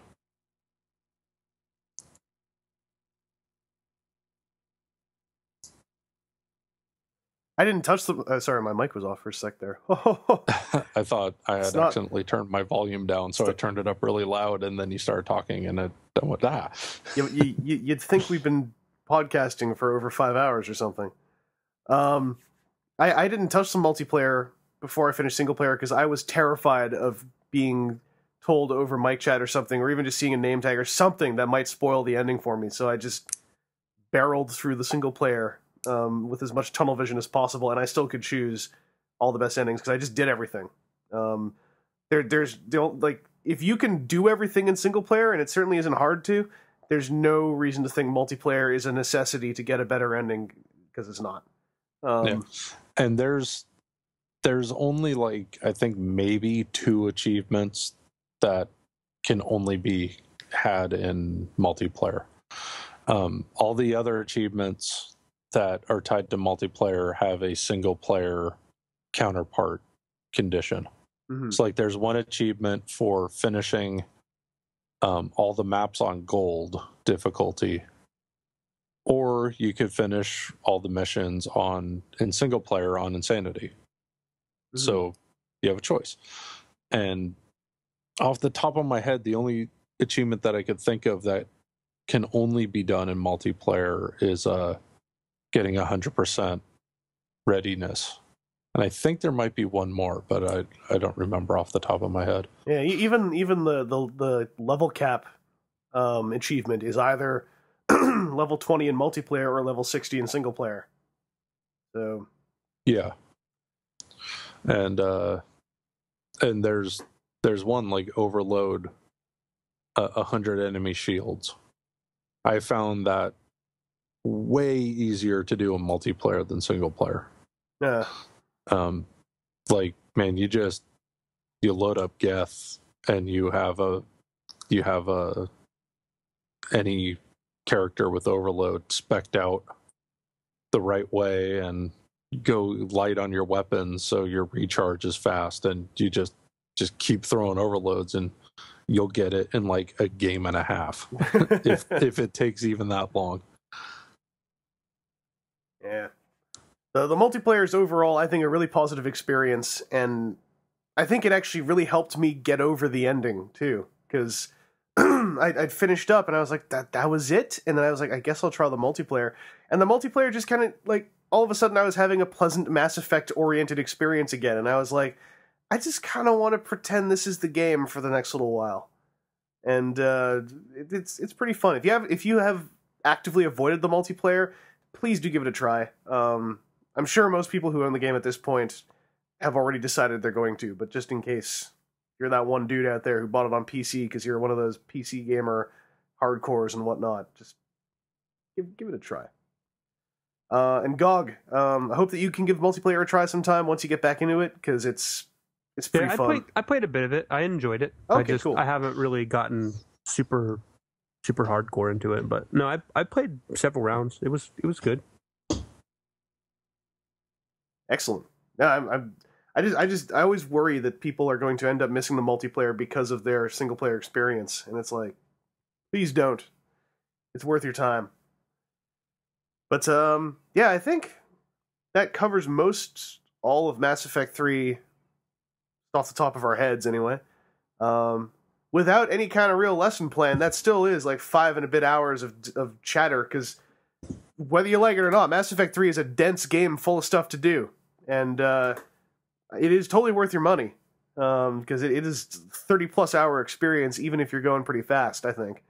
I didn't touch the... sorry, my mic was off for a sec there. I thought I had accidentally turned my volume down, so I turned it up really loud, and then you started talking, and I went, ah. You'd think we've been podcasting for over 5 hours or something. I didn't touch the multiplayer before I finished single player because I was terrified of being told over mic chat or something, or even just seeing a name tag or something that might spoil the ending for me. So I just barreled through the single player with as much tunnel vision as possible, and I still could choose all the best endings because I just did everything. There's like, if you can do everything in single player, and it certainly isn't hard to, there's no reason to think multiplayer is a necessity to get a better ending, because it's not. Yeah. And there's only like, I think maybe 2 achievements that can only be had in multiplayer. All the other achievements that are tied to multiplayer have a single player counterpart condition. Mm-hmm. So like there's one achievement for finishing all the maps on gold difficulty, or you could finish all the missions in single player on insanity. Mm-hmm. So you have a choice. And off the top of my head, the only achievement that I could think of that can only be done in multiplayer is getting 100% readiness. And I think there might be one more, but I don't remember off the top of my head. Yeah, even the level cap achievement is either level 20 in multiplayer or level 60 in single player. So yeah. And there's one like overload 100 enemy shields. I found that way easier to do in multiplayer than single player. Yeah. Like, man, you load up Geth and you have any character with overload spec'd out the right way and go light on your weapons so your recharge is fast, and you just keep throwing overloads and you'll get it in like a game and a half if it takes even that long. Yeah. The multiplayer is overall, I think, a really positive experience, and I think it actually really helped me get over the ending, too, because I'd finished up, and I was like, that was it? And then I was like, I guess I'll try the multiplayer. And the multiplayer just kind of, like, all of a sudden I was having a pleasant Mass Effect-oriented experience again, and I was like, I just kind of want to pretend this is the game for the next little while. And it's pretty fun. If you have actively avoided the multiplayer, please do give it a try. I'm sure most people who own the game at this point have already decided they're going to, but just in case you're that one dude out there who bought it on PC because you're one of those PC gamer hardcores and whatnot, just give it a try. And GOG, I hope that you can give multiplayer a try sometime once you get back into it, because it's pretty fun. I played a bit of it. I enjoyed it. Okay, cool. I haven't really gotten super hardcore into it, but no, I played several rounds. It was good. Excellent. Yeah, I always worry that people are going to end up missing the multiplayer because of their single player experience, and it's like, please don't. It's worth your time. But yeah, I think that covers most all of Mass Effect 3 off the top of our heads, anyway. Without any kind of real lesson plan, that still is like 5 and a bit hours of chatter, because whether you like it or not, Mass Effect 3 is a dense game full of stuff to do. And it is totally worth your money, because it is 30-plus hour experience, even if you're going pretty fast, I think.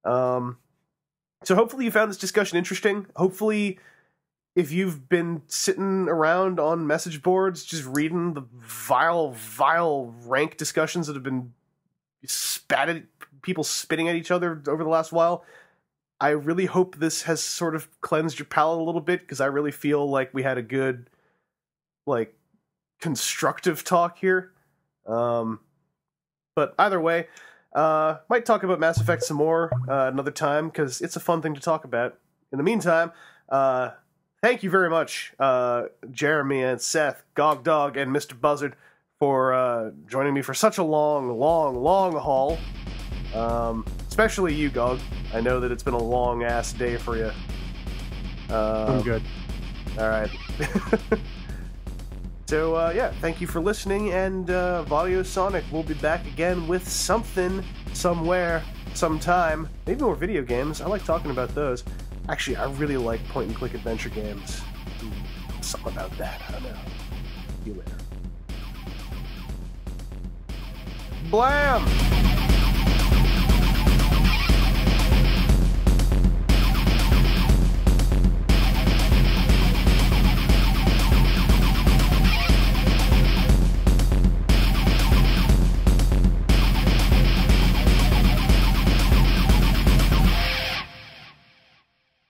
So hopefully you found this discussion interesting. Hopefully, if you've been sitting around on message boards just reading the vile rank discussions that have been people spitting at each other over the last while, I really hope this has sort of cleansed your palate a little bit, because I really feel like we had a good, like, constructive talk here. But either way, might talk about Mass Effect some more another time, because it's a fun thing to talk about. In the meantime, thank you very much, Jeremy and Seth, GogDog, and Mr. Buzzard, for joining me for such a long haul. Especially you, Gog. I know that it's been a long-ass day for you. I'm good. All right. So, yeah, thank you for listening, and Vaudiosonic will be back again with something, somewhere, sometime. Maybe more video games. I like talking about those. Actually, I really like point-and-click adventure games. Something about that. I don't know. See you later. Blam!